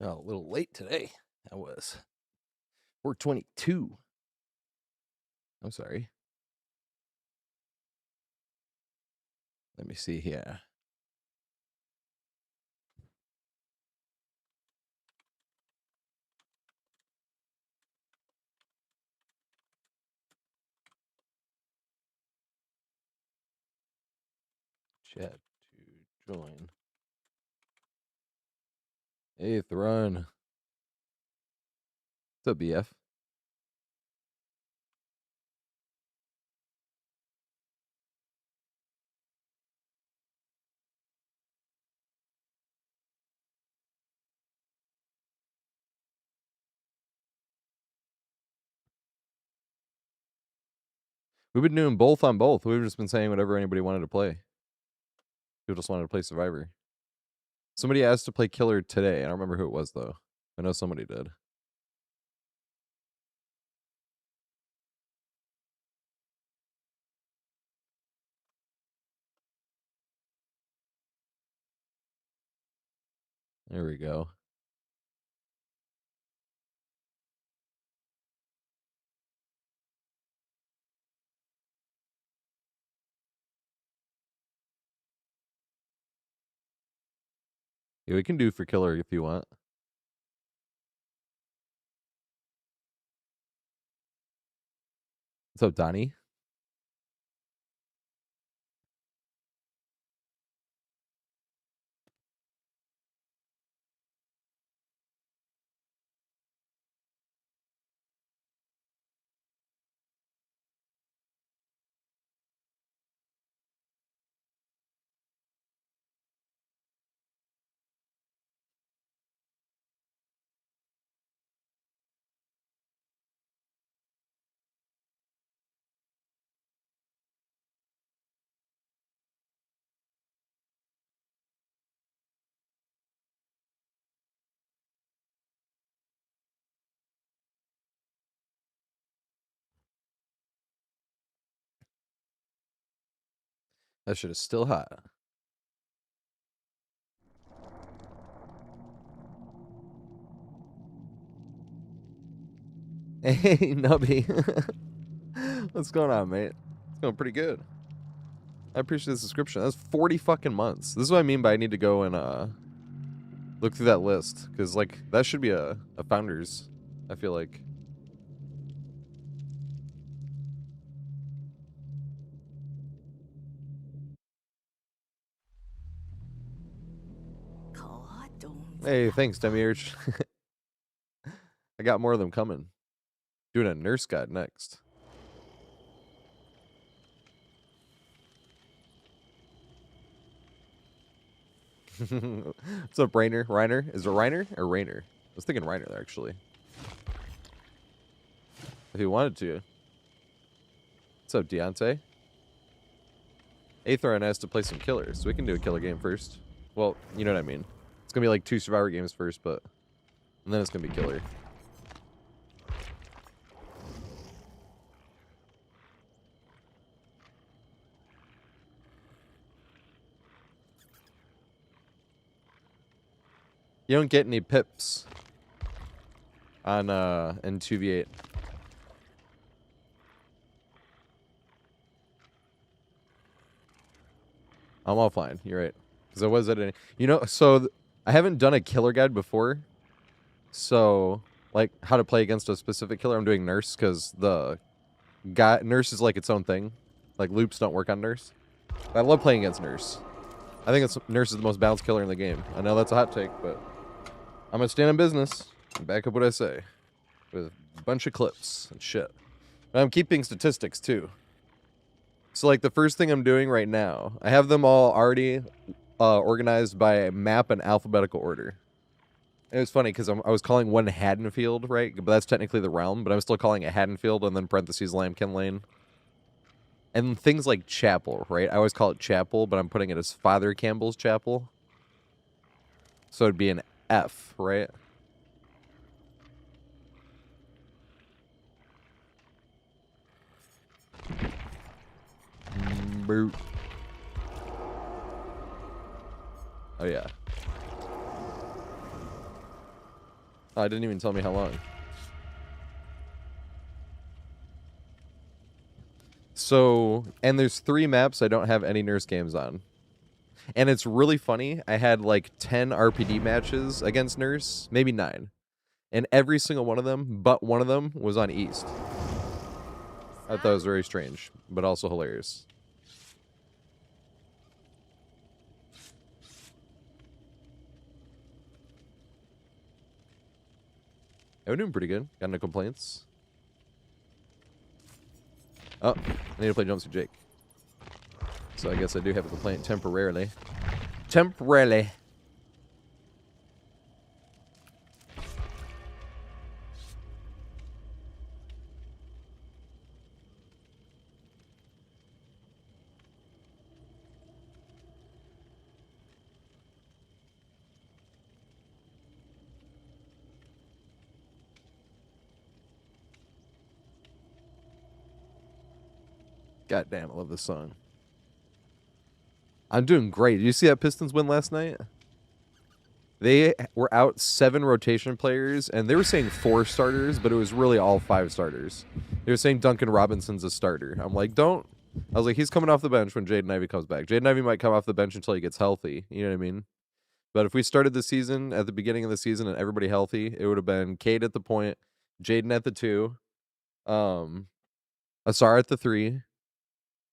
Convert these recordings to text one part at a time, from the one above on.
Oh, a little late today. I was 4:22. I'm sorry. Let me see here. Chat to join. Hey, Thrun. What's up, BF? We've been doing both on both. We've just been saying whatever anybody wanted to play. People just wanted to play Survivor. Somebody asked to play Killer today. I don't remember who it was, though. I know somebody did. There we go. Yeah, we can do for Killer if you want. What's up, Donnie? That shit is still hot. Hey, Nubby. What's going on, mate? It's going pretty good. I appreciate the subscription. That's 40 fucking months. This is what I mean by I need to go and look through that list. Because, like, that should be a founder's, I feel like. Hey, thanks, Demiurge. I got more of them coming. Doing a nurse guide next. What's up, Rainer? Reiner? Is it Reiner or Rainer? I was thinking Reiner there, actually. If he wanted to. What's up, Deontay? Aethron has to play some killers, so we can do a killer game first. Well, you know what I mean. It's gonna be like 2 Survivor games first, but... And then it's gonna be killer. You don't get any pips on in 2v8. I'm offline. You're right. Because I was at any... You know, so I haven't done a killer guide before. So, like, how to play against a specific killer. I'm doing nurse because the guy nurse is like its own thing. Like, loops don't work on nurse. But I love playing against nurse. I think nurse is the most balanced killer in the game. I know that's a hot take, but I'm gonna stand in business and back up what I say with a bunch of clips and shit. And I'm keeping statistics too. So, like, the first thing I'm doing right now, I have them all already organized by map and alphabetical order. And it was funny because I was calling one Haddonfield, right? But that's technically the realm, but I'm still calling it Haddonfield and then parentheses Lambkin Lane. And things like chapel, right? I always call it chapel, but I'm putting it as Father Campbell's chapel. So it'd be an F, right? Boot. Oh, yeah. Oh, I didn't even tell me how long. So, and there's 3 maps I don't have any nurse games on. And it's really funny. I had like 10 RPD matches against nurse, maybe 9. And every single one of them, but one of them, was on East. I thought that was very strange, but also hilarious. Yeah, we're doing pretty good. Got no complaints. Oh, I need to play Jumpsuit Jake. So I guess I do have a complaint temporarily. Temporarily. God damn, I love this song. I'm doing great. Did you see that Pistons win last night? They were out 7 rotation players, and they were saying 4 starters, but it was really all 5 starters. They were saying Duncan Robinson's a starter. I'm like, don't. I was like, he's coming off the bench when Jaden Ivey comes back. Jaden Ivey might come off the bench until he gets healthy. You know what I mean? But if we started the season at the beginning of the season and everybody healthy, it would have been Cade at the point, Jaden at the 2, Asar at the 3,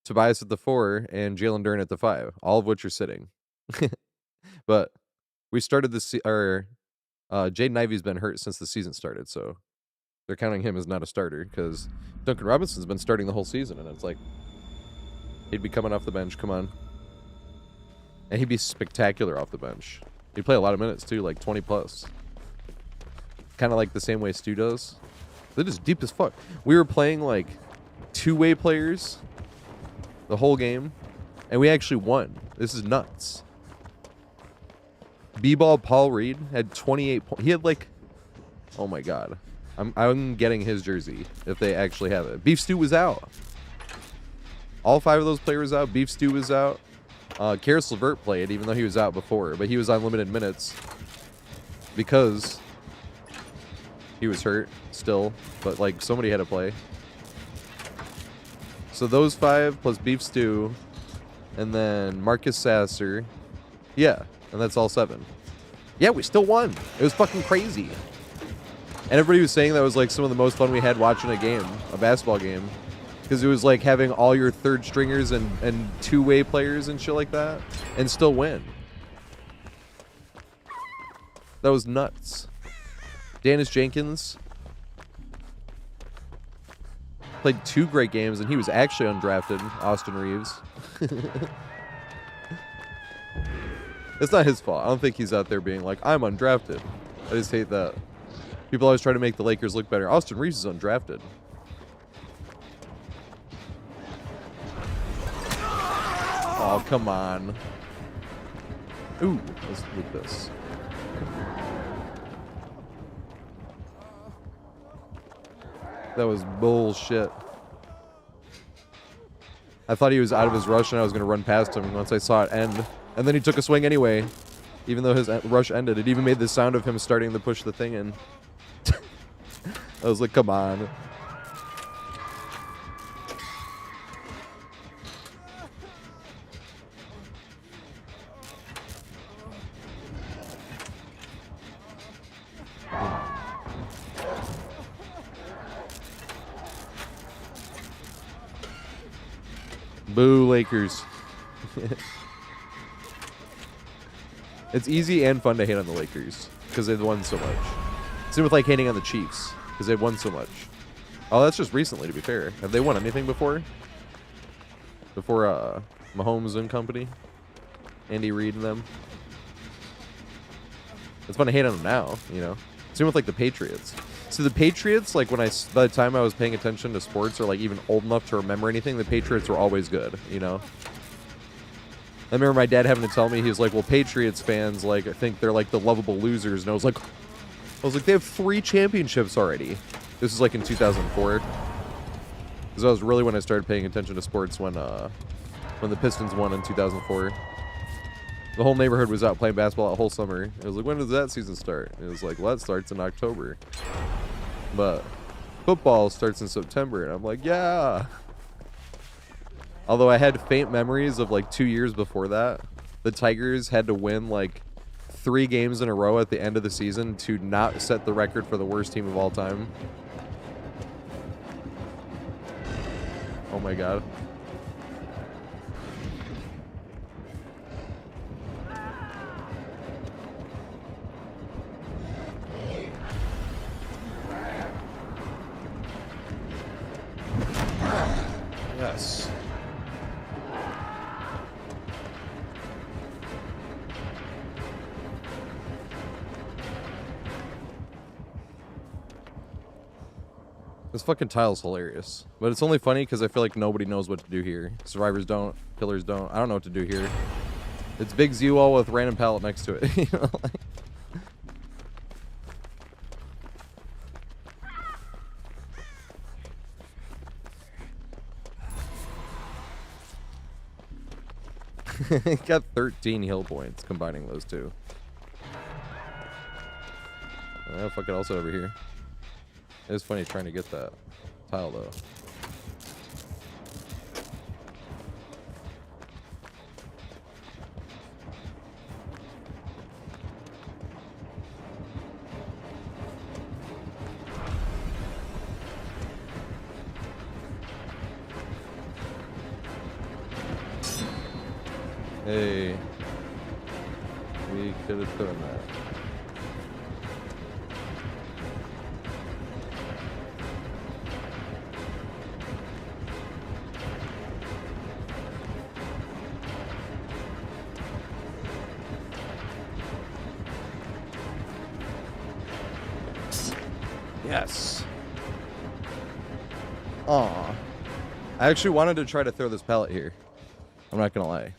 Tobias at the 4, and Jalen Duren at the 5, all of which are sitting. But we started this, Jaden Ivey's been hurt since the season started, so they're counting him as not a starter because Duncan Robinson's been starting the whole season, and it's like he'd be coming off the bench. Come on, and he'd be spectacular off the bench. He'd play a lot of minutes too, like 20 plus. Kind of like the same way Stu does. They're just deep as fuck. We were playing like 2-way players the whole game, and we actually won. This is nuts. B-ball Paul Reed had 28 points. He had like, oh my god. I'm getting his jersey if they actually have it. Beef Stew was out. All 5 of those players out. Beef Stew was out. Karis LeVert played, even though he was out before, but he was on limited minutes because he was hurt still, but like somebody had to play. So those 5 plus Beef Stew, and then Marcus Sasser. Yeah, and that's all 7. Yeah, we still won. It was fucking crazy. And everybody was saying that was like some of the most fun we had watching a basketball game. Because it was like having all your 3rd stringers and 2-way players and shit like that, and still win. That was nuts. Dennis Jenkins played 2 great games, and he was actually undrafted. Austin Reeves. It's not his fault. I don't think he's out there being like, I'm undrafted. I just hate that. People always try to make the Lakers look better. Austin Reeves is undrafted. Oh, come on. Ooh, let's look this. That was bullshit. I thought he was out of his rush and I was going to run past him once I saw it end. And then he took a swing anyway. Even though his rush ended. It even made the sound of him starting to push the thing in. I was like, come on. Boo, Lakers. It's easy and fun to hate on the Lakers because they've won so much. Same with like hating on the Chiefs because they've won so much. Oh, that's just recently, to be fair. Have they won anything before? Before Mahomes and company? Andy Reid and them? It's fun to hate on them now, you know? Same with like the Patriots. So the Patriots, like by the time I was paying attention to sports or like even old enough to remember anything, the Patriots were always good, you know? I remember my dad having to tell me, he was like, well, Patriots fans, like, I think they're like the lovable losers. And I was like, they have 3 championships already. This is like in 2004. Because that was really when I started paying attention to sports when the Pistons won in 2004. The whole neighborhood was out playing basketball that whole summer. It was like, when does that season start? It was like, well, that starts in October. But football starts in September. And I'm like, yeah. Although I had faint memories of like 2 years before that. The Tigers had to win like 3 games in a row at the end of the season to not set the record for the worst team of all time. Oh my god. Yes. This fucking tile's hilarious. But it's only funny because I feel like nobody knows what to do here. Survivors don't. Killers don't. I don't know what to do here. It's big Z-wall with random pallet next to it. You know, like... Got 13 heal points combining those two. Fuck it, also over here. It's funny trying to get that tile though. Hey, we could have done that. Yes. Aw. I actually wanted to try to throw this pallet here. I'm not gonna lie.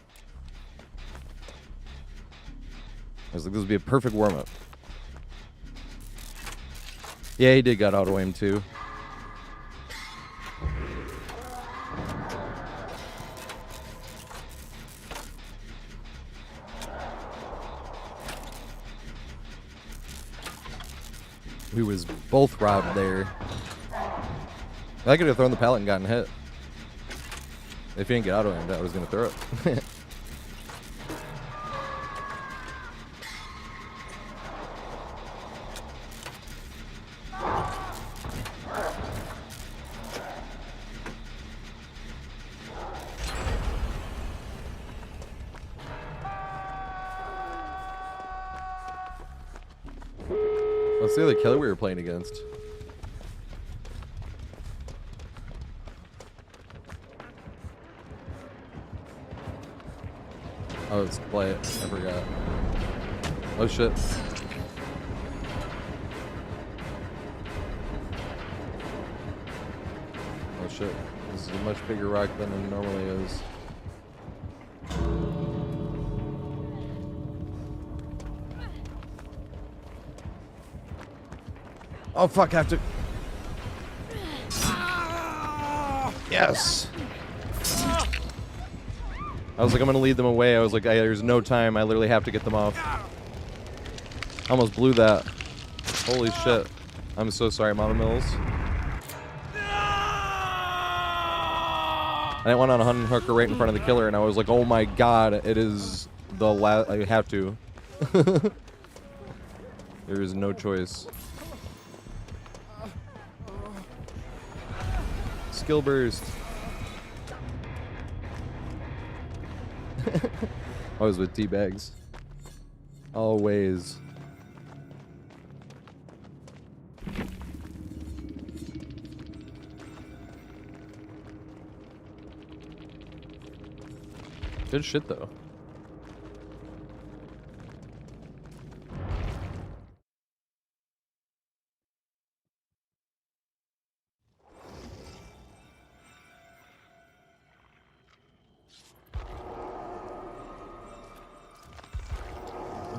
I was like, this would be a perfect warm-up. Yeah, he did got auto-aim too. We was both robbed there. I could have thrown the pallet and gotten hit. If he didn't get auto-aimed, I was gonna throw it. What's the other killer we were playing against? Oh, let's play it. I forgot. Oh shit. Oh shit. This is a much bigger rock than it normally is. Oh fuck, I have to... Yes! I was like, I'm gonna lead them away. I was like, there's no time. I literally have to get them off. Almost blew that. Holy shit. I'm so sorry, Mama Mills. I went on a hunting hooker right in front of the killer, and I was like, oh my god, it is the last... I have to. There is no choice. Skill burst. Always with tea bags. Always. Good shit though.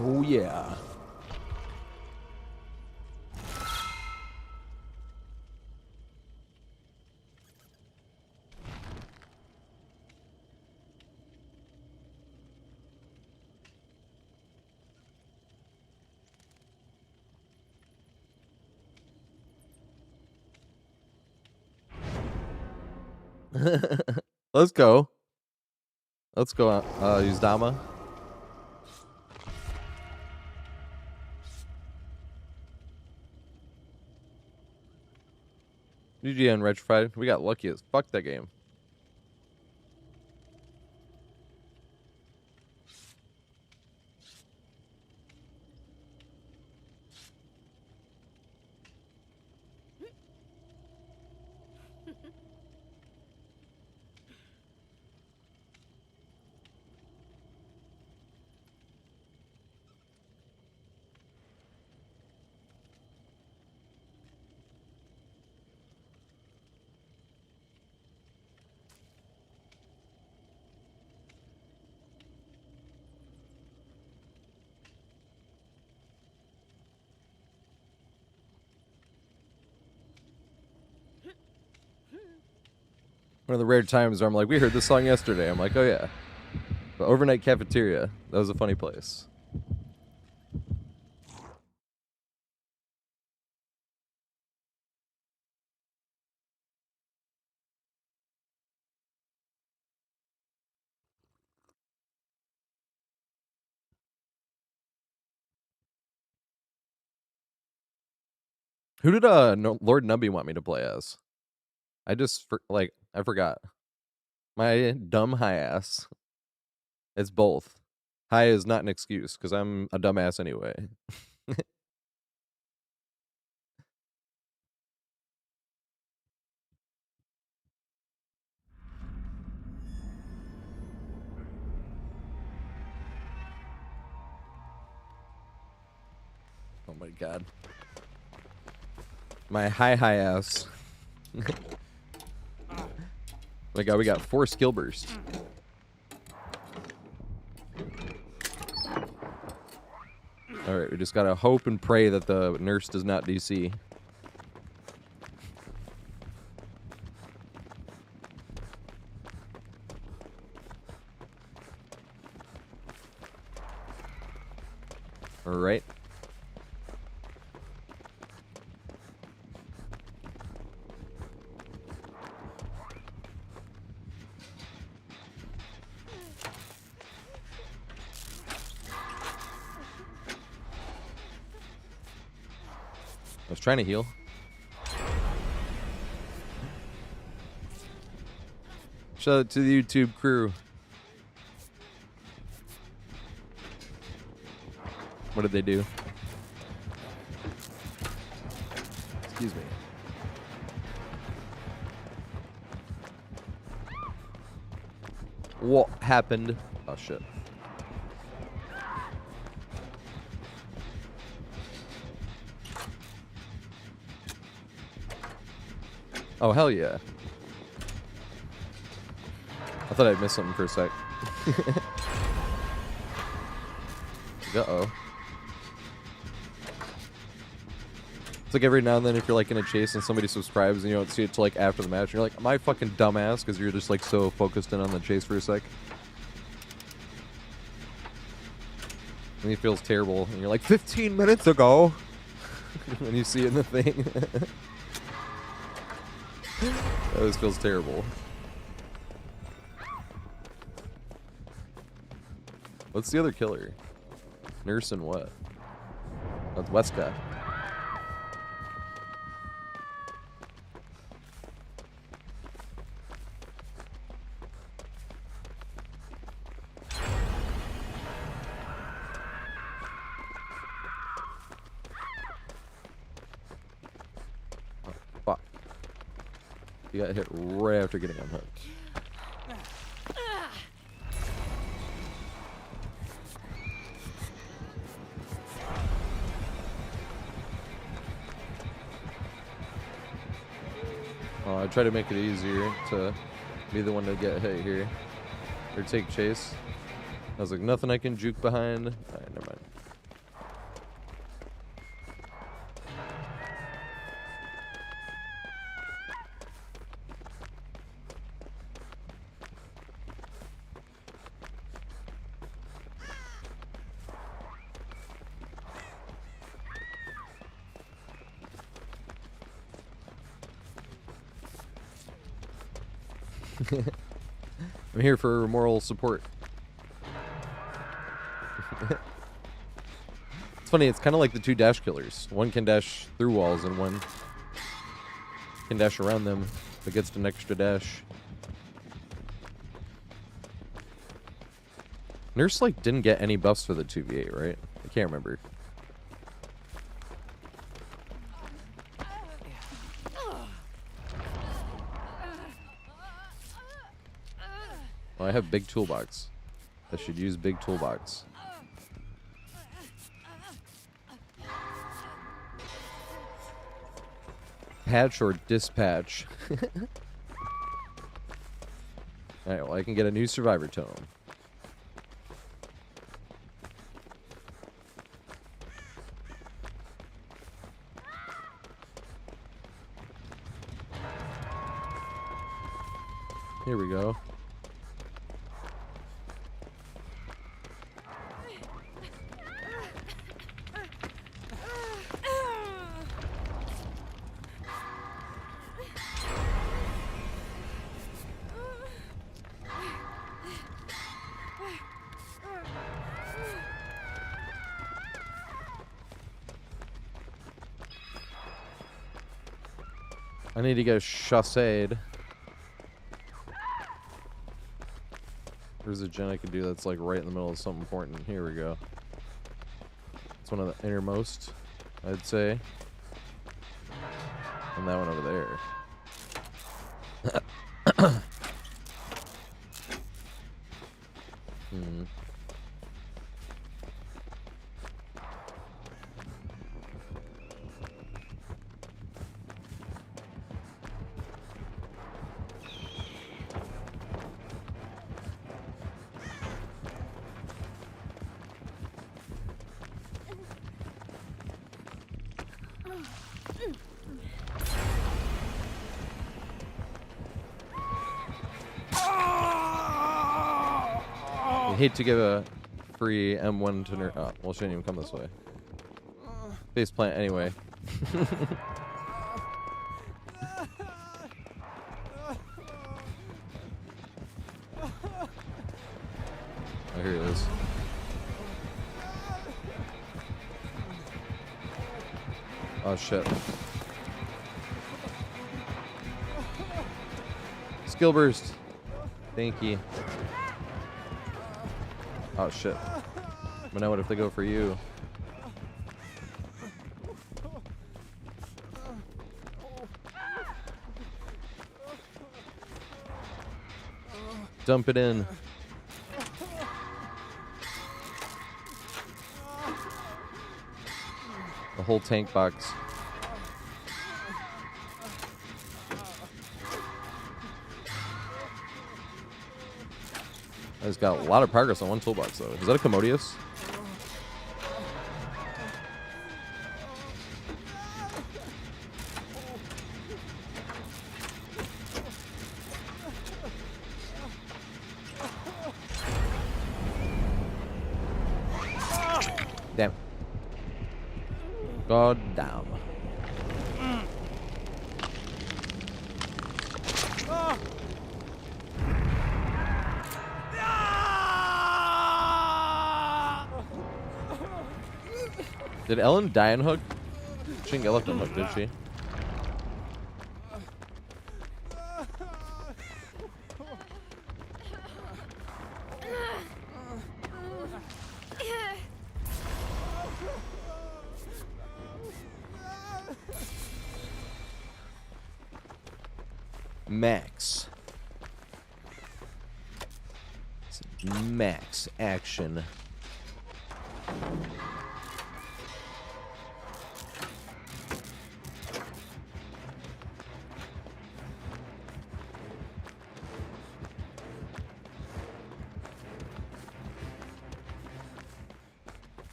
Oh yeah. Let's go. Let's go. Use Dama. GG on Retrified. We got lucky as fuck that game. One of the rare times where I'm like, we heard this song yesterday. I'm like, oh yeah. But Overnight Cafeteria. That was a funny place. Who did Lord Nubby want me to play as? I just I forgot. My dumb high ass. It's both. High is not an excuse because I'm a dumbass anyway. Oh my god. My high ass. Oh my god, we got 4 skill bursts. Alright, we just gotta hope and pray that the nurse does not DC. Alright. I was trying to heal. Shout out to the YouTube crew. What did they do? Excuse me. What happened? Oh shit. Oh hell yeah. I thought I'd missed something for a sec. Uh-oh. It's like every now and then if you're like in a chase and somebody subscribes and you don't see it till like after the match, and you're like, am I fucking dumbass? Because you're just like so focused in on the chase for a sec. And it feels terrible. And you're like, 15 minutes ago! When you see it in the thing. That always feels terrible. What's the other killer? Nurse and what? That's Weska. Oh, fuck. You got hit right after getting unhooked. Oh, I try to make it easier to be the one to get hit here. Or take chase. I was like, nothing I can juke behind. Alright, never mind. I'm here for moral support. It's funny, it's kind of like the two dash killers. One can dash through walls and one can dash around them, but gets an extra dash. Nurse, like, didn't get any buffs for the 2v8, right? I can't remember. Well, I have big toolbox. I should use big toolbox. Patch or dispatch? Alright, well, I can get a new survivor tome. Here we go. I need to go chassade. There's a gen I could do that's like right in the middle of something important. Here we go. It's one of the innermost, I'd say. And that one over there. I hate to give a free M1 to nerd. Oh, well, shouldn't even come this way. Face plant anyway. Oh, here it is. Oh, shit. Skill burst. Thank you. Oh, shit. But now what if they go for you? Dump it in. The whole tank box. I just got a lot of progress on one toolbox, though. Is that a Commodious? Damn. God damn. Did Ellen die on hook? She didn't get left on hook, did she? Max. It's max action.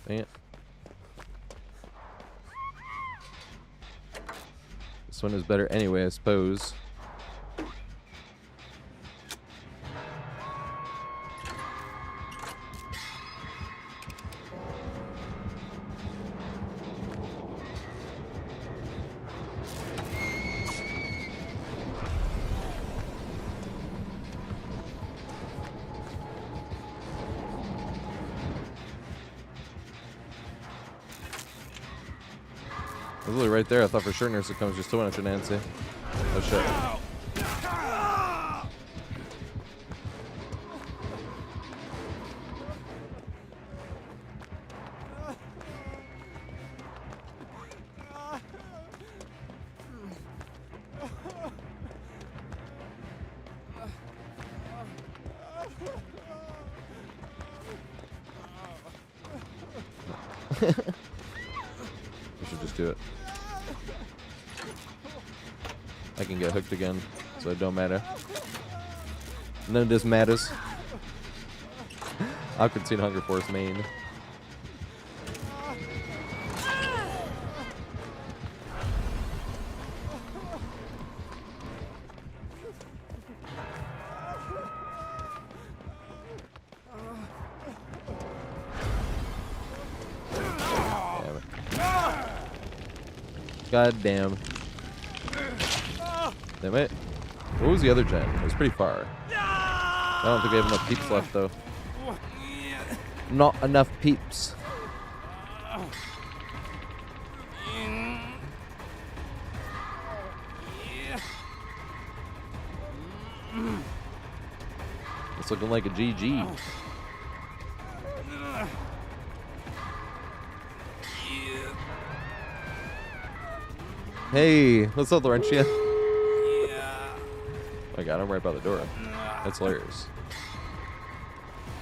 Dang it. This one is better anyway, I suppose. was literally right there. I thought for sure Nurse would come. Just too much of Nancy. Oh shit. We should just do it. I can get hooked again, so it don't matter. None of this matters. I'll continue Hunger Force main. God damn. Damn it. What was the other gen? It was pretty far. I don't think we have enough peeps left, though. Not enough peeps. It's looking like a GG. Hey, what's up, Laurentia? I got him right by the door. That's hilarious.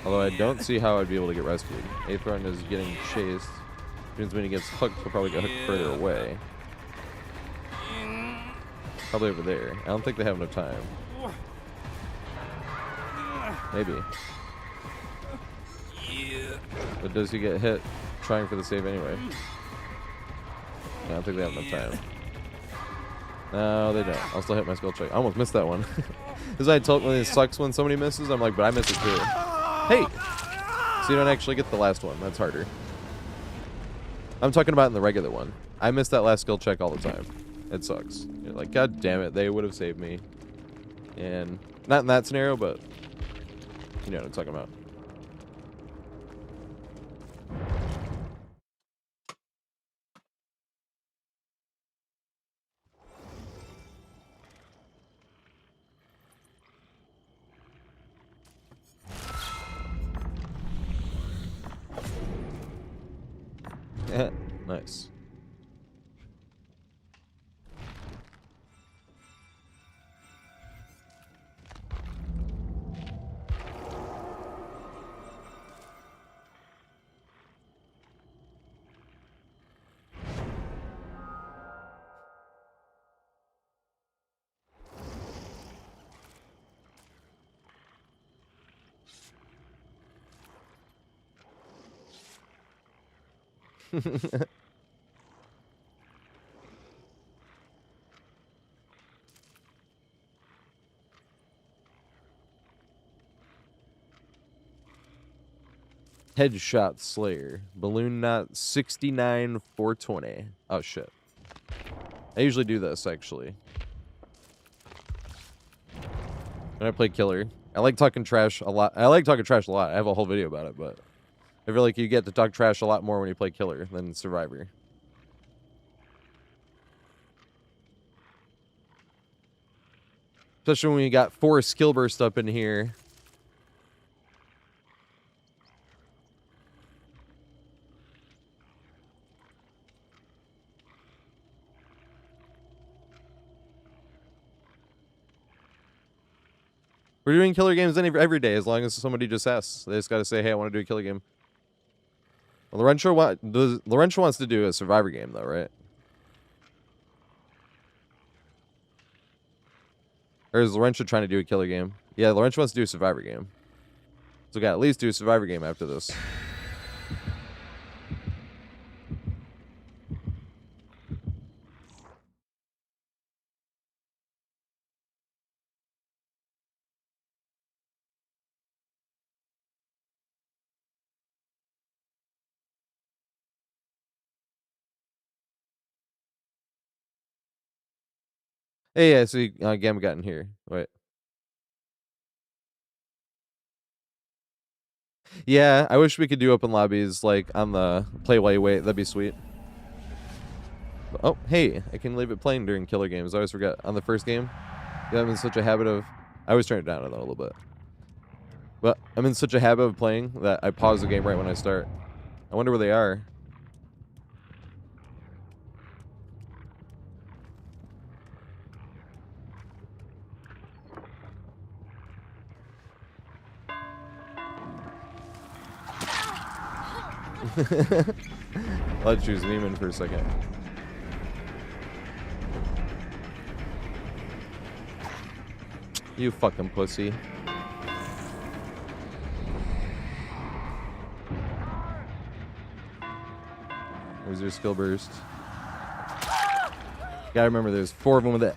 Although I don't see how I'd be able to get rescued. Aethron is getting chased. Means when he gets hooked, he'll probably get hooked further away. Probably over there. I don't think they have enough time. Maybe. But does he get hit trying for the save anyway? Yeah, I don't think they have enough time. No, they don't. I'll still hit my skill check. I almost missed that one. This is why I told me it sucks when somebody misses. I'm like, but I missed it too. Hey! So you don't actually get the last one. That's harder. I'm talking about in the regular one. I miss that last skill check all the time. It sucks. You're like, God damn it, they would have saved me. And not in that scenario, but you know what I'm talking about. Nice. Headshot Slayer. Balloon knot 69,420. Oh shit. I usually do this actually. When I play killer. I like talking trash a lot. I like talking trash a lot. I have a whole video about it, but I feel like you get to talk trash a lot more when you play killer than survivor. Especially when you got 4 skill bursts up in here. We're doing killer games every day as long as somebody just asks. They just gotta say, hey, I want to do a killer game. Well, Laurentia wants to do a survivor game though, right? Or is Laurentia trying to do a killer game? Yeah, Laurentia wants to do a survivor game. So we gotta at least do a survivor game after this. Hey, yeah, so Gamma got in here. Wait. Yeah, I wish we could do open lobbies like on the play while you wait. That'd be sweet. Oh, hey, I can leave it playing during killer games. I always forget. On the first game, I'm in such a habit of... I always turn it down a little bit. But I'm in such a habit of playing that I pause the game right when I start. I wonder where they are. Let's choose Neiman for a second. You fucking pussy. Where's your skill burst? Gotta remember there's 4 of them with it.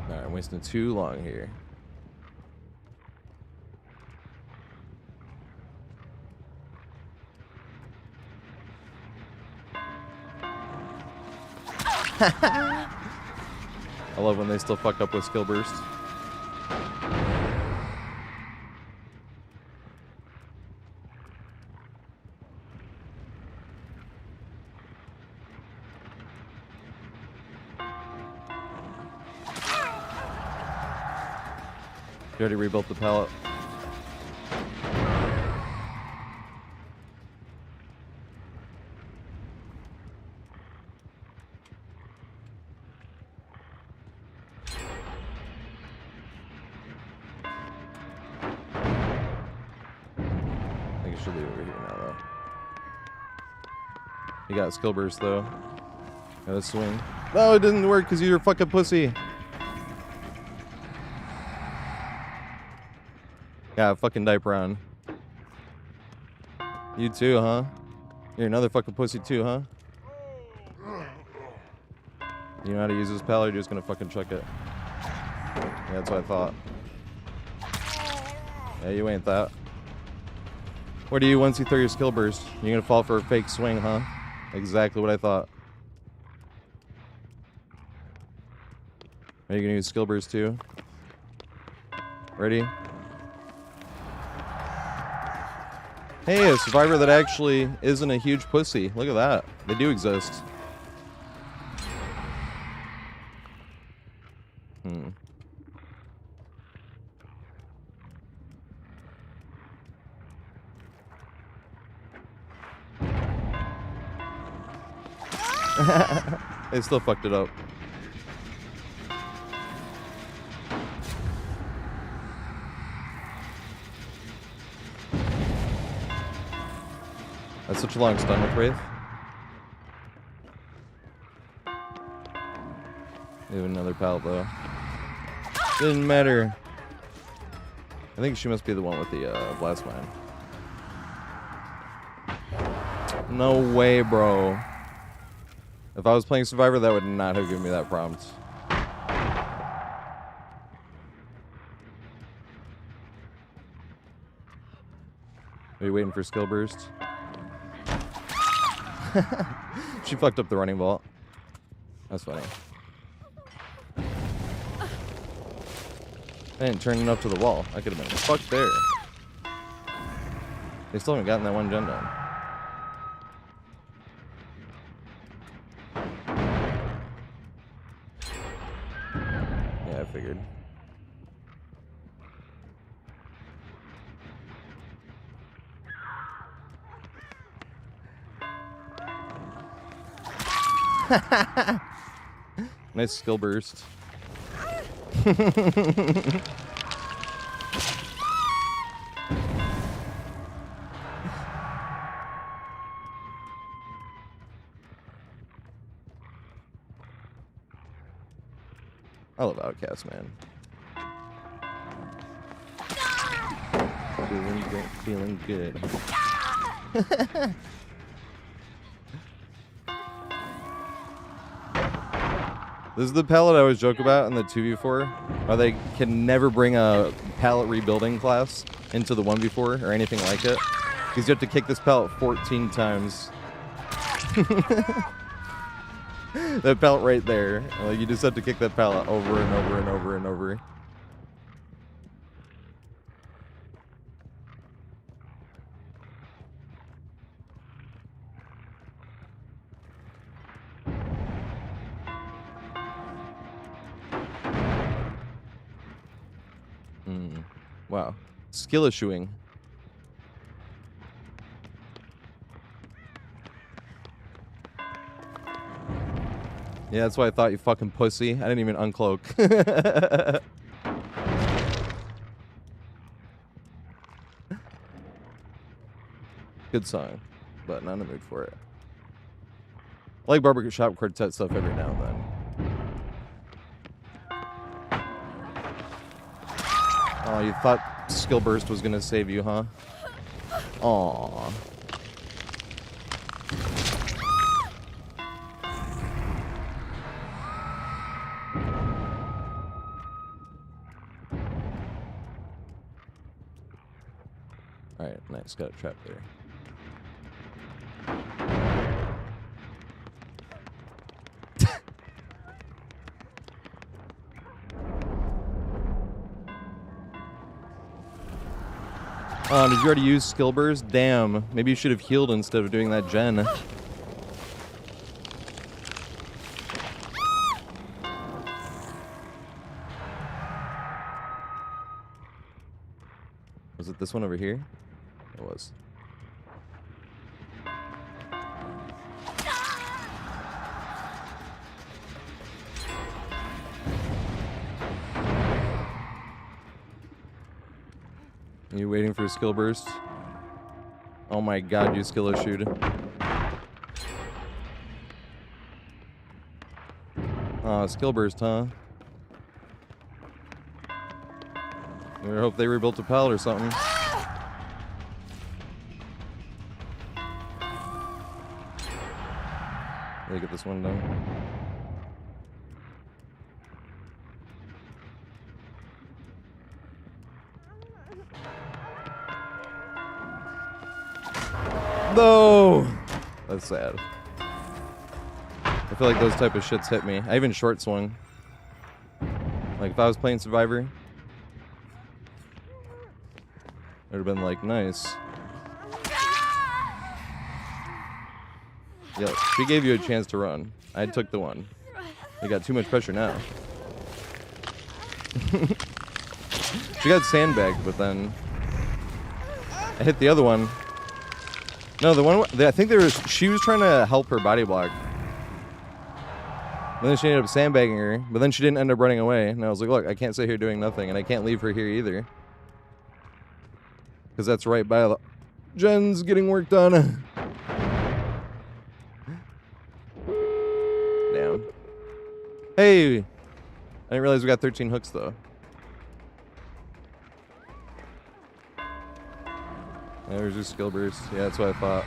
Alright, I'm wasting too long here. I love when they still fuck up with skill burst. You already rebuilt the pallet. Should be over here now, though. You got skill burst, though. Got a swing. No, it didn't work because you're a fucking pussy. Yeah, fucking diaper on. You too, huh? You're another fucking pussy too, huh? You know how to use this pallet, or you're just gonna fucking chuck it? Yeah, that's what I thought. Yeah, you ain't that. What do you once you throw your skill burst? You're gonna fall for a fake swing, huh? Exactly what I thought. Are you gonna use skill burst too? Ready? Hey, a survivor that actually isn't a huge pussy. Look at that. They do exist. They still fucked it up. That's such a long stun with Wraith. Even another pallet though. Didn't matter. I think she must be the one with the blast mine. No way, bro. If I was playing Survivor, that would not have given me that prompt. Are you waiting for skill burst? She fucked up the running vault. That's funny. I didn't turn it up to the wall. I could have been fucked there. They still haven't gotten that one gen done. Yeah, I figured. Nice skill burst. I love Outcast, man. Feeling good. This is the pallet I always joke about in the 2v4, how they can never bring a pallet rebuilding class into the 1v4 or anything like it, because you have to kick this pallet 14 times. That pallet right there. Like, you just have to kick that pallet over and over and over and over. Wow. Skill issuing. Yeah, that's why I thought, you fucking pussy. I didn't even uncloak. Good song, but not in the mood for it. I like barbershop quartet stuff every now and then. Oh, you thought skill burst was gonna save you, huh? Aww. Alright, nice. Got a trap there. Did you already use skill burst? Damn. Maybe you should have healed instead of doing that gen. Was it this one over here? It was. Are you waiting for a skill burst? Oh my god, you skill issued. Oh, skill burst, huh? I hope they rebuilt a pallet or something. Let me get this one done. No! That's sad. I feel like those type of shits hit me. I even short swung. Like, if I was playing Survivor, it would have been like, nice. Yeah, she gave you a chance to run. I took the one. You got too much pressure now. She got sandbagged, but then I hit the other one. No, the one I think she was trying to help her body block. And then she ended up sandbagging her, but then she didn't end up running away. And I was like, look, I can't sit here doing nothing, and I can't leave her here either. Because that's right by the... Jen's getting work done. Damn. Hey! I didn't realize we got 13 hooks, though. There's your skill burst. Yeah, that's what I thought.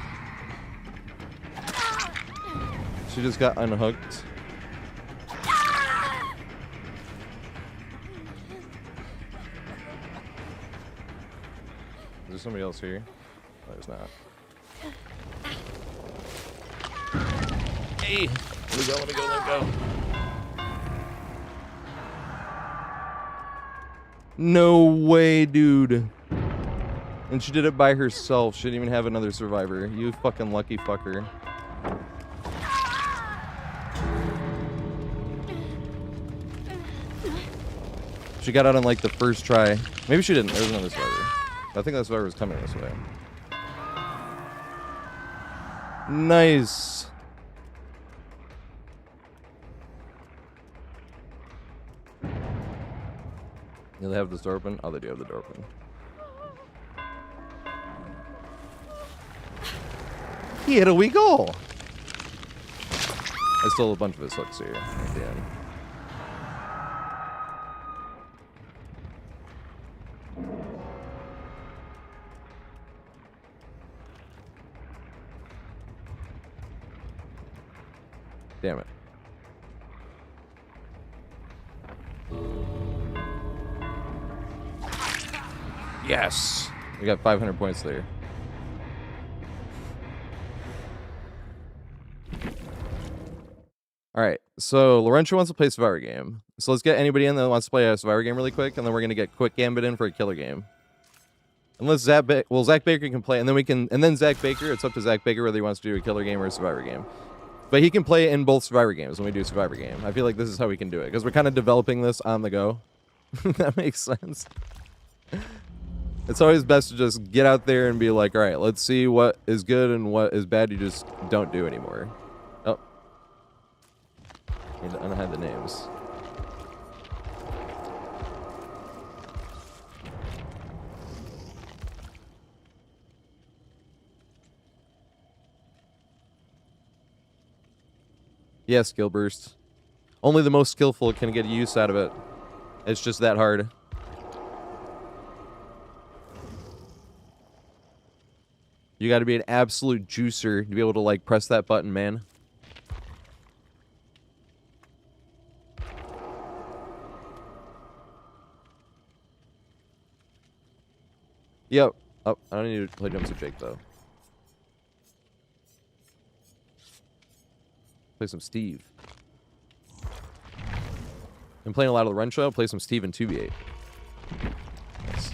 She just got unhooked. Is there somebody else here? No, there's not. Hey! Let me go, let me go, let me go. No way, dude. And she did it by herself. She didn't even have another survivor. You fucking lucky fucker. She got out on like the first try. Maybe she didn't. There was another survivor. I think that survivor was coming this way. Nice. Do they have this door open? Oh, they do have the door open. He hit a weak goal. I stole a bunch of his hooks here at the end. Damn it. Yes! We got 500 points there. All right, so Laurentia wants to play Survivor game. So let's get anybody in that wants to play a Survivor game really quick, and then we're gonna get Quick Gambit in for a killer game. Unless Zach Baker can play, and then we can, and then Zach Baker. It's up to Zach Baker whether he wants to do a killer game or a Survivor game. But he can play in both Survivor games when we do Survivor game. I feel like this is how we can do it because we're kind of developing this on the go. That makes sense. It's always best to just get out there and be like, all right, let's see what is good and what is bad. You just don't do anymore. Oh. I don't have the names. Yeah, skill burst. Only the most skillful can get use out of it. It's just that hard. You got to be an absolute juicer to be able to, like, press that button, man. Yep. Oh, I don't need to play jumps with Jake, though. Play some Steve. I'm playing a lot of the Run Show. Play some Steve and 2v8. Nice.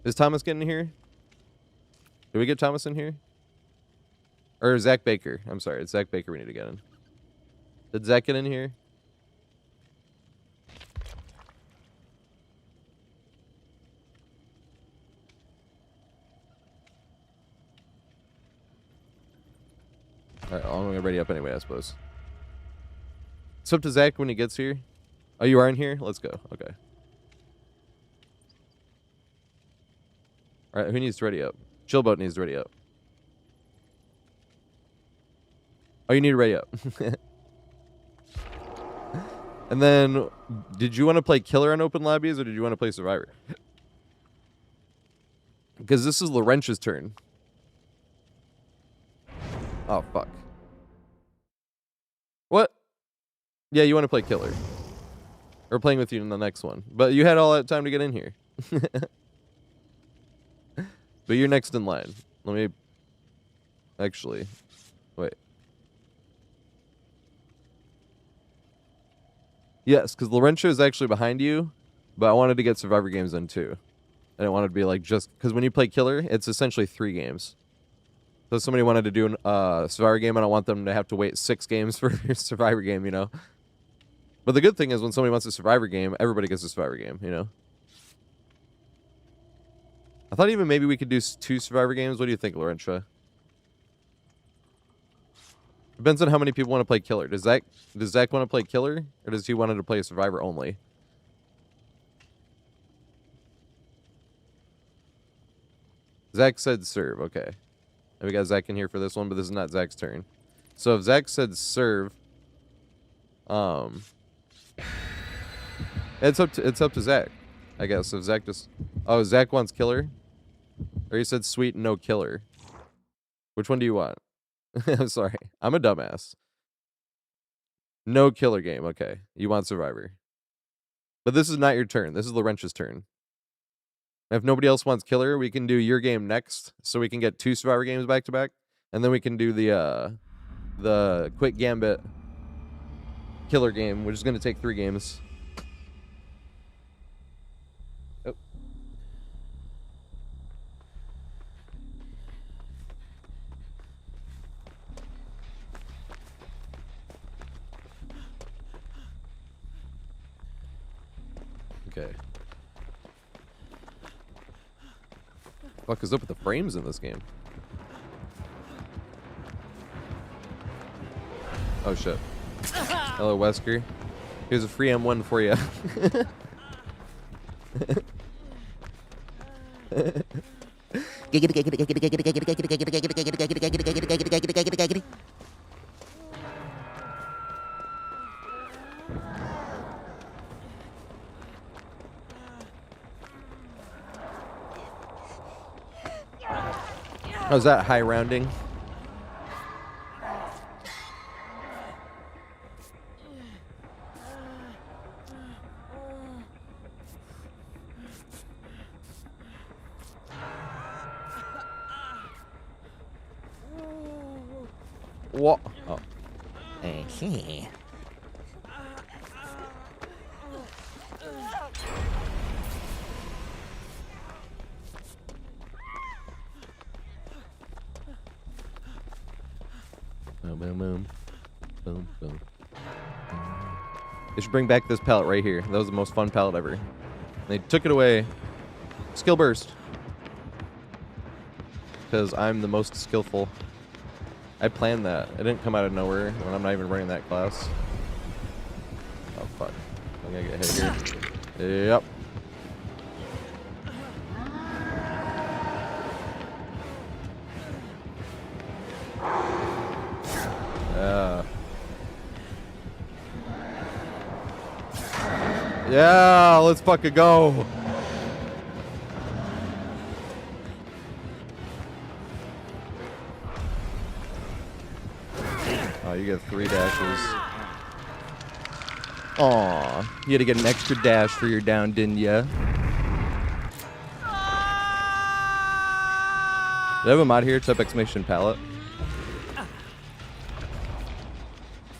Is Thomas getting in here? Did we get Thomas in here? Or Zach Baker. I'm sorry. It's Zach Baker we need to get in. Did Zach get in here? Alright, I'm going to ready up anyway, I suppose. It's up to Zach when he gets here. Oh, you are in here? Let's go. Okay. Alright, who needs to ready up? Chillboat needs to ready up. Oh, you need to ready up. And then, did you want to play Killer on open lobbies, or did you want to play Survivor? Because this is Laurentia's turn. Oh, fuck. What? Yeah, you want to play Killer. Or playing with you in the next one. But you had all that time to get in here. But you're next in line. Let me... Actually... Wait. Yes, because Laurentia is actually behind you. But I wanted to get Survivor games in too. I didn't want it to be like just... Because when you play Killer, it's essentially 3 games. So if somebody wanted to do a Survivor game, I don't want them to have to wait 6 games for a Survivor game, you know? But the good thing is when somebody wants a Survivor game, everybody gets a Survivor game, you know? I thought even maybe we could do 2 Survivor games. What do you think, Laurentia? Depends on how many people want to play Killer. Does Zach want to play Killer? Or does he want to play Survivor only? Zach said serve. Okay. And we got Zach in here for this one, but this is not Zach's turn. So if Zach said serve... It's up to Zach, I guess. If Zach just... Oh, Zach wants Killer? Or he said sweet no Killer. Which one do you want? I'm sorry. I'm a dumbass. No Killer game. Okay. You want Survivor. But this is not your turn. This is Laurentia's turn. If nobody else wants Killer, we can do your game next. So we can get 2 Survivor games back to back. And then we can do the Quick Gambit Killer game, which is going to take 3 games. Oh. Okay. Fuck is up with the frames in this game? Oh shit. Hello, Wesker. Here's a free M1 for you. How's that high rounding? What? Oh, I see. Boom, boom, boom. Boom, boom. They should bring back this pallet right here. That was the most fun pallet ever. They took it away. Skill burst. Because I'm the most skillful. I planned that. It didn't come out of nowhere when I'm not even running that class. Oh, fuck. I'm gonna get hit here. Yep. Yeah, let's fucking go. Oh, you get 3 dashes. Aw, you had to get an extra dash for your down, didn't ya? Did I have a mod here? Type exclamation pallet.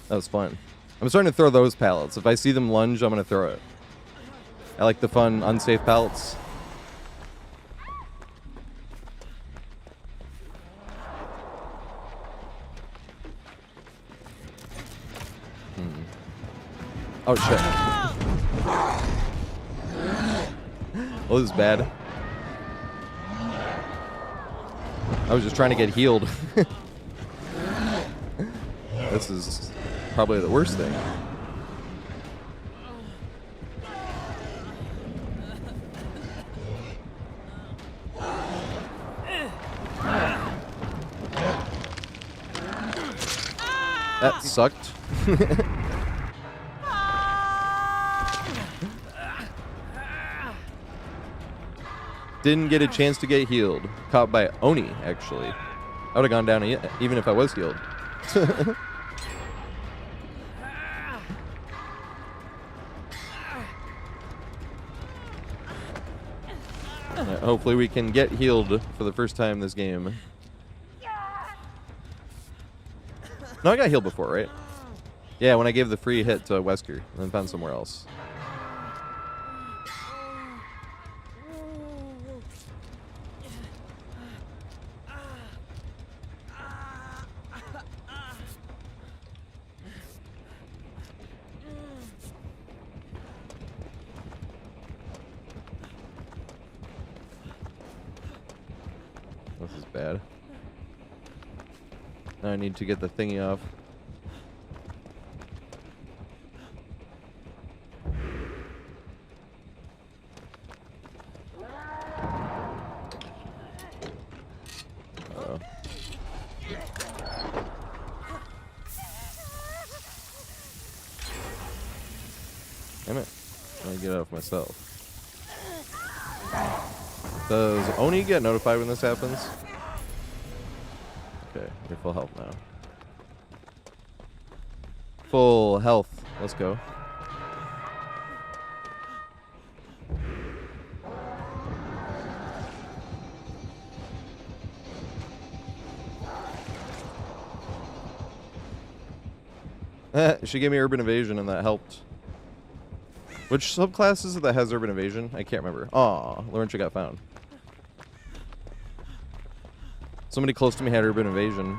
That was fun. I'm starting to throw those pallets. If I see them lunge, I'm gonna throw it. I like the fun, unsafe pallets. Oh shit. Oh, this is bad. I was just trying to get healed. This is probably the worst thing. That sucked. Didn't get a chance to get healed. Caught by Oni, actually. I would have gone down even if I was healed. Hopefully we can get healed for the first time this game. No, I got healed before, right? Yeah, when I gave the free hit to Wesker and then found somewhere else. This is bad. Now I need to get the thingy off. Uh-oh. Damn it. I'm gonna get it off myself. Does Oni get notified when this happens? Okay, you're full health now. Full health. Let's go. She gave me urban evasion and that helped. Which subclass is it that has urban evasion? I can't remember. Aw, Laurentia got found. Somebody close to me had urban evasion.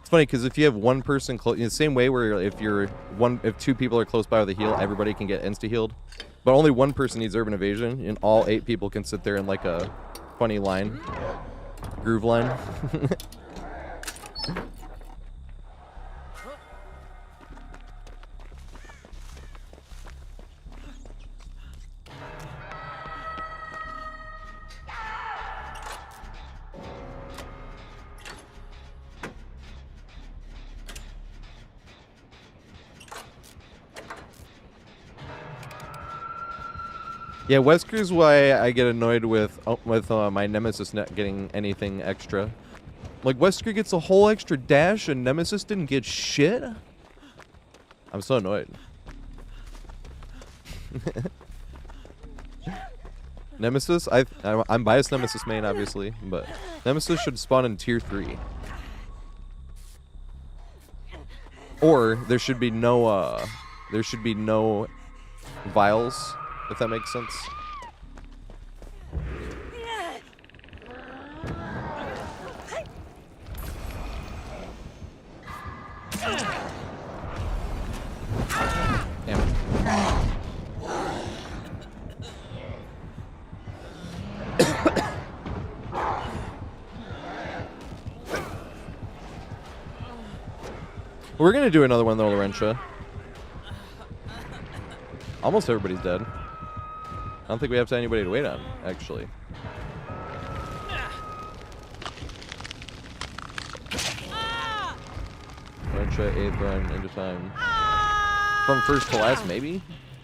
It's funny because if you have one person close, in the same way where if 2 people are close by with a heal, everybody can get insta healed. But only one person needs urban evasion, and all 8 people can sit there in like a funny line, groove line. Yeah, Wesker's why I get annoyed with my Nemesis not getting anything extra. Like, Wesker gets a whole extra dash and Nemesis didn't get shit? I'm so annoyed. Nemesis, I'm biased Nemesis main, obviously, but Nemesis should spawn in tier 3. Or there should be no vials, if that makes sense. Damn it. We're gonna do another one though, Laurentia. Almost everybody's dead. I don't think we have anybody to wait on, actually. Laurentia, 8th run, into time. From first to last, maybe?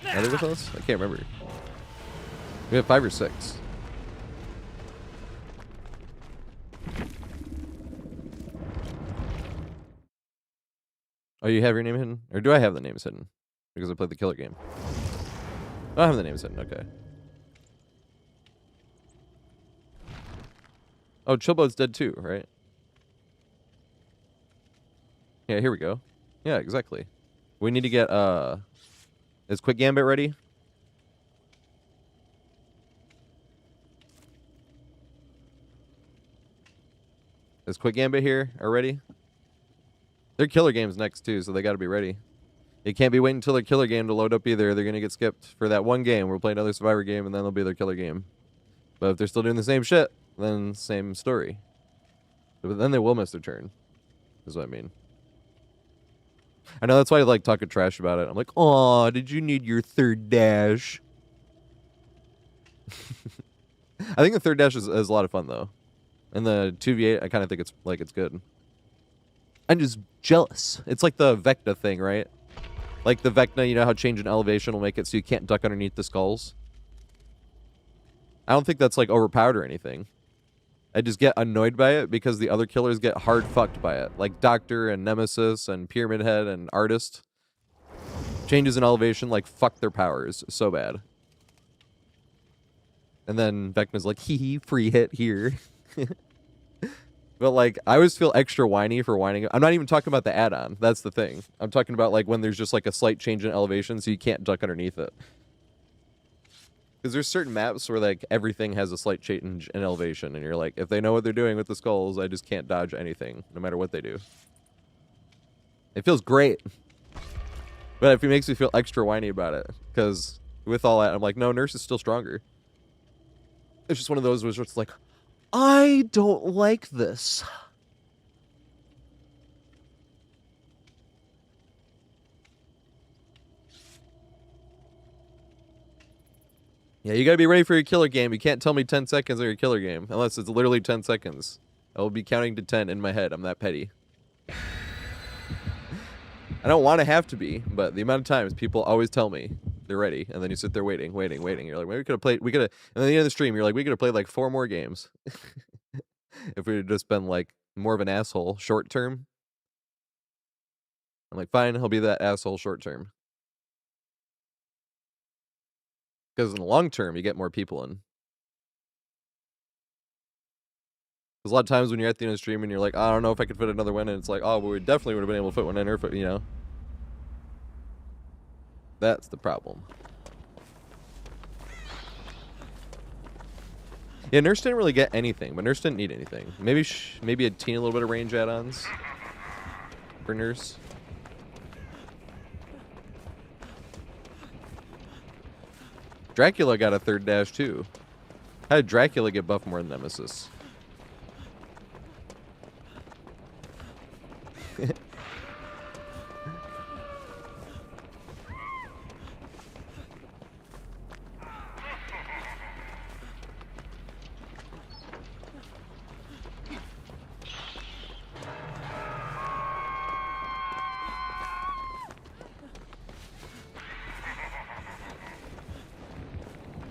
Are they with us? I can't remember. We have 5 or 6. Oh, you have your name hidden? Or do I have the names hidden? Because I played the killer game. I don't have the names hidden, okay. Oh, Chillboat's dead too, right? Yeah, here we go. Yeah, exactly. We need to get, is Quick Gambit ready? Is Quick Gambit here already? Their killer game's next too, so they gotta be ready. They can't be waiting until their killer game to load up either. They're gonna get skipped for that one game. We'll play another Survivor game, and then they'll be their killer game. But if they're still doing the same shit, then same story. But then they will miss their turn, is what I mean. I know that's why I like talking trash about it. I'm like, aw, did you need your third dash? I think the third dash is a lot of fun, though. And the 2v8, I kind of think it's good. I'm just jealous. It's like the Vecna thing, right? Like the Vecna, you know how changing elevation will make it so you can't duck underneath the skulls? I don't think that's like overpowered or anything. I just get annoyed by it because the other killers get hard fucked by it. Like Doctor and Nemesis and Pyramid Head and Artist. Changes in elevation like fuck their powers so bad. And then Vecna's like, hee hee, free hit here. But like, I always feel extra whiny for whining. I'm not even talking about the add-on. That's the thing. I'm talking about like when there's just like a slight change in elevation so you can't duck underneath it. Because there's certain maps where like everything has a slight change in elevation, and you're like, if they know what they're doing with the skulls, I just can't dodge anything, no matter what they do. It feels great. But it makes me feel extra whiny about it. Because with all that, I'm like, no, Nurse is still stronger. It's just one of those where it's like, I don't like this. Yeah, you gotta be ready for your killer game. You can't tell me 10 seconds on your killer game. Unless it's literally 10 seconds. I will be counting to 10 in my head. I'm that petty. I don't want to have to be, but the amount of times people always tell me they're ready, and then you sit there waiting. You're like, well, we could have played, and then at the end of the stream, you're like, we could have played like 4 more games. If we had just been like more of an asshole short term. I'm like, fine, he'll be that asshole short term. Because in the long term, you get more people in. Because a lot of times when you're at the end of the stream and you're like, I don't know if I could fit another one, and it's like, oh, well, we definitely would have been able to fit one in, or, you know. That's the problem. Yeah, Nurse didn't really get anything, but Nurse didn't need anything. Maybe a teeny little bit of range add-ons for Nurse. Dracula got a third dash too. How did Dracula get buffed more than Nemesis?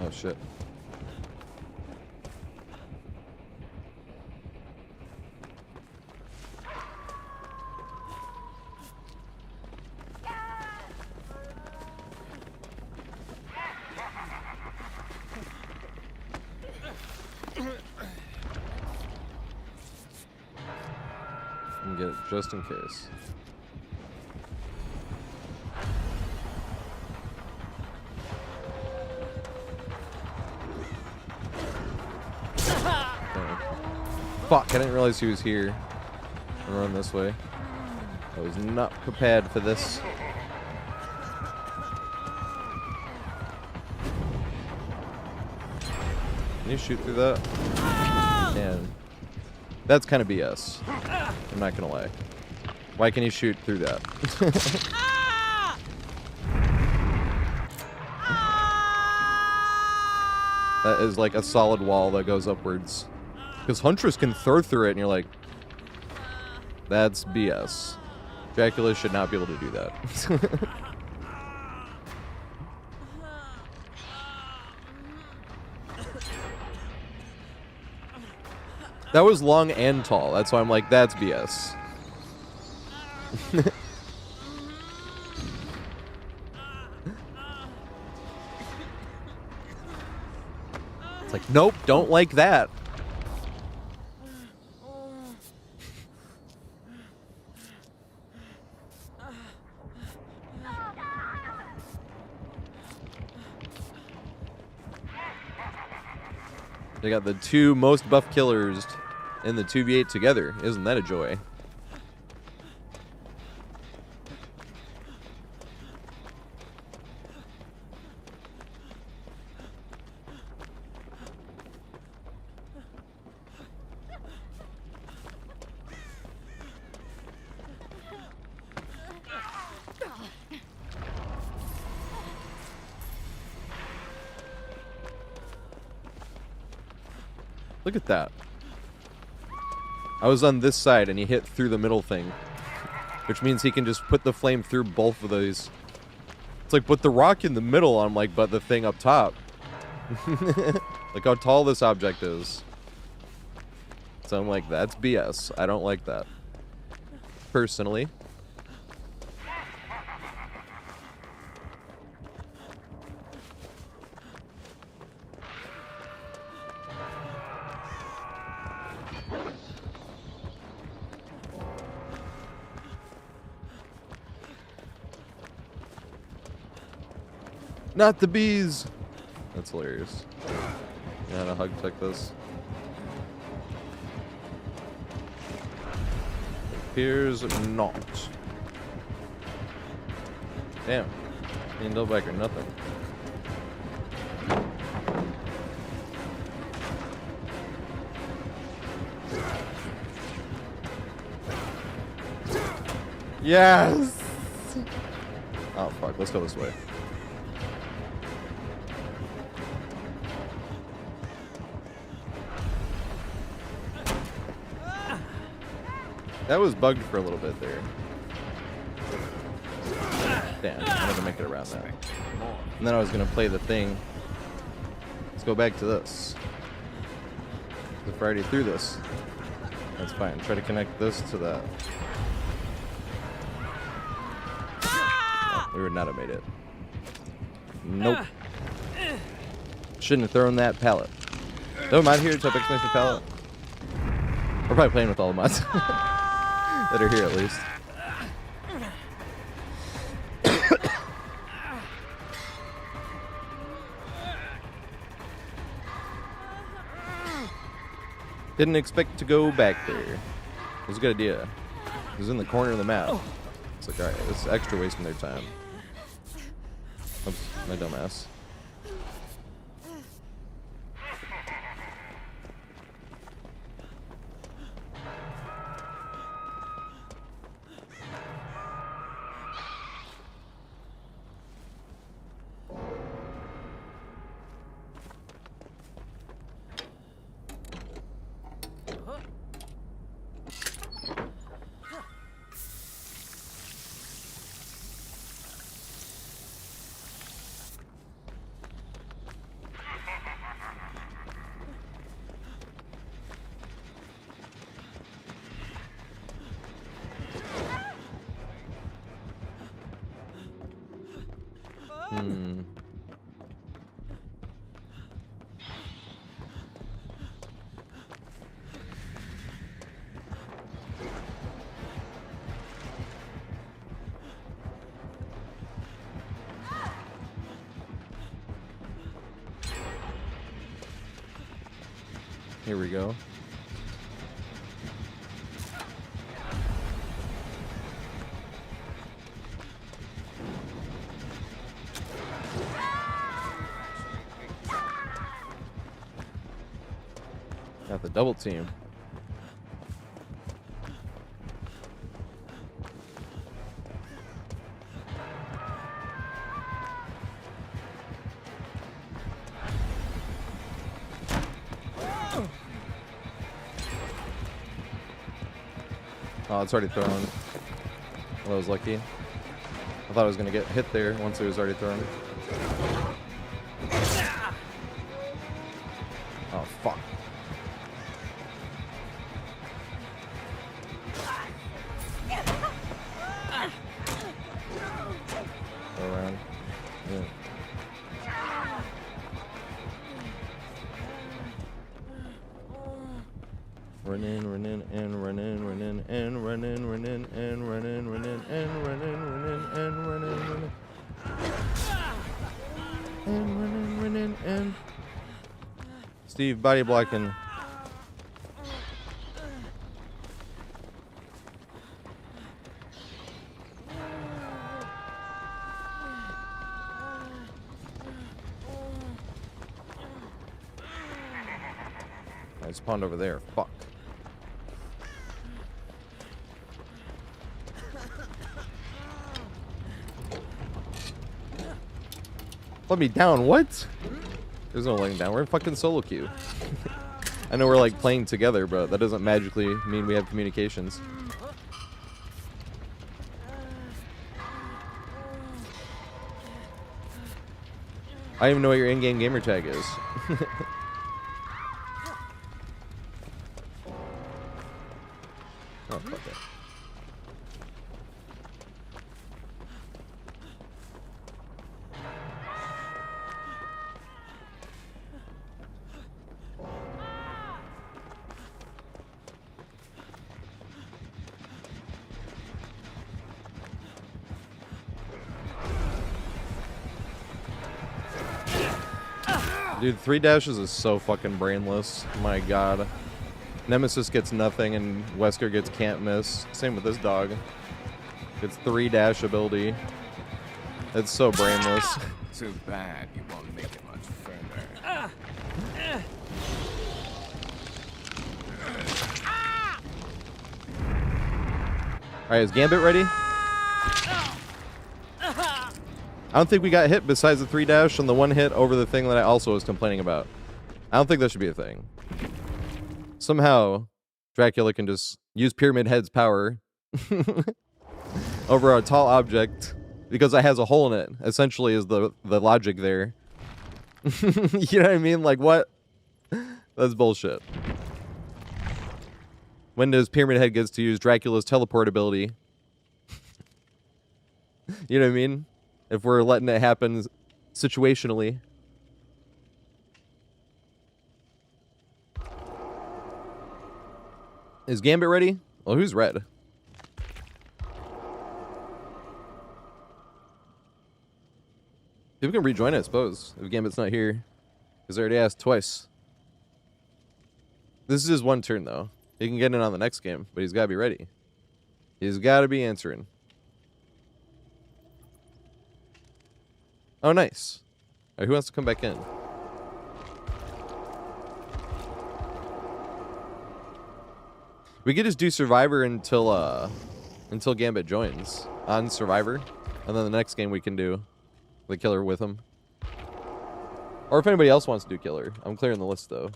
Oh shit. Get it just in case. Fuck, I didn't realize he was here. I'm running this way. I was not prepared for this. Can you shoot through that? Man. That's kind of BS. I'm not gonna lie. Why can you shoot through that? That is like a solid wall that goes upwards. Because Huntress can throw through it and you're like, that's BS. Dracula should not be able to do that. That was long and tall. That's why I'm like, that's BS. It's like, nope, don't like that. They got the two most buff killers in the 2v8 together. Isn't that a joy? Look at that. I was on this side and he hit through the middle thing. Which means he can just put the flame through both of those. It's like, put the rock in the middle. I'm like, but the thing up top. Look how tall this object is. So I'm like, that's BS. I don't like that. Personally. Not the bees! That's hilarious. Yeah, a hug took this. Appears not. Damn. Ain't no back or nothing. Yes! Oh fuck, let's go this way. That was bugged for a little bit there. Damn, I'm gonna make it around that. And then I was gonna play the thing. Let's go back to this. If I already threw this, that's fine. Try to connect this to that. Oh, we would not have made it. Nope. Shouldn't have thrown that pallet. No mod here to fix the pallet. We're probably playing with all the mods. That are here at least. Didn't expect to go back there. It was a good idea. It was in the corner of the map. It's like, alright, this is extra wasting their time. Oops, my dumbass. Here we go. Got the double team. Oh, it's already thrown. Well, I was lucky. I thought I was going to get hit there once it was already thrown. Oh, fuck. Go around. Yeah. Run in, run in, and run in, run in, and run in, run in, and run in, run in, and run in, run in, and run in, run in. And run in, run in, and... Steve, body blocking. I spawned over there. Fuck. Let me down. What? There's no laying down. We're in fucking solo queue. I know we're like playing together, but that doesn't magically mean we have communications. I don't even know what your in-game gamer tag is. Oh, fuck it. Dude, 3 dashes is so fucking brainless. My god. Nemesis gets nothing and Wesker gets can't miss. Same with this dog. It's 3 dash ability. It's so brainless. Too bad you won't make it much further. Alright, is Gambit ready? I don't think we got hit besides the 3 dash and the 1 hit over the thing that I also was complaining about. I don't think that should be a thing. Somehow, Dracula can just use Pyramid Head's power over a tall object because it has a hole in it, essentially is the logic there. You know what I mean? Like, what? That's bullshit. When does Pyramid Head gets to use Dracula's teleport ability? You know what I mean? If we're letting it happen situationally. Is Gambit ready? Well, who's red? People can rejoin, I suppose, if Gambit's not here. Because I already asked twice. This is his 1 turn, though. He can get in on the next game, but he's got to be ready. He's got to be answering. Oh, nice. All right, who wants to come back in? We could just do Survivor until Gambit joins on Survivor, and then the next game we can do the Killer with him. Or if anybody else wants to do Killer, I'm clearing the list though.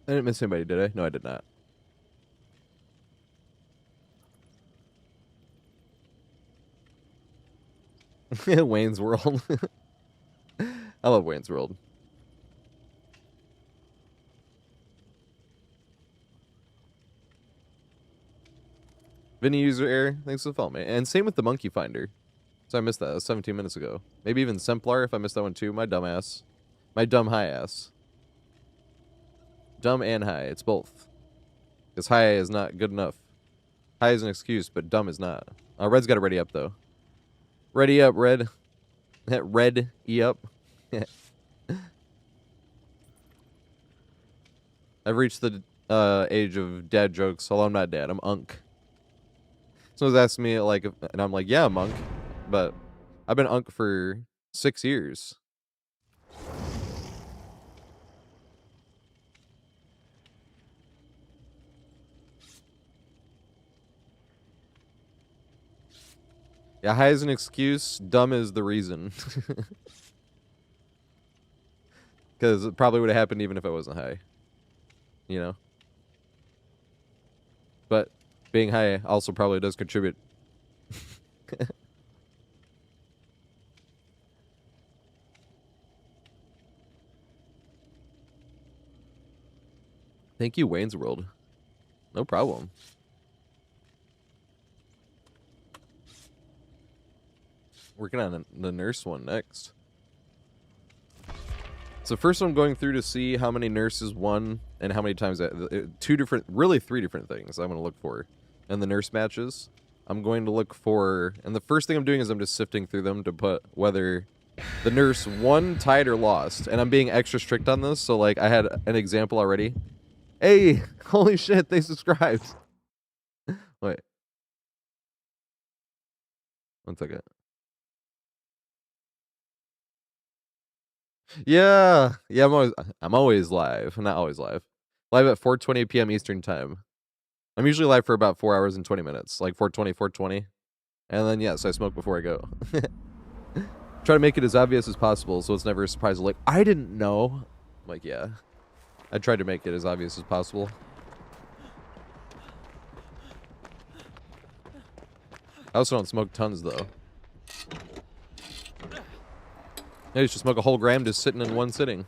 I didn't miss anybody, did I? No, I did not. Wayne's World. I love Wayne's World. Vinny user error. Thanks for the follow, mate. And same with the Monkey Finder. So I missed that. That was 17 minutes ago. Maybe even Simplar if I missed that one too. My dumbass. My dumb high ass. Dumb and high. It's both. Because high is not good enough. High is an excuse, but dumb is not. Red's got to ready up, though. Ready up, Red. Red, E-up. I've reached the age of dad jokes, although I'm not dad. I'm Unk. Someone's asking me, like, and I'm like, yeah, I'm Unk. But I've been Unk for 6 years. Yeah, high is an excuse. Dumb is the reason. Because it probably would have happened even if I wasn't high. You know? But being high also probably does contribute. Thank you, Wayne's World. No problem. Working on the nurse one next. So first I'm going through to see how many nurses won and how many times really 3 different things I'm going to look for. And the nurse matches, I'm going to look for, and the first thing I'm doing is I'm just sifting through them to put whether the nurse won, tied, or lost. And I'm being extra strict on this, so like I had an example already. Hey, holy shit, they subscribed. Wait. 1 second. Yeah, I'm always live. Not always live. Live at 4:20 p.m. Eastern time. I'm usually live for about 4 hours and 20 minutes, like 4:20. And then yes, I smoke before I go. Try to make it as obvious as possible, so it's never a surprise. Like, I didn't know. I'm like, yeah. I tried to make it as obvious as possible. I also don't smoke tons though. I used to smoke a whole gram just sitting in one sitting.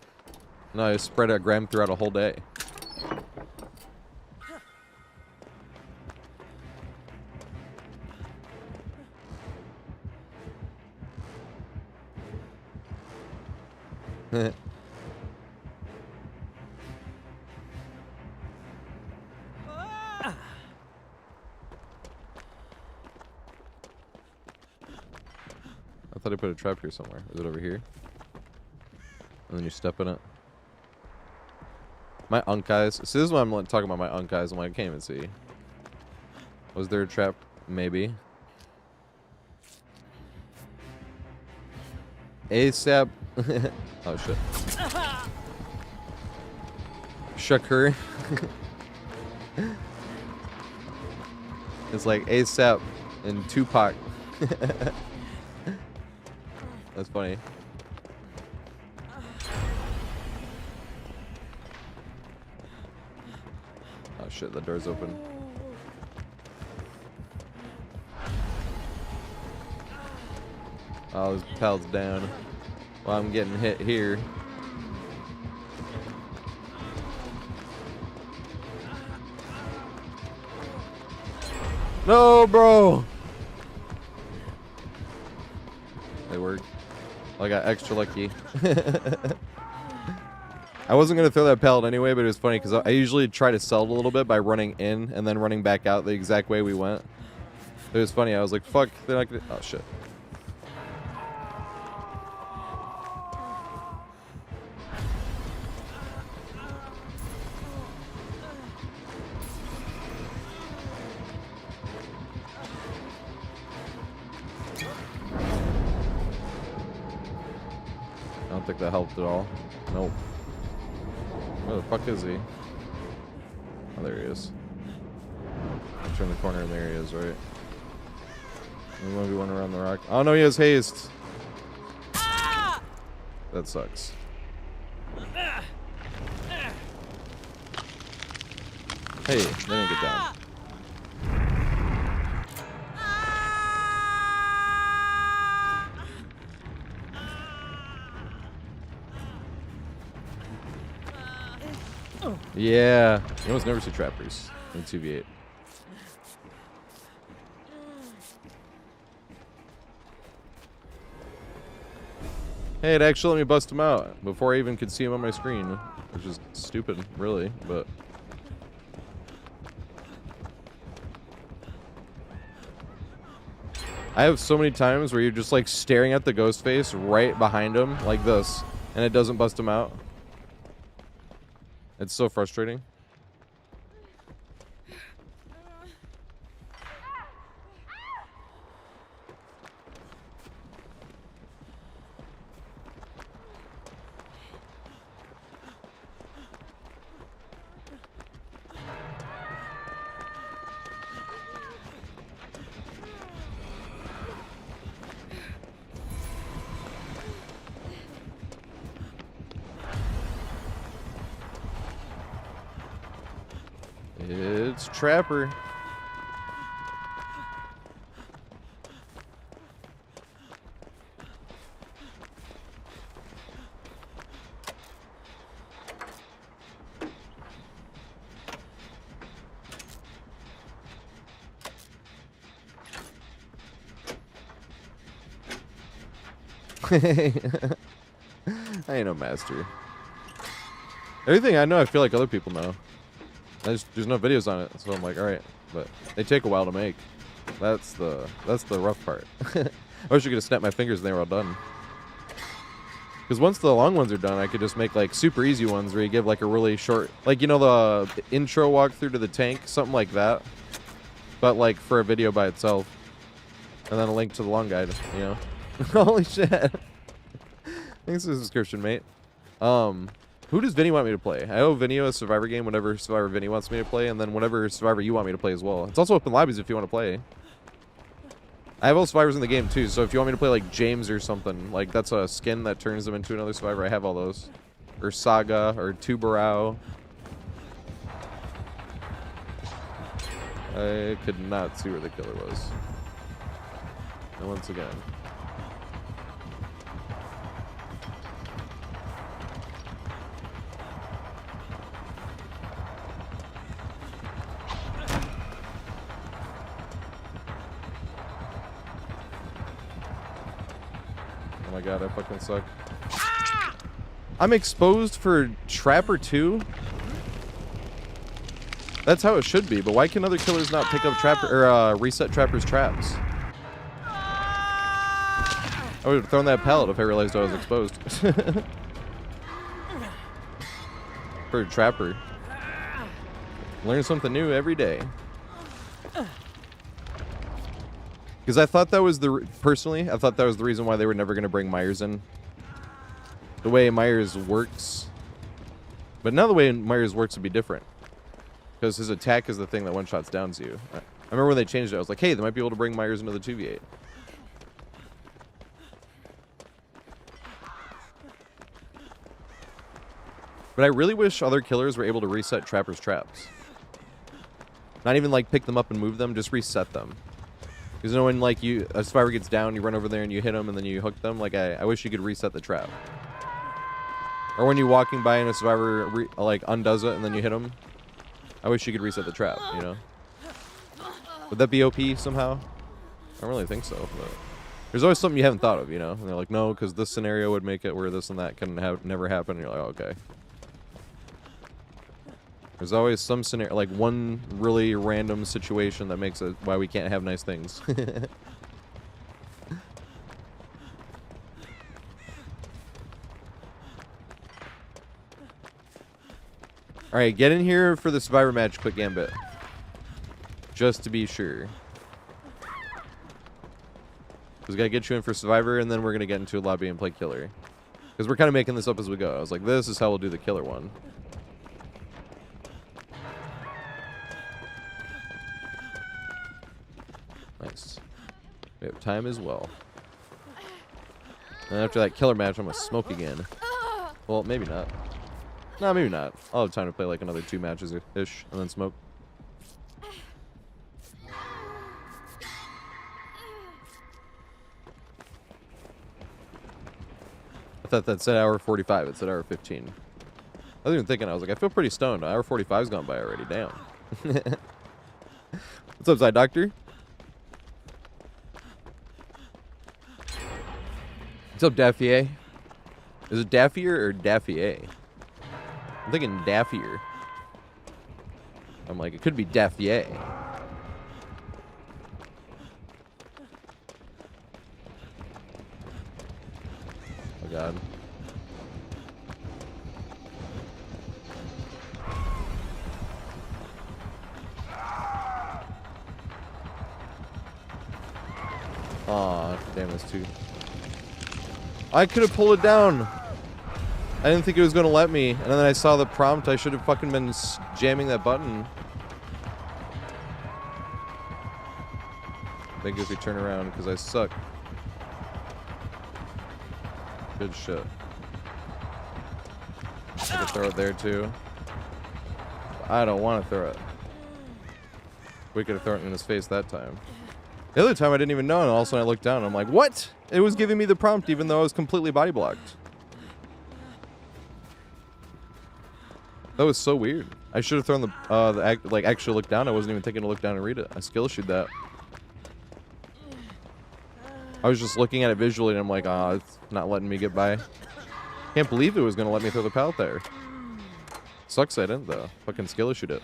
No, I spread a gram throughout a whole day. I thought I put a trap here somewhere. Is it over here? And then you step in it. My Unk eyes. So this is why I'm talking about my Unk eyes. I'm like, I can't even see. Was there a trap? Maybe. ASAP. Oh shit. Shakur. It's like ASAP and Tupac. That's funny. Oh shit, the door's open. Oh, this pal's down. Well, I'm getting hit here. No, bro! They worked. I got extra lucky. I wasn't going to throw that pallet anyway, but it was funny because I usually try to sell it a little bit by running in and then running back out the exact way we went. It was funny. I was like, fuck, they're not gonna... Oh, shit. I don't think that helped at all. Nope. Where the fuck is he? Oh, there he is. Turn the corner and there he is, right? We 1v1 around the rock. Oh no, he has haste. That sucks. Hey, they didn't get down. Yeah. You almost never see trappers in 2v8. Hey, it actually let me bust him out before I even could see him on my screen, which is stupid, really, but... I have so many times where you're just like staring at the ghost face right behind him like this, and it doesn't bust him out. It's so frustrating. It's Trapper. I ain't no master. Everything I know, I feel like other people know. There's no videos on it, so I'm like, all right, but they take a while to make. That's the rough part. I wish I could have snapped my fingers and they were all done. Because once the long ones are done, I could just make like super easy ones where you give like a really short, like you know the intro walkthrough to the tank, something like that, but like for a video by itself, and then a link to the long guide. You know, holy shit! Thanks for the subscription, mate. Who does Vinny want me to play? I owe Vinny a Survivor game whenever Survivor Vinny wants me to play, and then whenever Survivor you want me to play as well. It's also open lobbies if you want to play. I have all Survivors in the game too, so if you want me to play like James or something, like that's a skin that turns them into another Survivor, I have all those. Or Saga, or Tubarao. I could not see where the killer was. And once again. Oh my god, I fucking suck. I'm exposed for Trapper 2? That's how it should be, but why can other killers not pick up Trapper or reset Trapper's traps? I would have thrown that pallet if I realized I was exposed. For Trapper. Learn something new every day. Because I thought that was personally, I thought that was the reason why they were never going to bring Myers in. The way Myers works. But now the way Myers works would be different. Because his attack is the thing that one-shots downs you. I remember when they changed it, I was like, hey, they might be able to bring Myers into the 2v8. But I really wish other killers were able to reset Trapper's traps. Not even like pick them up and move them, just reset them. Because you know when like a survivor gets down, you run over there and you hit them and then you hook them. Like I wish you could reset the trap. Or when you're walking by and a survivor like undoes it and then you hit them. I wish you could reset the trap, you know? Would that be OP somehow? I don't really think so, but there's always something you haven't thought of, you know? And they're like, no, because this scenario would make it where this and that can never happen. And you're like, oh, okay. There's always some scenario, like one really random situation that makes it why we can't have nice things. Alright, get in here for the Survivor match, quick gambit. Just to be sure. Because we gotta get you in for Survivor, and then we're gonna get into a lobby and play Killer. Because we're kind of making this up as we go. I was like, this is how we'll do the Killer one. Nice. We have time as well. And after that Killer match, I'm gonna smoke again. Well, maybe not. No, maybe not. I'll have time to play like another 2 matches-ish, and then smoke. I thought that said hour 45. It said hour 15. I was even thinking, I was like, I feel pretty stoned. Hour 45's gone by already. Damn. What's up, Side Doctor? What's up, Daffier? Is it Daffier or Daffier? I'm thinking Daffier. I'm like, it could be Daffier. Oh god. Aw, damn, that's too. I could have pulled it down. I didn't think it was going to let me. And then I saw the prompt. I should have fucking been jamming that button. Big goofy turn around because I suck. Good shit. I could throw it there too. I don't want to throw it. We could have thrown it in his face that time. The other time I didn't even know, and all of a sudden I looked down and I'm like, what? It was giving me the prompt even though I was completely body blocked. That was so weird. I should have thrown the actually looked down. I wasn't even thinking to look down and read it. I skill shoot that. I was just looking at it visually and I'm like, ah, it's not letting me get by. Can't believe it was gonna let me throw the pallet there. Sucks I didn't though. Fucking skill shoot it.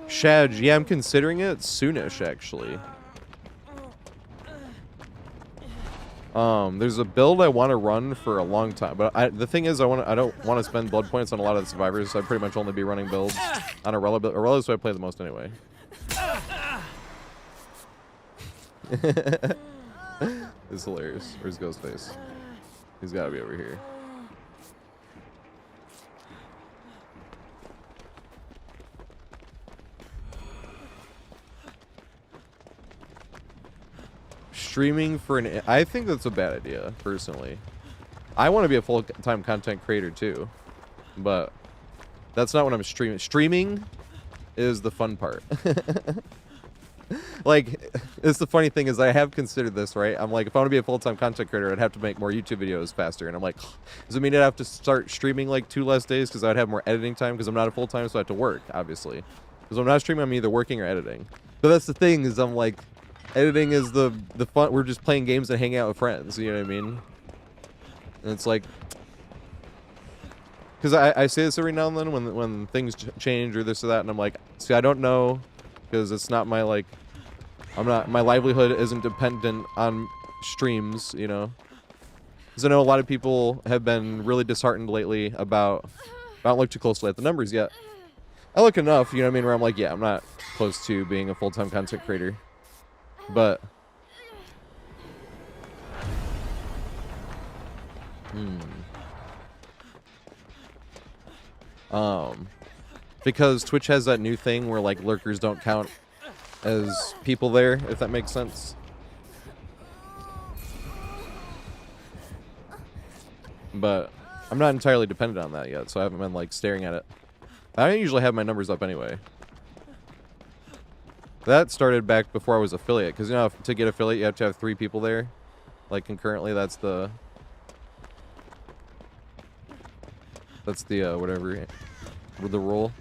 Shadge, yeah, I'm considering it soonish actually. There's a build I want to run for a long time, but the thing is, I don't want to spend blood points on a lot of the survivors, so I'd pretty much only be running builds on Arella. Arella is who I play the most anyway. It's hilarious. Where's Ghostface? He's got to be over here. Streaming for I think that's a bad idea, personally. I want to be a full-time content creator too, but that's not what I'm streaming. Streaming is the fun part. Like, it's the funny thing is I have considered this, right? I'm like, if I want to be a full-time content creator, I'd have to make more YouTube videos faster. And I'm like, does it mean I'd have to start streaming like 2 less days because I'd have more editing time because I'm not a full-time, so I have to work, obviously. Because I'm not streaming, I'm either working or editing. But that's the thing is I'm like, editing is the fun. We're just playing games and hanging out with friends. You know what I mean? And it's like, because I say this every now and then when things change or this or that, and I'm like, see, I don't know, because it's not my like, my livelihood isn't dependent on streams. You know, because I know a lot of people have been really disheartened lately about. I don't look too closely at the numbers yet. I look enough, you know what I mean, where I'm like, yeah, I'm not close to being a full-time content creator. But because Twitch has that new thing where like lurkers don't count as people there, if that makes sense. But I'm not entirely dependent on that yet, so I haven't been like staring at it. I don't usually have my numbers up anyway. That started back before I was affiliate, because you know, to get affiliate, you have to have 3 people there, like concurrently. That's the whatever, the rule.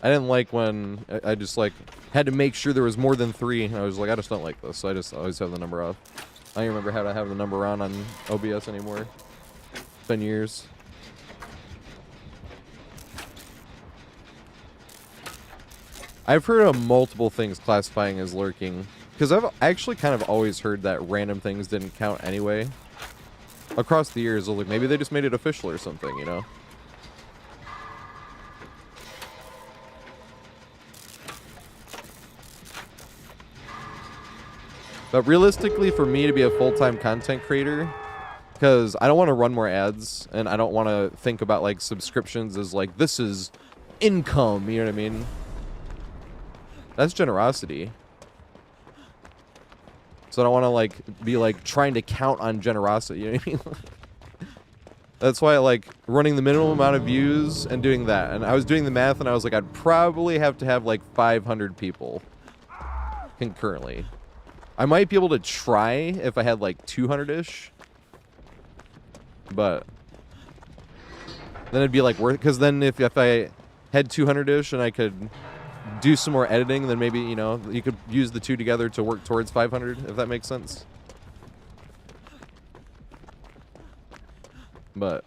I didn't like when I just like had to make sure there was more than 3. And I was like, I just don't like this, so I just always have the number off. I don't remember how to have the number on OBS anymore. It's been years. I've heard of multiple things classifying as lurking, because I've actually kind of always heard that random things didn't count anyway. Across the years, like maybe they just made it official or something, you know? But realistically, for me to be a full-time content creator, because I don't want to run more ads, and I don't want to think about like subscriptions as like, this is income, you know what I mean? That's generosity. So I don't want to like be like trying to count on generosity, you know what I mean? That's why I like running the minimum amount of views and doing that. And I was doing the math and I was like, I'd probably have to have like 500 people concurrently. I might be able to try if I had like 200-ish. But then it'd be like worth, because then if I had 200-ish and I could do some more editing, then maybe, you know, you could use the two together to work towards 500, if that makes sense. But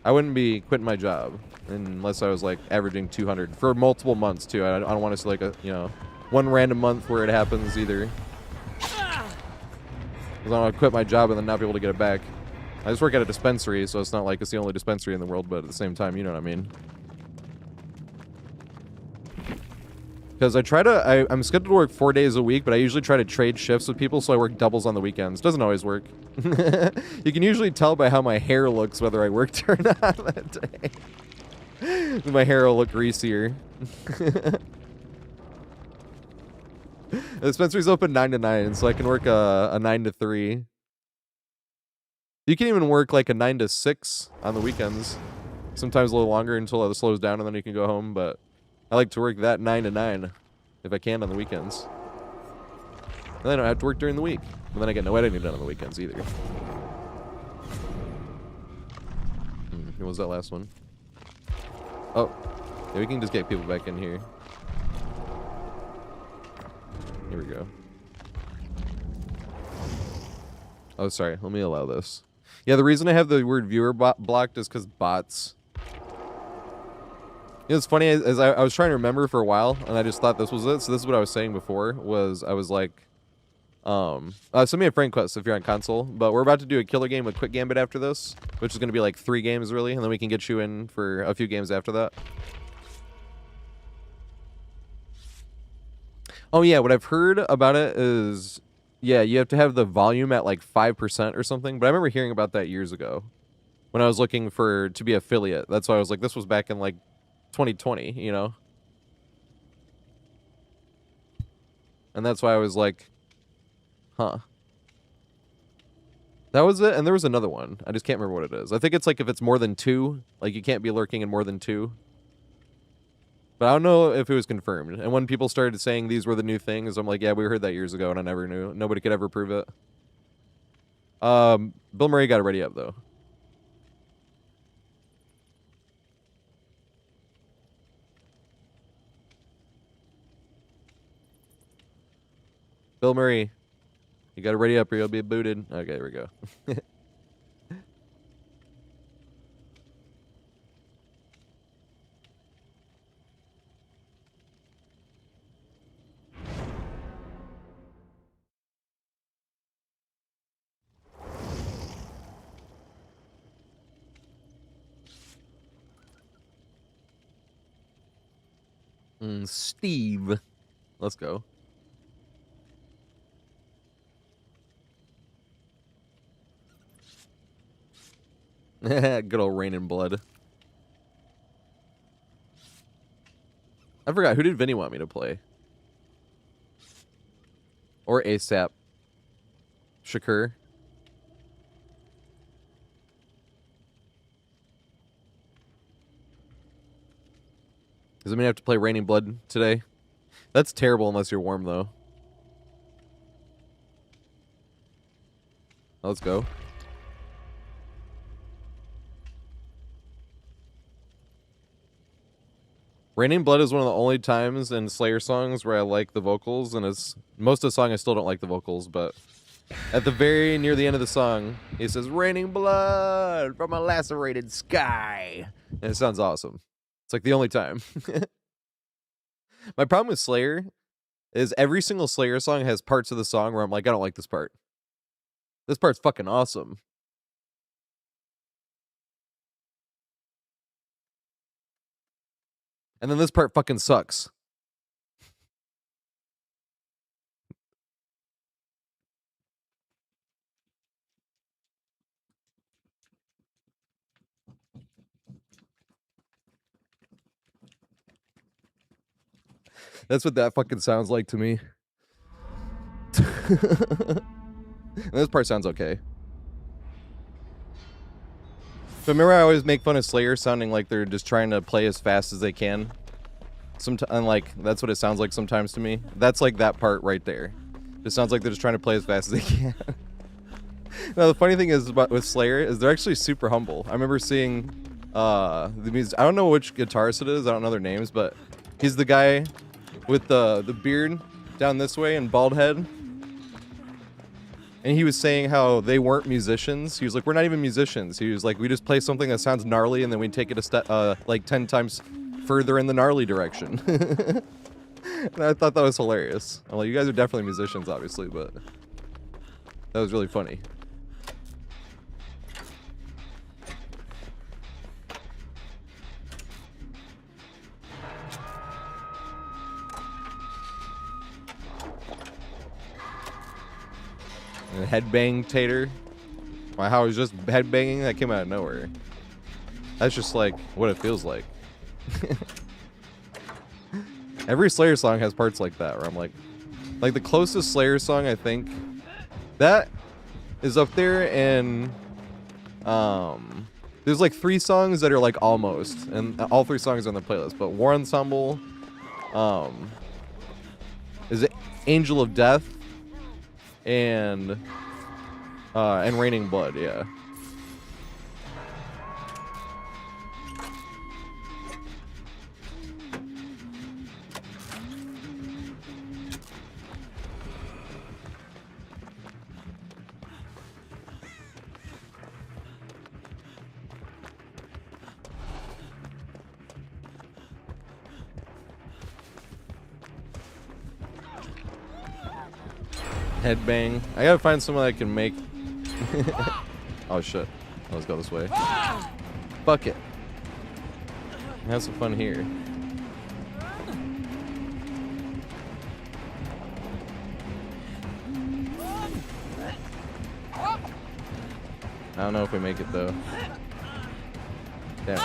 I wouldn't be quitting my job unless I was like averaging 200 for multiple months too. I don't want to see like a, you know, one random month where it happens either. Because I don't want to quit my job and then not be able to get it back. I just work at a dispensary, so it's not like it's the only dispensary in the world, but at the same time, you know what I mean. Because I'm scheduled to work 4 days a week, but I usually try to trade shifts with people, so I work doubles on the weekends. Doesn't always work. You can usually tell by how my hair looks whether I worked or not that day. My hair will look greasier. The dispensary's open 9 to 9, so I can work a 9 to 3. You can even work like a 9 to 6 on the weekends. Sometimes a little longer until it slows down and then you can go home, but I like to work that 9 to 9 if I can on the weekends. And then I don't have to work during the week. And then I get no editing done on the weekends either. What was that last one? Oh. Yeah, we can just get people back in here. Here we go. Oh, sorry. Let me allow this. Yeah, the reason I have the word viewer blocked is because bots. You know, it's funny, as I was trying to remember for a while, and I just thought this was it. So this is what I was saying before, was I was like, send me a friend request if you're on console, but we're about to do a killer game with Quick Gambit after this, which is going to be like 3 games really, and then we can get you in for a few games after that. Oh yeah, what I've heard about it is, yeah, you have to have the volume at like 5% or something, but I remember hearing about that years ago when I was looking to be affiliate. That's why I was like, this was back in like 2020, you know? And that's why I was like, huh. That was it, and there was another one. I just can't remember what it is. I think it's like if it's more than 2, like you can't be lurking in more than 2. But I don't know if it was confirmed. And when people started saying these were the new things, I'm like, yeah, we heard that years ago, and I never knew. Nobody could ever prove it. Bill Murray got it ready up, though. Bill Murray, you got to ready up or you'll be booted. Okay, here we go. Steve. Let's go. Good old Rain and Blood. I forgot. Who did Vinny want me to play? Or ASAP? Shakur? Does it mean I have to play Raining Blood today? That's terrible unless you're warm, though. Let's go. Raining Blood is one of the only times in Slayer songs where I like the vocals, and it's most of the song I still don't like the vocals, but at the very near the end of the song, he says, "Raining blood from a lacerated sky." And it sounds awesome. It's like the only time. My problem with Slayer is every single Slayer song has parts of the song where I'm like, I don't like this part. This part's fucking awesome. And then this part fucking sucks. That's what that fucking sounds like to me. And this part sounds okay. But remember, I always make fun of Slayer sounding like they're just trying to play as fast as they can. And like that's what it sounds like sometimes to me. That's like that part right there. It sounds like they're just trying to play as fast as they can. Now the funny thing is with Slayer is they're actually super humble. I remember seeing the music. I don't know which guitarist it is. I don't know their names, but he's the guy with the beard down this way and bald head. And he was saying how they weren't musicians. He was like, we're not even musicians. He was like, we just play something that sounds gnarly and then we take it a step, like 10 times further in the gnarly direction. And I thought that was hilarious. I'm like, you guys are definitely musicians, obviously, but that was really funny. And headbang Tater. Wow, how it was just headbanging? That came out of nowhere. That's just like what it feels like. Every Slayer song has parts like that where I'm like the closest Slayer song I think that is up there, and there's like 3 songs that are like almost, and all 3 songs are on the playlist. But War Ensemble, is it Angel of Death, and Raining Blood, yeah. Headbang. I gotta find someone that can make. Oh shit. Let's go this way. Fuck it. Have some fun here. I don't know if we make it though. Damn.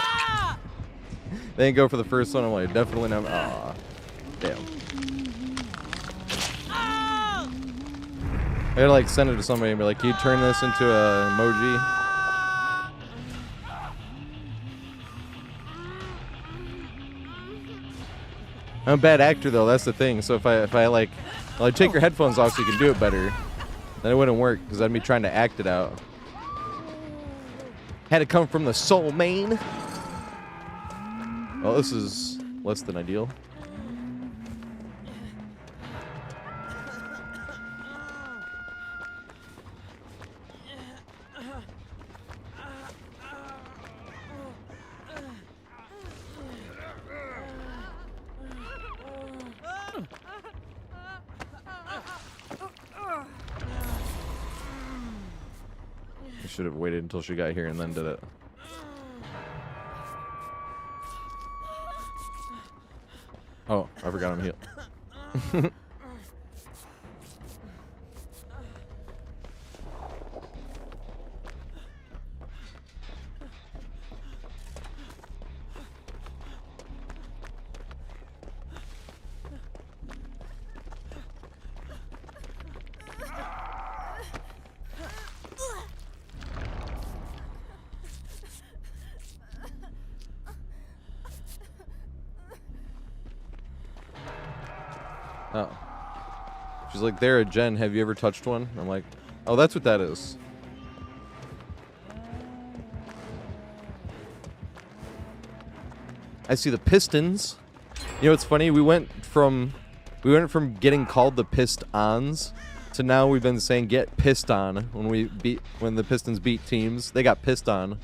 They didn't go for the first one. I'm like, definitely not. Aw. Damn. I gotta like send it to somebody and be like, can you turn this into a emoji? I'm a bad actor though, that's the thing. So if I like, well, I'd take your headphones off so you can do it better. Then it wouldn't work because I'd be trying to act it out. Had to come from the soul, main. Well, this is less than ideal. Should have waited until she got here and then did it. Oh, I forgot I'm healed. Oh. She's like, there, Jen, have you ever touched one? I'm like, oh, that's what that is. I see the Pistons. You know what's funny? We went from getting called the Pist-ons to now we've been saying get pissed on when the Pistons beat teams. They got pissed on.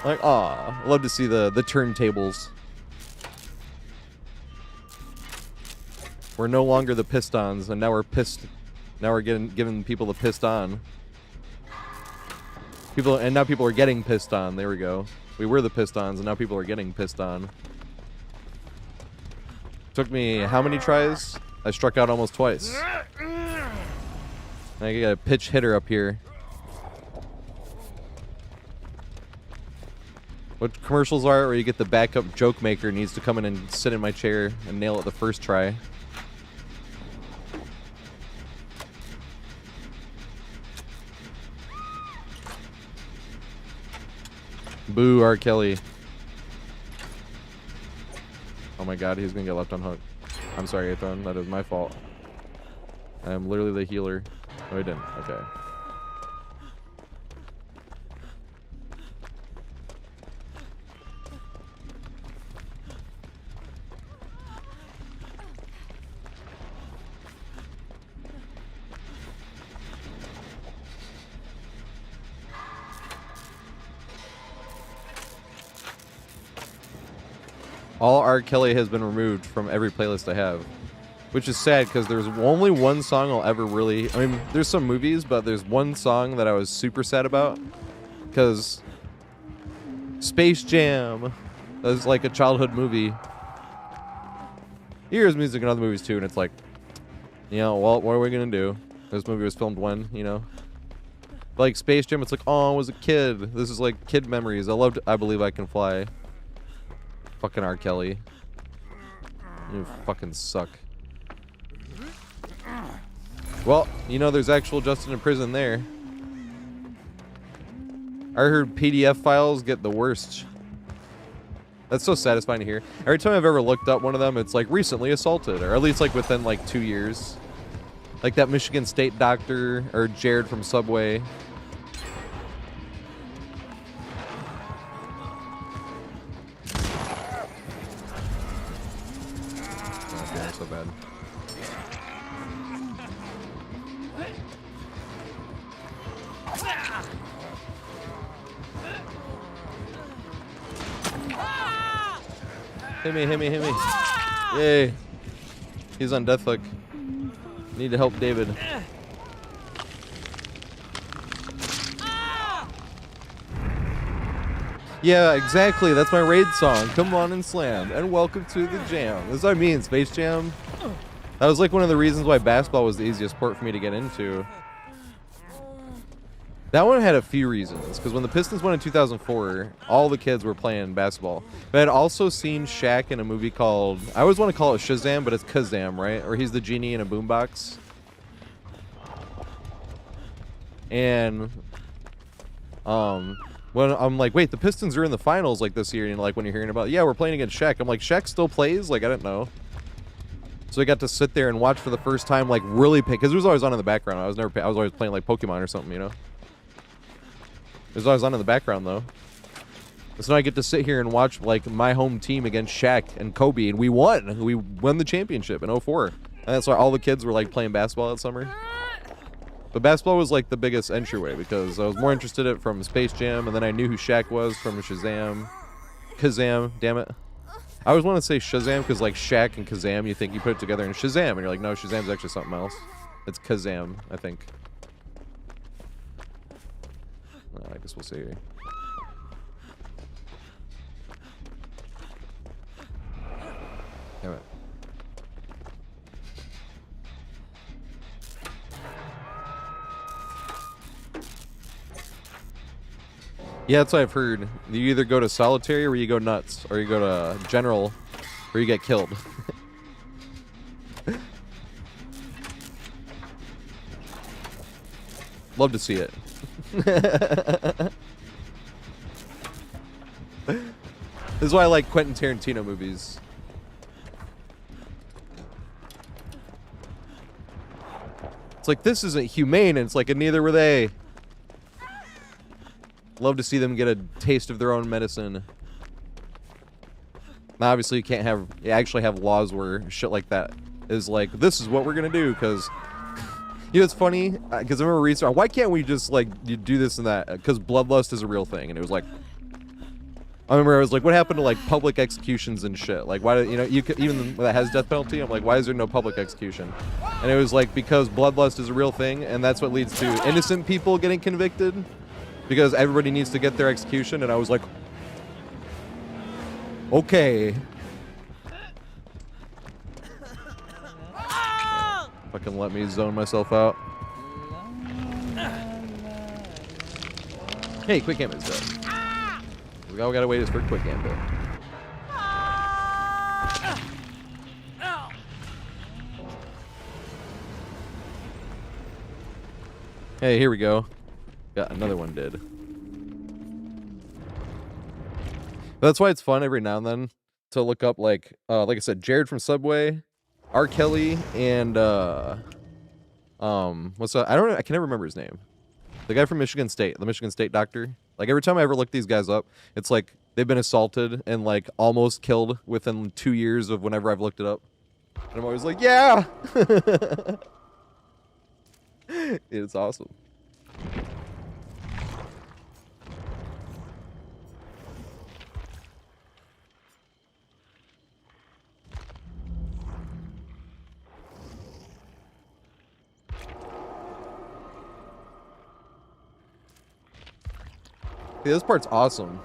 Like, aw, I love to see the turntables. We're no longer the Pistons, and now we're pissed. Now we're giving people the pissed on. Now people are getting pissed on. There we go. We were the Pistons, and now people are getting pissed on. Took me how many tries? I struck out almost twice. I got a pitch hitter up here. What commercials are where you get the backup joke maker needs to come in and sit in my chair and nail it the first try? Boo, R. Kelly. Oh my god, he's gonna get left on hook. I'm sorry, Athon. That is my fault. I am literally the healer. No, I didn't. Okay. All R. Kelly has been removed from every playlist I have. Which is sad, because there's only one song I'll ever really... I mean, there's some movies, but there's one song that I was super sad about. Because... Space Jam. That was like a childhood movie. Here's music in other movies too, and it's like... You know, well, what are we gonna do? This movie was filmed when, you know? Like Space Jam, it's like, oh, I was a kid. This is like kid memories. I loved I Believe I Can Fly. Fucking R. Kelly. You fucking suck. Well, you know there's actual justice in prison there. I heard PDF files get the worst. That's so satisfying to hear. Every time I've ever looked up one of them, it's like recently assaulted, or at least like within like 2 years. Like that Michigan State doctor, or Jared from Subway. Oh, feeling so bad. Hit me, hit me, hit me. Yay. He's on death hook. Need to help David. Yeah, exactly. That's my raid song. Come on and slam. And welcome to the jam. That's what I mean, Space Jam. That was like one of the reasons why basketball was the easiest sport for me to get into. That one had a few reasons, because when the Pistons won in 2004, all the kids were playing basketball. But I'd also seen Shaq in a movie called, I always want to call it Shazam, but it's Kazam, right? Or he's the genie in a boombox. And when I'm like, wait, the Pistons are in the finals like this year, and like when you're hearing about, yeah, we're playing against Shaq. I'm like, Shaq still plays? Like, I didn't know. So I got to sit there and watch for the first time, like really pay, because it was always on in the background. I was always playing like Pokemon or something, you know. It was always on in the background, though. So now I get to sit here and watch, like, my home team against Shaq and Kobe, and we won. We won the championship in 04. And that's why all the kids were, like, playing basketball that summer. But basketball was, like, the biggest entryway, because I was more interested in it from Space Jam, and then I knew who Shaq was from Shazam. Kazam, damn it. I always want to say Shazam, because, like, Shaq and Kazam, you think you put it together in Shazam, and you're like, no, Shazam's actually something else. It's Kazam, I think. I guess we'll see. Damn it. Yeah, that's what I've heard. You either go to solitary or you go nuts, or you go to general, or you get killed. Love to see it. This is why I like Quentin Tarantino movies. It's like, this isn't humane, and it's like, and neither were they. Love to see them get a taste of their own medicine. Now, obviously, you actually have laws where shit like that is like, this is what we're gonna do, because you know, it's funny, because I remember researching, why can't we just, like, you do this and that? Because bloodlust is a real thing, and it was like, I remember I was like, what happened to, like, public executions and shit? Like, why do, you know, you could, even that has death penalty, I'm like, why is there no public execution? And it was like, because bloodlust is a real thing, and that's what leads to innocent people getting convicted, because everybody needs to get their execution, and I was like, okay. Fucking let me zone myself out. Hey, quick gambit's dead. All we gotta wait is for quick gambit. Hey, here we go. Got another one dead. That's why it's fun every now and then to look up, like I said, Jared from Subway, R. Kelly, and what's that? I can never remember his name. The guy from Michigan State, the Michigan State doctor. Like, every time I ever look these guys up, it's like they've been assaulted and like almost killed within 2 years of whenever I've looked it up. And I'm always like, yeah. It's awesome. Yeah, this part's awesome.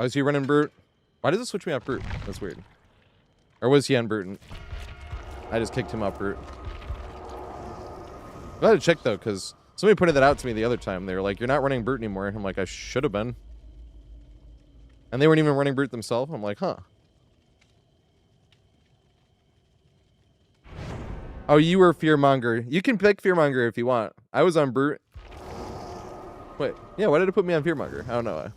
Oh, is he running brute? Why does it switch me off brute? That's weird. Or was he on brute? I just kicked him off brute. I had to check though, because somebody pointed that out to me the other time. They were like, "You're not running brute anymore." I'm like, "I should have been." And they weren't even running brute themselves. I'm like, "Huh." Oh, you were fearmonger. You can pick fearmonger if you want. I was on brute. Wait, yeah. Why did it put me on fearmonger? I don't know.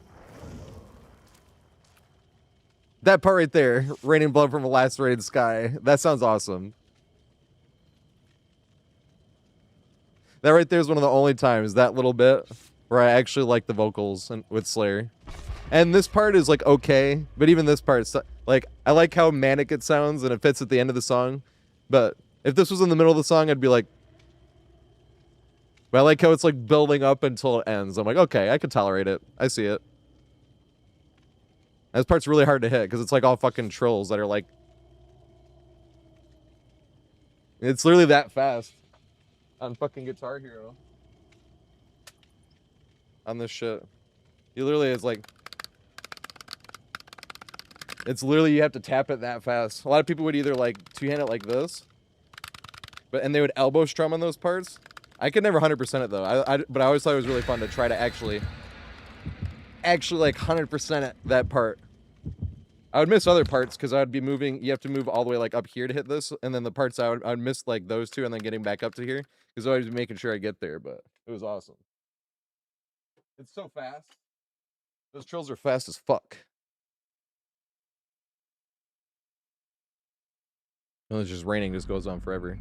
That part right there, raining blood from a lacerated sky. That sounds awesome. That right there is one of the only times, that little bit, where I actually like the vocals with Slayer. And this part is like okay, but even this part, like I like how manic it sounds and it fits at the end of the song. But if this was in the middle of the song, I'd be like, but I like how it's like building up until it ends. I'm like, okay, I can tolerate it. I see it. This part's really hard to hit because it's like all fucking trills that are like, it's literally that fast on fucking Guitar Hero. On this shit. You literally, it's like, it's literally, you have to tap it that fast. A lot of people would either like two-hand it like this, and they would elbow strum on those parts. I could never 100% it though. But I always thought it was really fun to try to actually like 100% it, that part. I would miss other parts because I would be moving. You have to move all the way like up here to hit this, and then the parts I would miss like those two, and then getting back up to here because I was making sure I get there. But it was awesome. It's so fast. Those trills are fast as fuck. And it's just raining. Just goes on forever.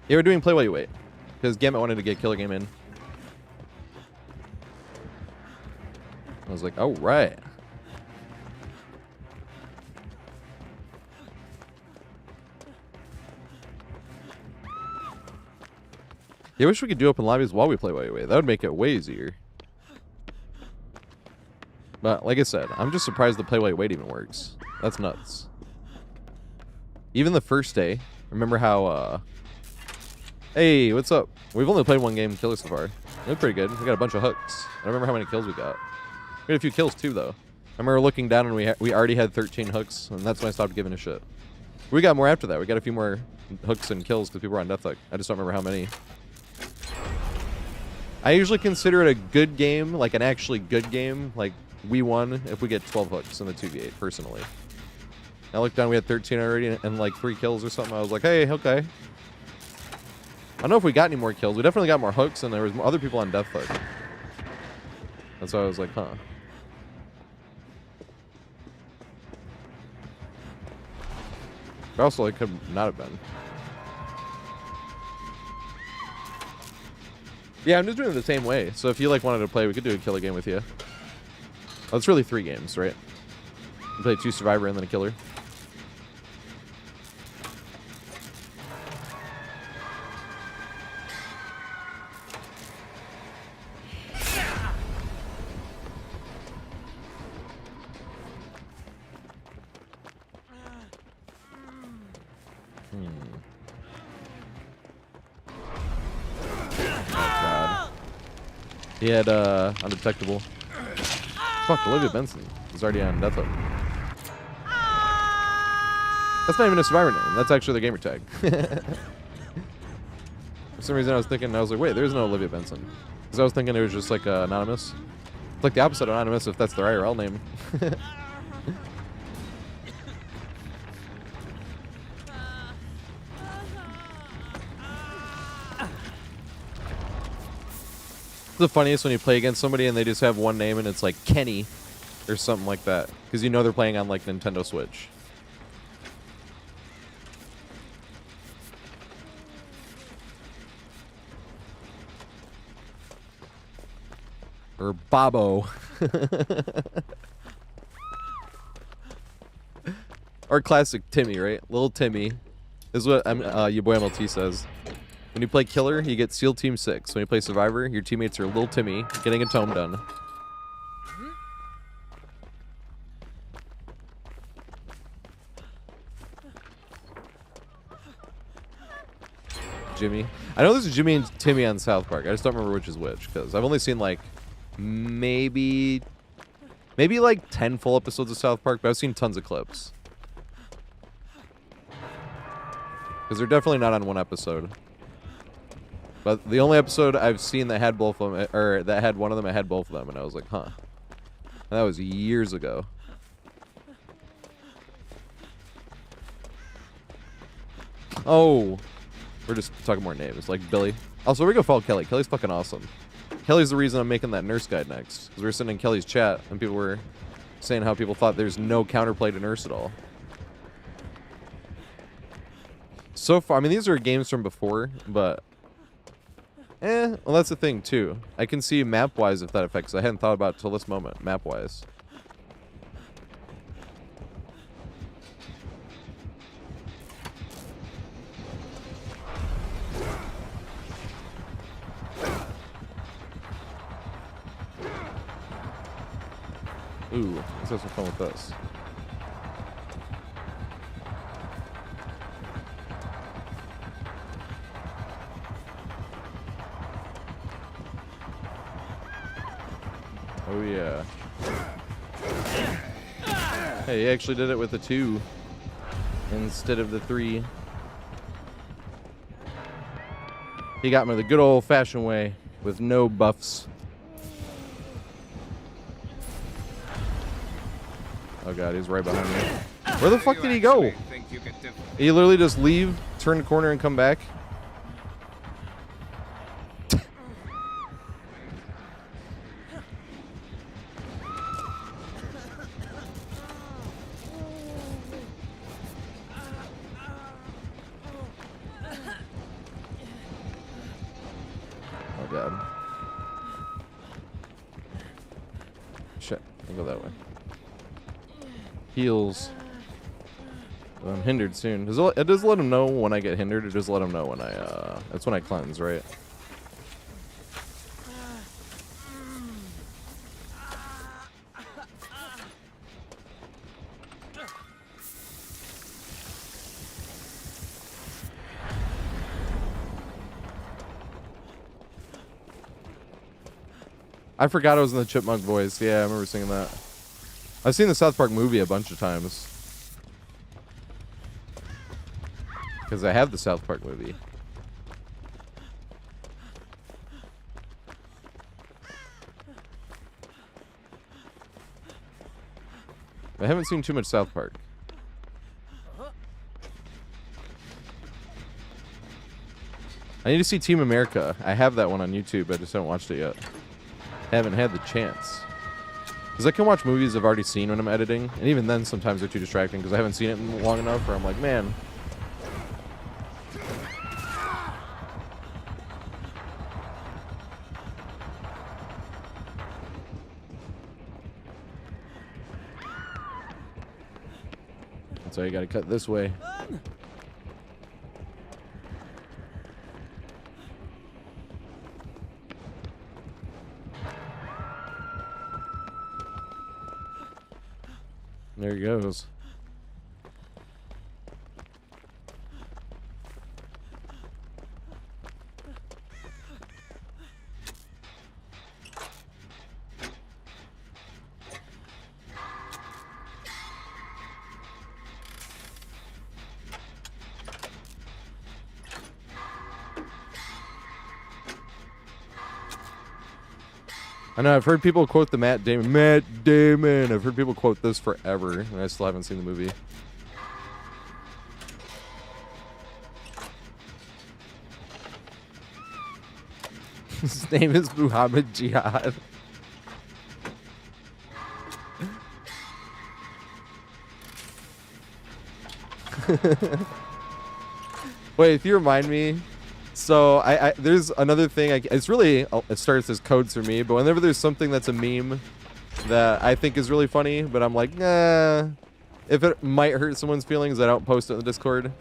Yeah, we're doing play while you wait. Because Gambit wanted to get Killer Game in. I was like, oh, right. Yeah, I wish we could do open lobbies while we play while you wait. That would make it way easier. But, like I said, I'm just surprised the play while you wait even works. That's nuts. Even the first day, remember how, hey, what's up? We've only played one game killer so far. It was pretty good. We got a bunch of hooks. I don't remember how many kills we got. We had a few kills too, though. I remember looking down and we already had 13 hooks, and that's when I stopped giving a shit. We got more after that. We got a few more hooks and kills because people were on Deathhook. I just don't remember how many. I usually consider it a good game, like an actually good game. Like, we won if we get 12 hooks in the 2v8, personally. I looked down, we had 13 already and like 3 kills or something. I was like, hey, okay. I don't know if we got any more kills. We definitely got more hooks, and there was other people on Deathhook. That's why I was like, huh. But also, it could not have been. Yeah, I'm just doing it the same way. So if you like wanted to play, we could do a killer game with you. Oh, it's really 3 games, right? You play 2 Survivor and then a killer. He had undetectable. Fuck, Olivia Benson is already on Deathhook. That's not even a survivor name. That's actually the gamer tag. For some reason, I was like, wait, there's no Olivia Benson. Because I was thinking it was just like anonymous. It's like the opposite of anonymous if that's their IRL name. It's the funniest when you play against somebody and they just have one name and it's like Kenny or something like that. Because you know they're playing on like Nintendo Switch. Or Bobo. Or classic Timmy, right? Little Timmy. This is what your boy MLT says. When you play Killer, you get SEAL Team 6. When you play Survivor, your teammates are Little Timmy, getting a tome done. Jimmy. I know this is Jimmy and Timmy on South Park. I just don't remember which is which, because I've only seen like maybe like 10 full episodes of South Park, but I've seen tons of clips. Because they're definitely not on one episode. But the only episode I've seen that had both of them, or that had one of them, I had both of them, and I was like, huh. And that was years ago. Oh. We're just talking more names, like Billy. Also, we're gonna follow Kelly. Kelly's fucking awesome. Kelly's the reason I'm making that nurse guide next. Because we were sitting in Kelly's chat, and people were saying how people thought there's no counterplay to nurse at all. So far, I mean, these are games from before, but... well, that's the thing, too. I can see map-wise if that affects. I hadn't thought about it till this moment, map-wise. Ooh, let's have some fun with this. Oh yeah. Hey, he actually did it with a 2 instead of the 3. He got me the good old-fashioned way with no buffs. Oh god, he's right behind me. Where the fuck did he go? He literally just leave, turn the corner, and come back? Oh god. Shit, I'll go that way. Heals. I'm hindered soon. It does let him know when I get hindered. It does let him know when I, that's when I cleanse, right? I forgot I was in the Chipmunk voice. Yeah, I remember singing that. I've seen the South Park movie a bunch of times. Because I have the South Park movie. I haven't seen too much South Park. I need to see Team America. I have that one on YouTube. I just haven't watched it yet. Haven't had the chance. Because I can watch movies I've already seen when I'm editing. And even then, sometimes they're too distracting because I haven't seen it in long enough where I'm like, man. So you gotta cut this way. There he goes. I know, I've heard people quote the Matt Damon. Matt Damon! I've heard people quote this forever, and I still haven't seen the movie. His name is Muhammad Jihad. Wait, if you remind me So there's another thing. It's really it starts as codes for me, but whenever there's something that's a meme that I think is really funny, but I'm like, nah, if it might hurt someone's feelings, I don't post it in the Discord.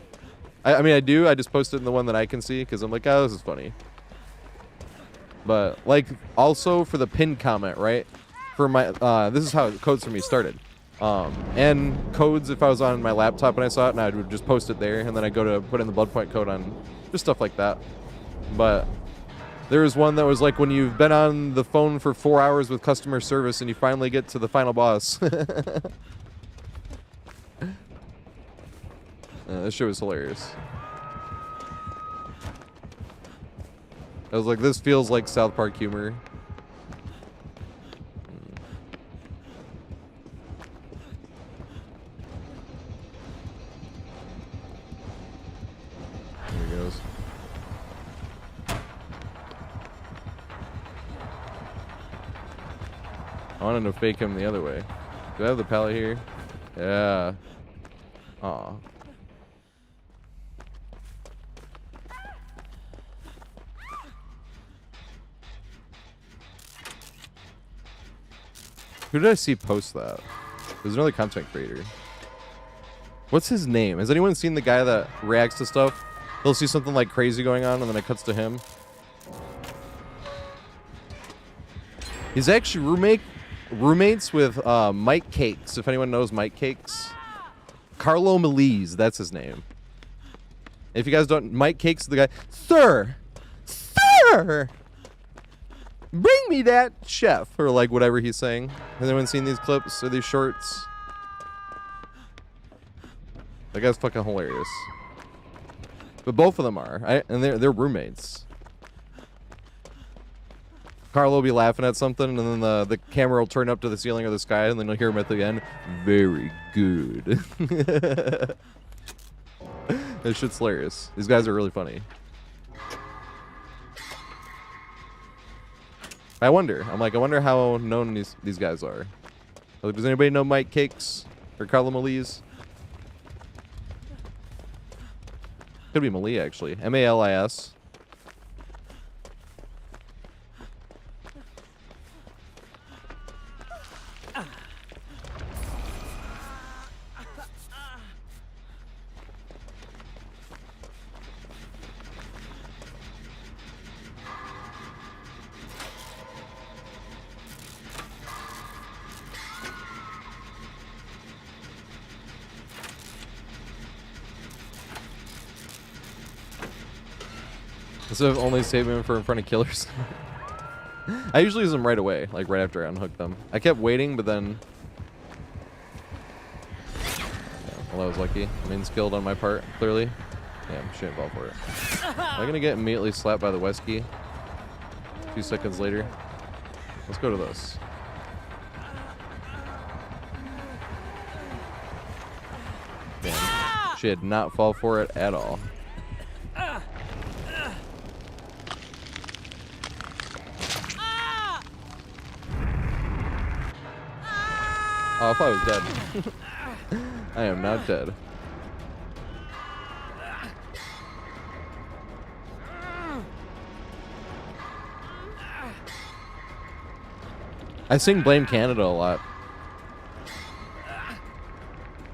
I mean, I do. I just post it in the one that I can see because I'm like, oh, this is funny. But like, also for the pinned comment, right? For my this is how codes for me started. And codes, if I was on my laptop and I saw it, and I would just post it there, and then I go to put in the blood point code on just stuff like that. But there was one that was like when you've been on the phone for 4 hours with customer service and you finally get to the final boss. This shit was hilarious. I was like, this feels like South Park humor. There he goes. I wanted to fake him the other way. Do I have the pallet here? Yeah. Aw. Who did I see post that? There's another content creator. What's his name? Has anyone seen the guy that reacts to stuff? He'll see something like crazy going on and then it cuts to him. He's actually roommates with Mike Cakes, if anyone knows Mike Cakes. Carlo Melise, that's his name. If you guys don't, Mike Cakes is the guy. Sir! Sir! Bring me that chef, or like whatever he's saying. Has anyone seen these clips or these shorts? That guy's fucking hilarious. But both of them are, and they're roommates. Carl will be laughing at something, and then the camera will turn up to the ceiling or the sky, and then you'll hear him at the end. Very good. This shit's hilarious. These guys are really funny. I wonder. I'm like, I wonder how known these guys are. Like, does anybody know Mike Cakes or Carla Malise? Could be Malie, actually. M-A-L-I-S. Instead of only saving them for in front of killers. I usually use them right away, like right after I unhook them. I kept waiting, but then... Yeah, well, I was lucky. Main skilled on my part, clearly. Yeah, shouldn't fall for it. Am I gonna get immediately slapped by the Wesky? 2 seconds later. Let's go to this. Damn. She did not fall for it at all. Oh, I thought I was dead. I am not dead. I sing Blame Canada a lot.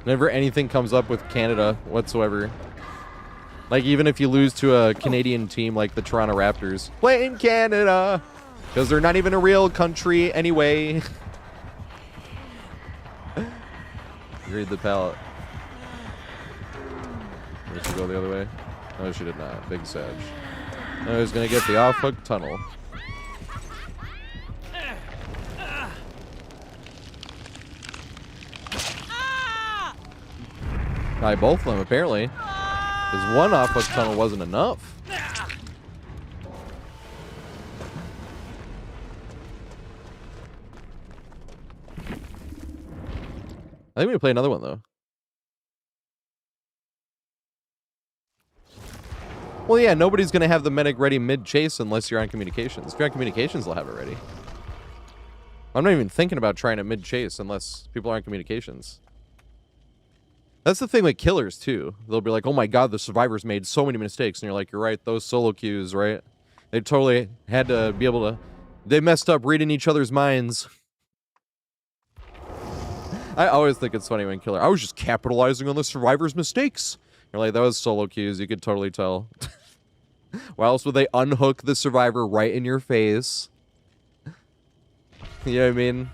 Whenever anything comes up with Canada whatsoever. Like, even if you lose to a Canadian team like the Toronto Raptors. Blame Canada! Because they're not even a real country anyway. Read the pallet. Did she go the other way? No, she did not. Big Sag. I was gonna get the off-hook tunnel. Both of them, apparently. Because one off-hook tunnel wasn't enough. I think we can play another one, though. Well, yeah, nobody's going to have the medic ready mid-chase unless you're on communications. If you're on communications, they'll have it ready. I'm not even thinking about trying it mid-chase unless people are on communications. That's the thing with killers, too. They'll be like, oh my god, the survivors made so many mistakes. And you're like, you're right, those solo queues, right? They totally had to be able to... They messed up reading each other's minds. I always think it's funny when killer... I was just capitalizing on the survivors' mistakes. You're like, that was solo queues, you could totally tell. Why else would they unhook the survivor right in your face? You know what I mean?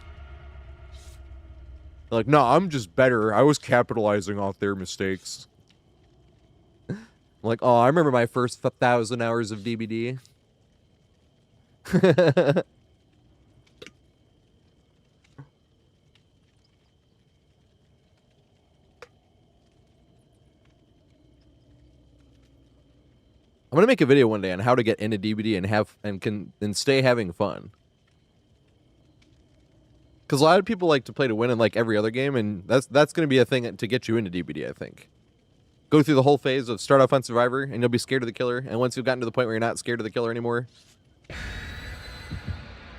Like, no, I'm just better. I was capitalizing off their mistakes. I'm like, oh, I remember my first 1,000 hours of DBD. I'm gonna make a video one day on how to get into DBD and stay having fun. Because a lot of people like to play to win in like every other game, and that's going to be a thing to get you into DBD, I think. Go through the whole phase of start off on Survivor, and you'll be scared of the killer, and once you've gotten to the point where you're not scared of the killer anymore...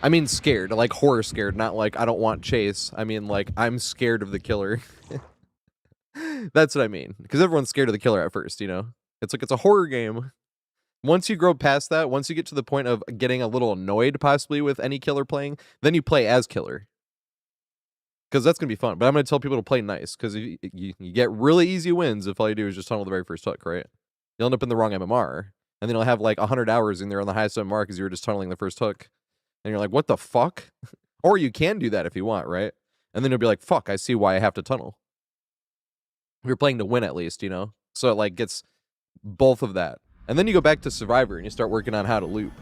I mean scared, like horror scared, not like I don't want chase. I mean like I'm scared of the killer. That's what I mean. Because everyone's scared of the killer at first, you know? It's like it's a horror game. Once you grow past that, once you get to the point of getting a little annoyed possibly with any killer playing, then you play as killer. Because that's going to be fun. But I'm going to tell people to play nice. Because you get really easy wins if all you do is just tunnel the very first hook, right? You'll end up in the wrong MMR. And then you'll have like 100 hours in there on the highest MMR because you were just tunneling the first hook. And you're like, what the fuck? Or you can do that if you want, right? And then you'll be like, fuck, I see why I have to tunnel. If you're playing to win at least, you know? So it like gets both of that. And then you go back to Survivor and you start working on how to loop.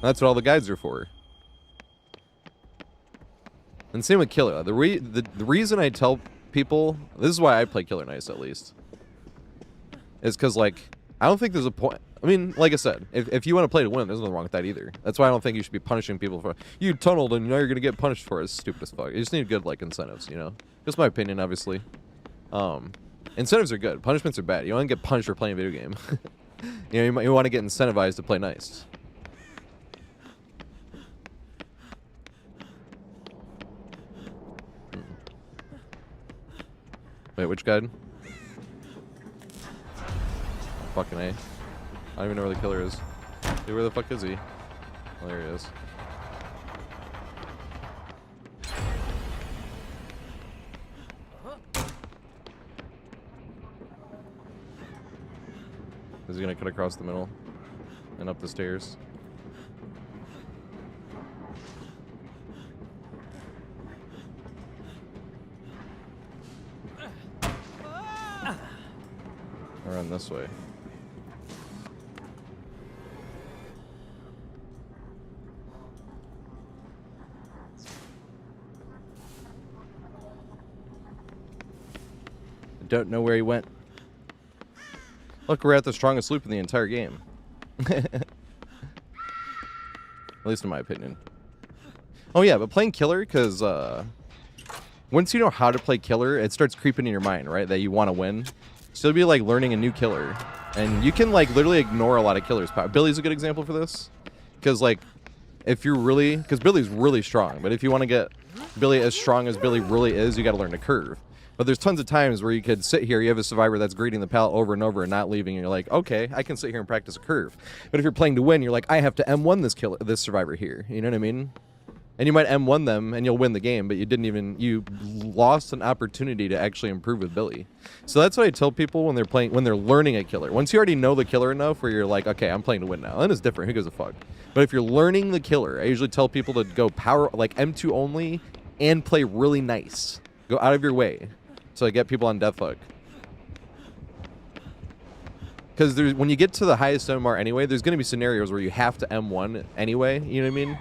That's what all the guides are for. And same with Killer. The reason I tell people, this is why I play Killer nice at least, is because like I don't think there's a point. I mean, like I said, if you want to play to win, there's nothing wrong with that either. That's why I don't think you should be punishing people for you tunneled and now you're gonna get punished for it. It's stupid as fuck. You just need good like incentives, you know. Just my opinion, obviously. Incentives are good. Punishments are bad. You don't get punished for playing a video game. You know, you want to get incentivized to play nice. Wait, which guide? Fucking A. I don't even know where the killer is. Dude, where the fuck is he? Oh, there he is. Is he gonna cut across the middle and up the stairs? I'll run this way. I don't know where he went. Look, we're at the strongest loop in the entire game. At least in my opinion. Oh yeah, but playing killer, because once you know how to play killer, it starts creeping in your mind, right? That you want to win. So it'll be like learning a new killer. And you can like literally ignore a lot of killers. Billy's a good example for this. Because like, if you're really... Because Billy's really strong. But if you want to get Billy as strong as Billy really is, you got to learn to curve. But there's tons of times where you could sit here, you have a survivor that's greeting the pallet over and over and not leaving, and you're like, okay, I can sit here and practice a curve. But if you're playing to win, you're like, I have to M1 this survivor here. You know what I mean? And you might M1 them and you'll win the game, but you lost an opportunity to actually improve with Billy. So that's what I tell people when they're learning a killer. Once you already know the killer enough where you're like, okay, I'm playing to win now. Then it's different. Who gives a fuck? But if you're learning the killer, I usually tell people to go power, like M2 only, and play really nice. Go out of your way. So I get people on deathhook. Because when you get to the highest MMR anyway, there's going to be scenarios where you have to M1 anyway, you know what I mean?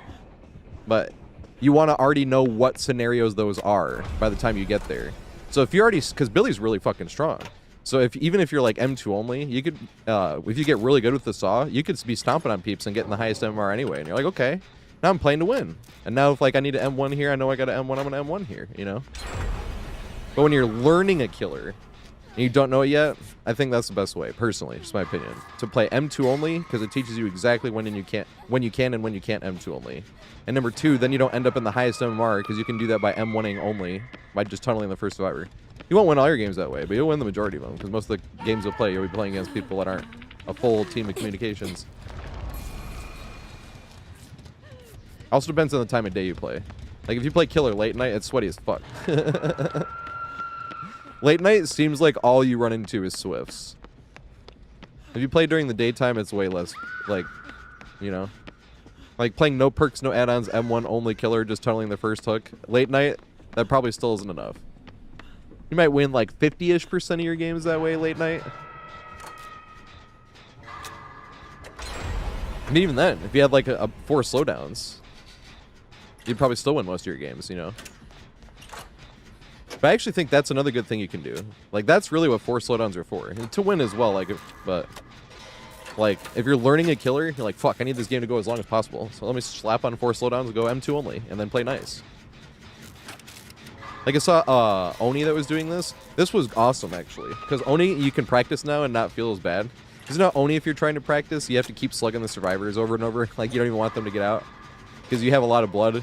But you want to already know what scenarios those are by the time you get there. So if you already... Because Billy's really fucking strong. So even if you're like M2 only, you could... if you get really good with the saw, you could be stomping on peeps and getting the highest MMR anyway. And you're like, okay, now I'm playing to win. And now if like I need to M1 here, I know I got to M1, I'm going to M1 here, you know? But when you're learning a killer, and you don't know it yet, I think that's the best way, personally, just my opinion, to play M2 only, because it teaches you exactly when you can and when you can't M2 only. And number 2, then you don't end up in the highest MMR, because you can do that by M1ing only, by just tunneling the first survivor. You won't win all your games that way, but you'll win the majority of them, because most of the games you'll play, you'll be playing against people that aren't a full team of communications. Also depends on the time of day you play. Like, if you play killer late night, it's sweaty as fuck. Late night seems like all you run into is Swifts. If you play during the daytime, it's way less, like, you know. Like, playing no perks, no add-ons, M1 only killer, just tunneling the first hook. Late night, that probably still isn't enough. You might win, like, 50-ish% of your games that way late night. And even then, if you had, like, 4 slowdowns, you'd probably still win most of your games, you know. But I actually think that's another good thing you can do. Like, that's really what 4 slowdowns are for. And to win as well, like, but... Like, if you're learning a killer, you're like, fuck, I need this game to go as long as possible. So let me slap on 4 slowdowns and go M2 only, and then play nice. Like, I saw Oni that was doing this. This was awesome, actually. Because Oni, you can practice now and not feel as bad. Because you know, Oni, if you're trying to practice, you have to keep slugging the survivors over and over. Like, you don't even want them to get out. Because you have a lot of blood.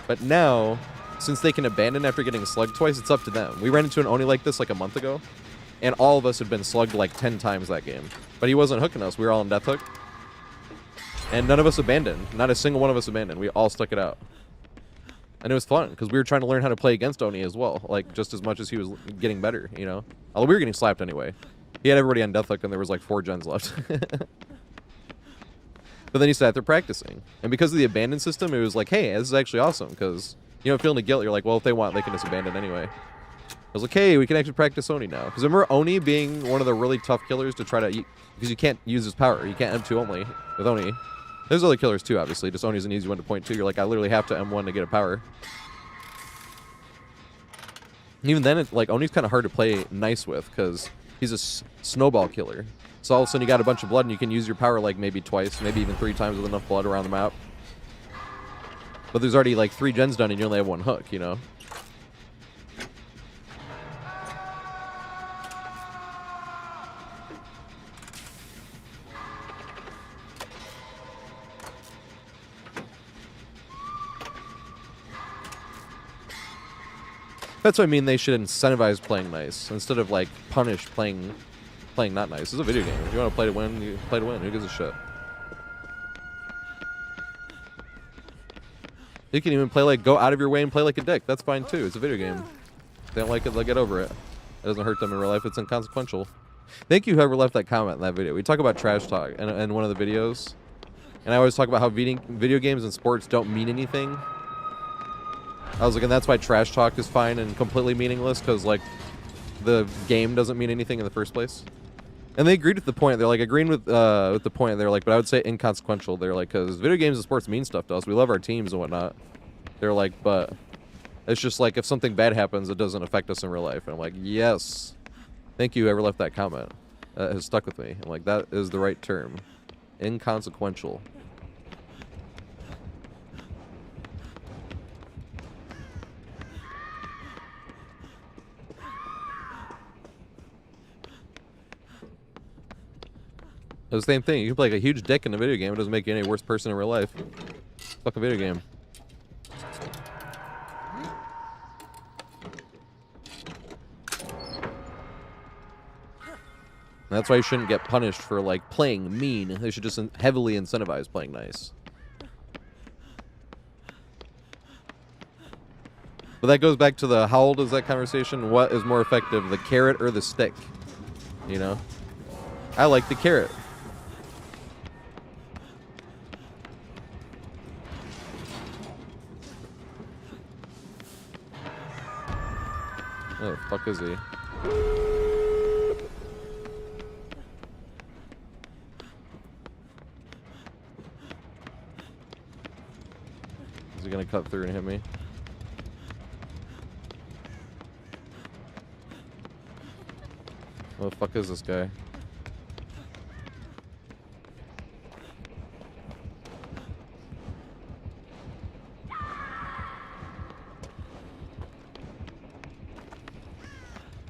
But now... Since they can abandon after getting slugged twice, it's up to them. We ran into an Oni like this like a month ago, and all of us had been slugged like 10 times that game. But he wasn't hooking us. We were all on death hook. And none of us abandoned. Not a single one of us abandoned. We all stuck it out. And it was fun, because we were trying to learn how to play against Oni as well. Like, just as much as he was getting better, you know? Although we were getting slapped anyway. He had everybody on death hook, and there was like 4 gens left. But then he sat there practicing. And because of the abandon system, it was like, hey, this is actually awesome, because... You don't feel any guilt. You're like, well, if they want, they can just abandon anyway. I was like, hey, we can actually practice Oni now. Because remember Oni being one of the really tough killers to try to... Because you can't use his power. You can't M2 only with Oni. There's other killers too, obviously. Just Oni's an easy one to point to. You're like, I literally have to M1 to get a power. And even then, like, Oni's kind of hard to play nice with because he's a snowball killer. So all of a sudden you got a bunch of blood and you can use your power like maybe twice, maybe even 3 times with enough blood around the map. But there's already like 3 gens done and you only have 1 hook, you know? That's what I mean. They should incentivize playing nice instead of like punish playing not nice. This is a video game. If you want to play to win, you play to win. Who gives a shit? You can even play like, go out of your way and play like a dick. That's fine too. It's a video game. If they don't like it, they'll get over it. It doesn't hurt them in real life. It's inconsequential. Thank you whoever left that comment in that video. We talk about trash talk in one of the videos. And I always talk about how video games and sports don't mean anything. I was like, and that's why trash talk is fine and completely meaningless, because like the game doesn't mean anything in the first place. And they agreed with the point. They're like agreeing with the point. They're like, but I would say inconsequential. They're like, because video games and sports mean stuff to us. We love our teams and whatnot. They're like, but it's just like if something bad happens, it doesn't affect us in real life. And I'm like, yes. Thank you whoever left that comment. That has stuck with me. I'm like, that is the right term. Inconsequential. It's the same thing. You can play like a huge dick in a video game. It doesn't make you any worse person in real life. Fucking video game. And that's why you shouldn't get punished for like playing mean. They should just heavily incentivize playing nice. But that goes back to the how old is that conversation? What is more effective, the carrot or the stick? You know? I like the carrot. Oh, fuck is he? Is he gonna cut through and hit me? What the fuck is this guy?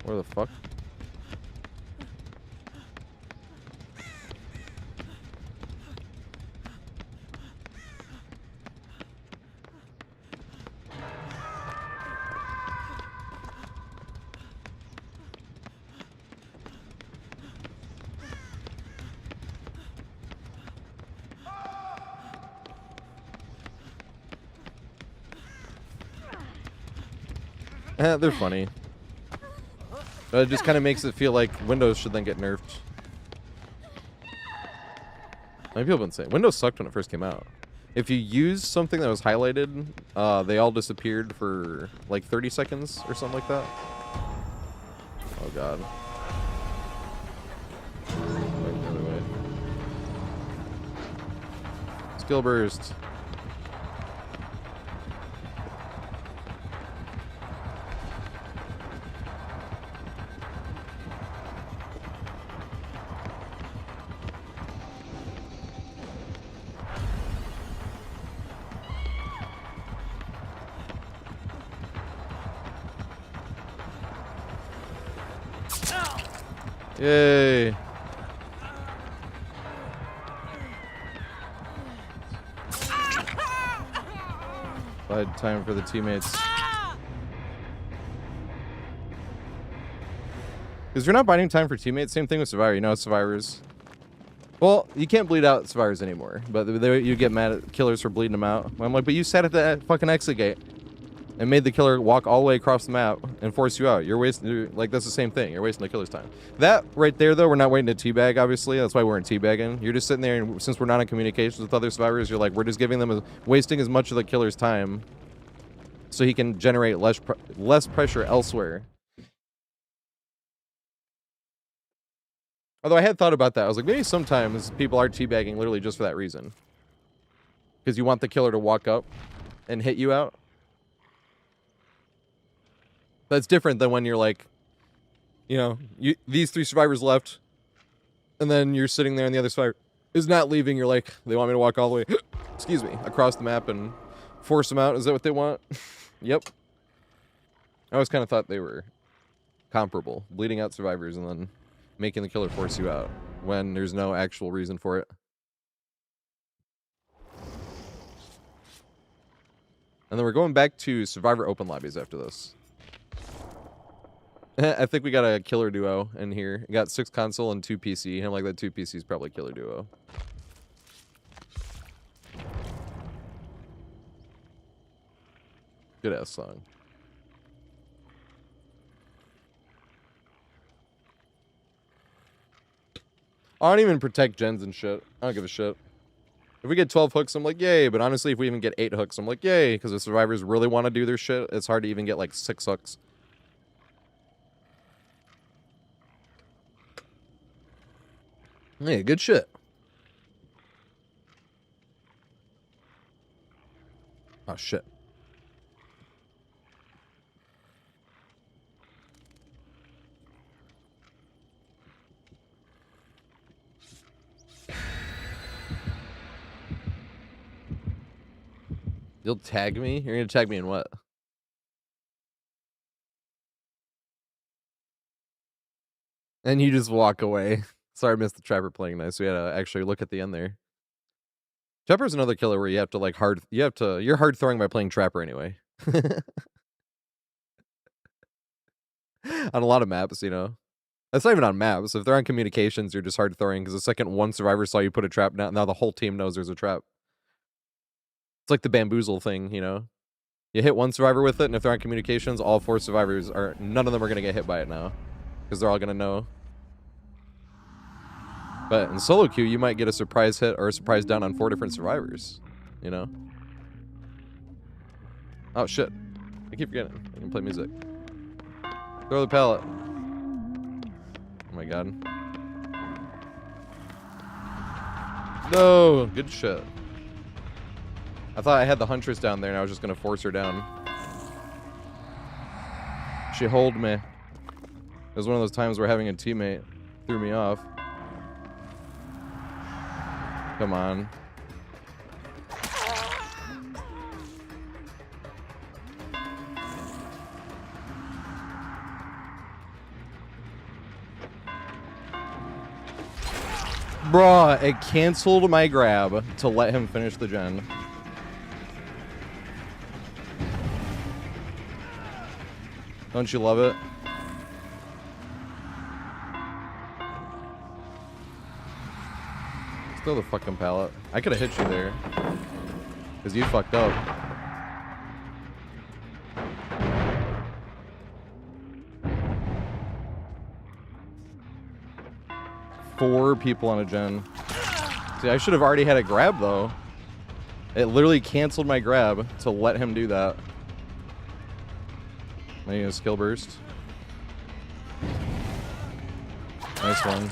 Where the fuck? They're funny. But it just kind of makes it feel like Windows should then get nerfed. Many people have been saying Windows sucked when it first came out. If you use something that was highlighted, they all disappeared for like 30 seconds or something like that. Oh god. Right the other way. Skill burst. Yay. Bide time for the teammates. Because you're not biding time for teammates. Same thing with Survivor. You know, Survivors. Well, you can't bleed out Survivors anymore. But you get mad at killers for bleeding them out. I'm like, but you sat at the fucking exit gate and made the killer walk all the way across the map and force you out. You're wasting, like, that's the same thing. You're wasting the killer's time. That right there, though, we're not waiting to teabag, obviously. That's why we're in teabagging. You're just sitting there, and since we're not in communications with other survivors, you're like, we're just giving them, wasting as much of the killer's time so he can generate less pressure elsewhere. Although I had thought about that. I was like, maybe sometimes people are teabagging literally just for that reason. Because you want the killer to walk up and hit you out. That's different than when you're like, you know, these 3 survivors left, and then you're sitting there and the other survivor is not leaving. You're like, they want me to walk all the way, excuse me, across the map and force them out. Is that what they want? Yep. I always kind of thought they were comparable. Bleeding out survivors and then making the killer force you out when there's no actual reason for it. And then we're going back to Survivor open lobbies after this. I think we got a killer duo in here. We got 6 console and 2 PC. And I'm like, that 2 PC is probably killer duo. Good ass song. I don't even protect gens and shit. I don't give a shit. If we get 12 hooks, I'm like, yay. But honestly, if we even get 8 hooks, I'm like, yay. Because if survivors really want to do their shit, it's hard to even get like 6 hooks. Hey, good shit. Oh, shit. You'll tag me? You're gonna tag me in what? And you just walk away. Sorry, I missed the Trapper playing nice. We had to actually look at the end there. Trapper's another killer where you have to like you're hard throwing by playing Trapper anyway. On a lot of maps, you know. That's not even on maps. If they're on communications, you're just hard throwing because the second one survivor saw you put a trap down, now the whole team knows there's a trap. It's like the bamboozle thing, you know. You hit one survivor with it, and if they're on communications, all 4 survivors none of them are gonna get hit by it now. Because they're all gonna know. But in solo queue, you might get a surprise hit or a surprise down on 4 different survivors. You know? Oh shit. I keep forgetting. I can play music. Throw the pallet. Oh my god. No! Good shit. I thought I had the Huntress down there and I was just gonna force her down. She holed me. It was one of those times where having a teammate threw me off. Come on. Bruh, it canceled my grab to let him finish the gen. Don't you love it? Throw the fucking pallet. I could have hit you there. Because you fucked up. 4 people on a gen. See, I should have already had a grab, though. It literally canceled my grab to let him do that. Now you gonna skill burst. Nice one.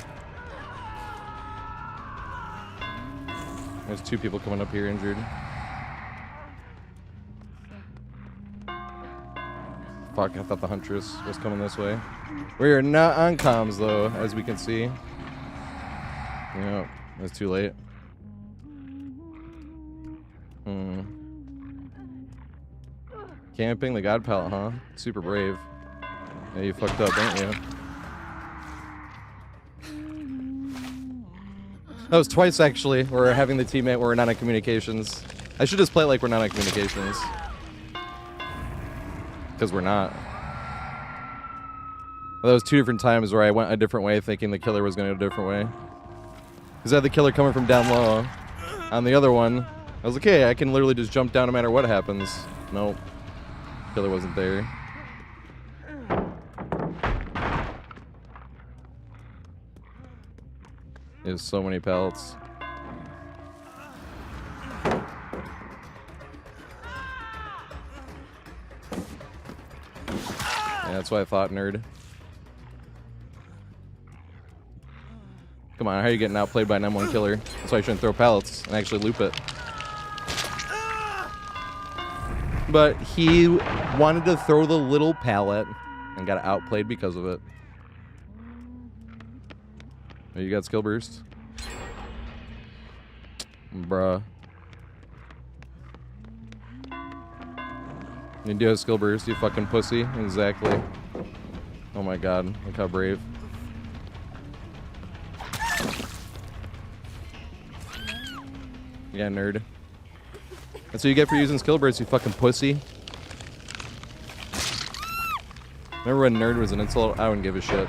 There's 2 people coming up here injured. Fuck, I thought the Huntress was coming this way. We are not on comms, though, as we can see. Yep, it's too late. Camping the God Pallet, huh? Super brave. Yeah, you fucked up, didn't you? That was twice, actually. We're having the teammate where we're not on communications. I should just play like we're not on communications. Because we're not. Well, that was 2 different times where I went a different way thinking the killer was going to go a different way. Because I had the killer coming from down low. On the other one, I was like, hey, I can literally just jump down no matter what happens. Nope. Killer wasn't there. There's so many pallets. Yeah, that's what I thought, nerd. Come on, how are you getting outplayed by an M1 killer? That's why you shouldn't throw pallets and actually loop it. But he wanted to throw the little pallet and got outplayed because of it. Oh, you got skill burst? Bruh. You do have skill burst, you fucking pussy. Exactly. Oh my god, look how brave. Yeah, nerd. That's what you get for using skill burst, you fucking pussy. Remember when nerd was an insult? I wouldn't give a shit.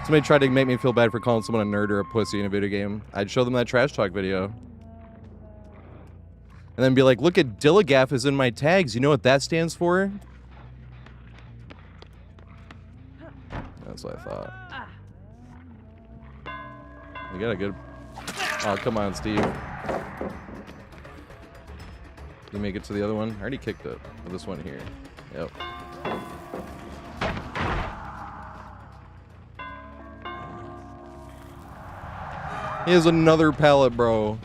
Somebody tried to make me feel bad for calling someone a nerd or a pussy in a video game. I'd show them that trash talk video. And then be like, look at Dilligaff is in my tags. You know what that stands for? That's what I thought. You got a good... Oh, come on, Steve. You make it to the other one? I already kicked it. Oh, this one here. Yep. He has another pallet, bro.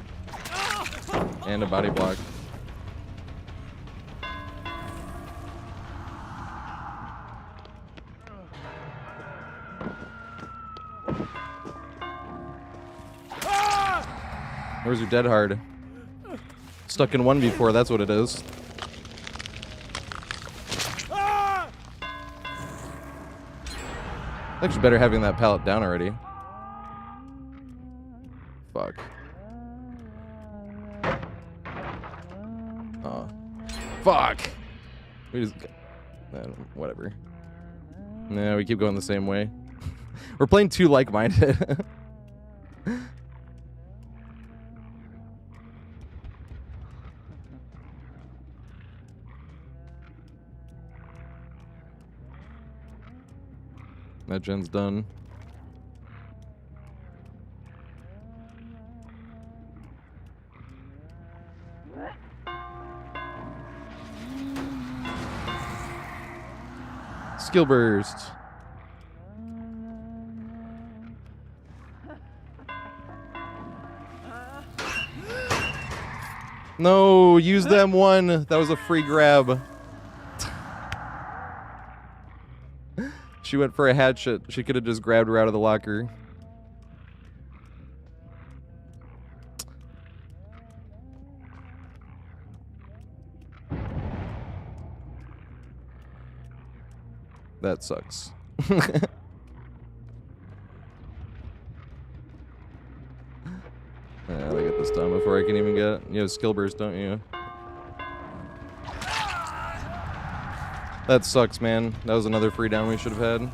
And a body block. Where's your dead hard? Stuck in 1v4, that's what it is. Actually better having that pallet down already. Fuck. Oh. Fuck! We just... whatever. No, we keep going the same way. We're playing too like-minded. That gen's done. Skill burst. No, use them one. That was a free grab. She went for a hatchet. She could have just grabbed her out of the locker. That sucks. Yeah, let me get this done before I can even get... You have skill burst, don't you? That sucks, man. That was another free down we should have had.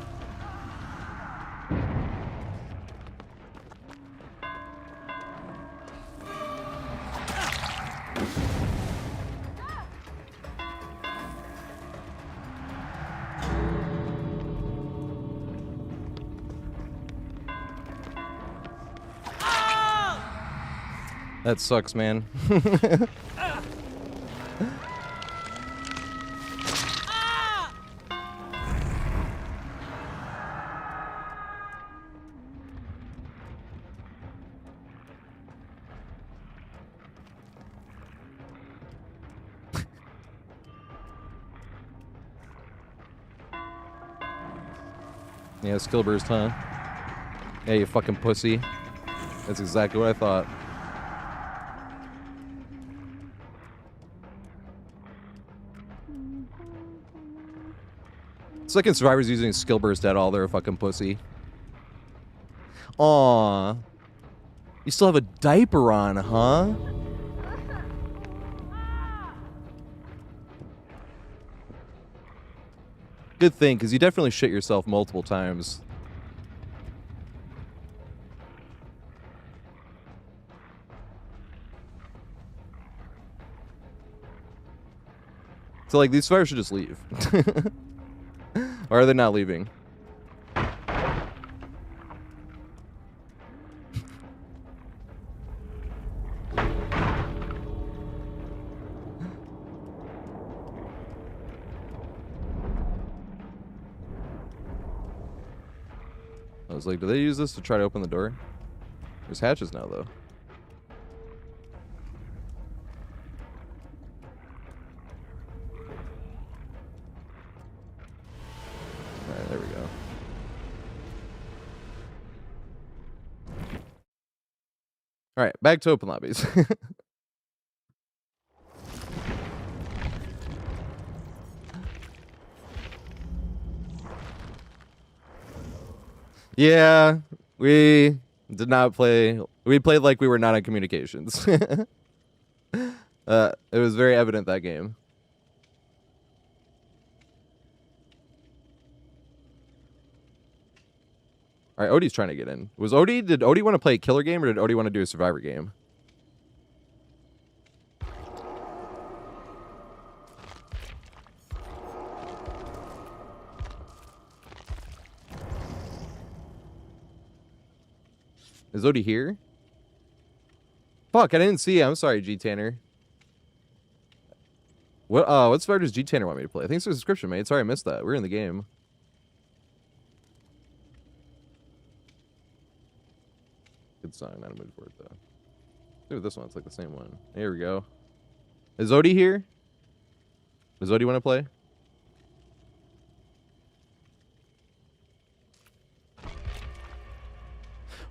That sucks, man. Yeah, skill burst, huh? Yeah, you fucking pussy. That's exactly what I thought. It's like in Survivor's using skill burst at all, they're a fucking pussy. Aw. You still have a diaper on, huh? Good thing, because you definitely shit yourself multiple times. So, like, these survivors should just leave. Or are they not leaving? I was like, do they use this to try to open the door? There's hatches now, though. Alright, there we go. Alright, back to open lobbies. Yeah, we did not play. We played like we were not on communications. It was very evident that game. All right, Odie's trying to get in. Did Odie want to play a killer game or did Odie want to do a survivor game? Is Odie here? Fuck, I didn't see. I'm sorry, G Tanner. What survivor does G Tanner want me to play? I think it's a subscription, mate. Sorry, I missed that. We're in the game. Good song, not a mood for it though. Dude, this one, it's like the same one. Here we go. Is Odie here? Does Odie want to play?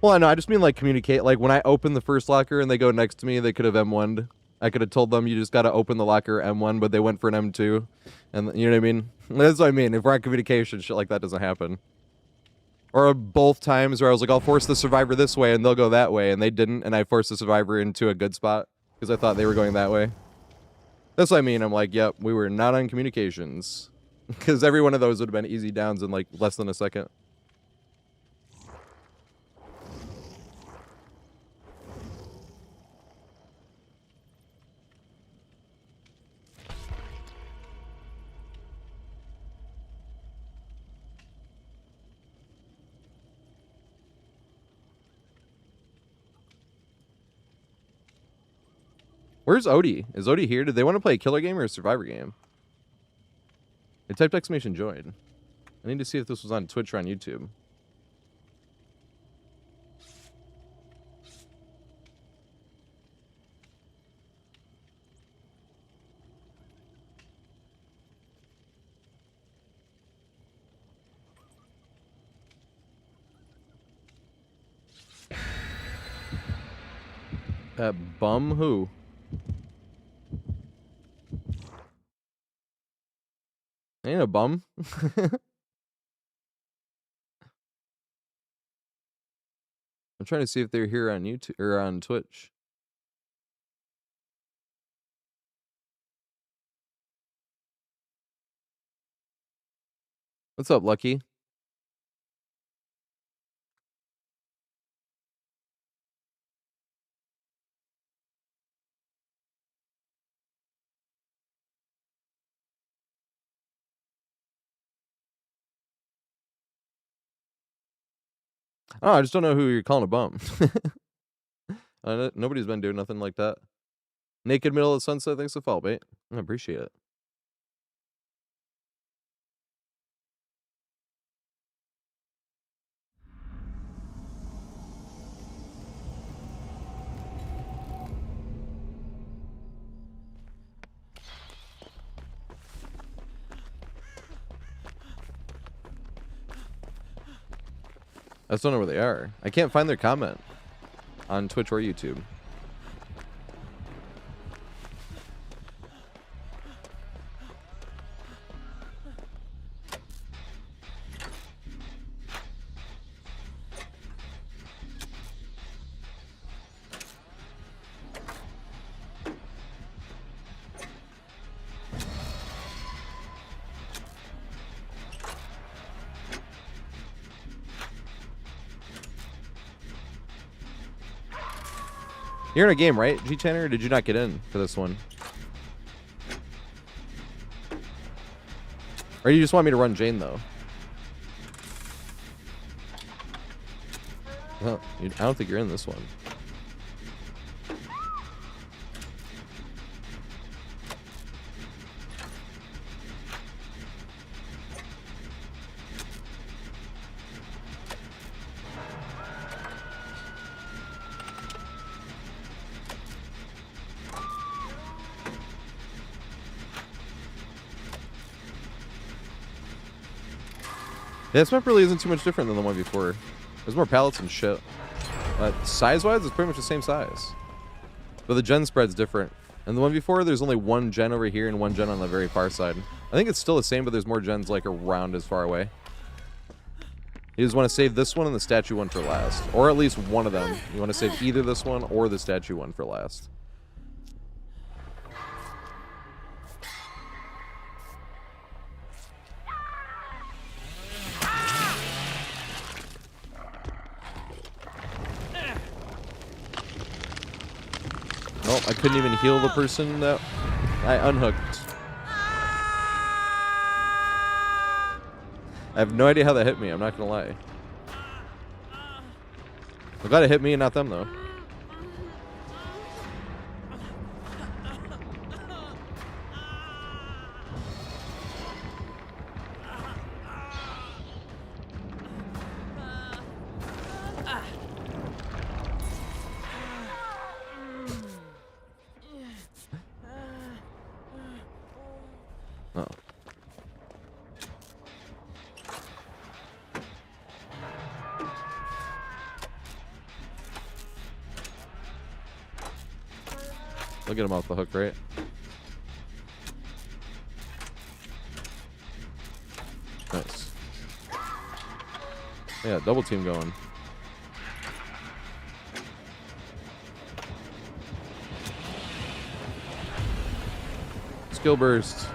Well, I know. I just mean like communicate. Like when I open the first locker and they go next to me, they could have M1'd. I could have told them you just got to open the locker M1, but they went for an M2. And you know what I mean? That's what I mean. If we're on communication, shit like that doesn't happen. Or both times where I was like, I'll force the survivor this way and they'll go that way. And they didn't. And I forced the survivor into a good spot because I thought they were going that way. That's what I mean. I'm like, yep, we were not on communications. Because every one of those would have been easy downs in like less than a second. Where's Odie? Is Odie here? Did they want to play a killer game or a survivor game? They typed exclamation join. I need to see if this was on Twitch or on YouTube. That bum who? Ain't a bum. I'm trying to see if they're here on YouTube or on Twitch. What's up, Lucky? Oh, I just don't know who you're calling a bum. Nobody's been doing nothing like that. Naked middle of sunset. Thanks to fall bait. I appreciate it. I just don't know where they are. I can't find their comment on Twitch or YouTube. You're in a game, right, G-Channer, or did you not get in for this one? Or you just want me to run Jane, though? Well, I don't think you're in this one. Yeah, this map really isn't too much different than the one before. There's more pallets and shit. But size-wise, it's pretty much the same size. But the gen spread's different. And the one before, there's only one gen over here and one gen on the very far side. I think it's still the same, but there's more gens like around as far away. You just want to save this one and the statue one for last. Or at least one of them. You want to save either this one or the statue one for last. Oh, I couldn't even heal the person that I unhooked. I have no idea how that hit me, I'm not gonna lie. I'm glad it hit me and not them, though. Oh. I'll get him off the hook, right? Nice. Yeah, double team going. Skill burst.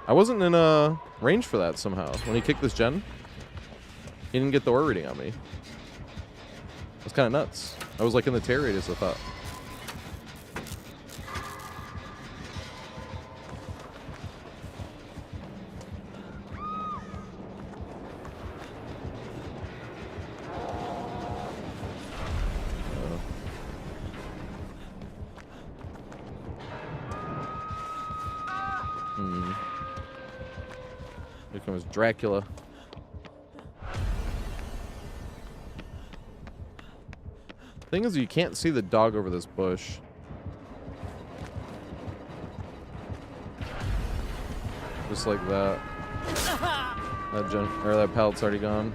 I wasn't in a range for that somehow. When he kicked this gen, he didn't get the ore reading on me. That's kind of nuts. I was like in the tear radius, I thought. Here comes Dracula. Thing is, you can't see the dog over this bush. Just like that. That pallet's already gone.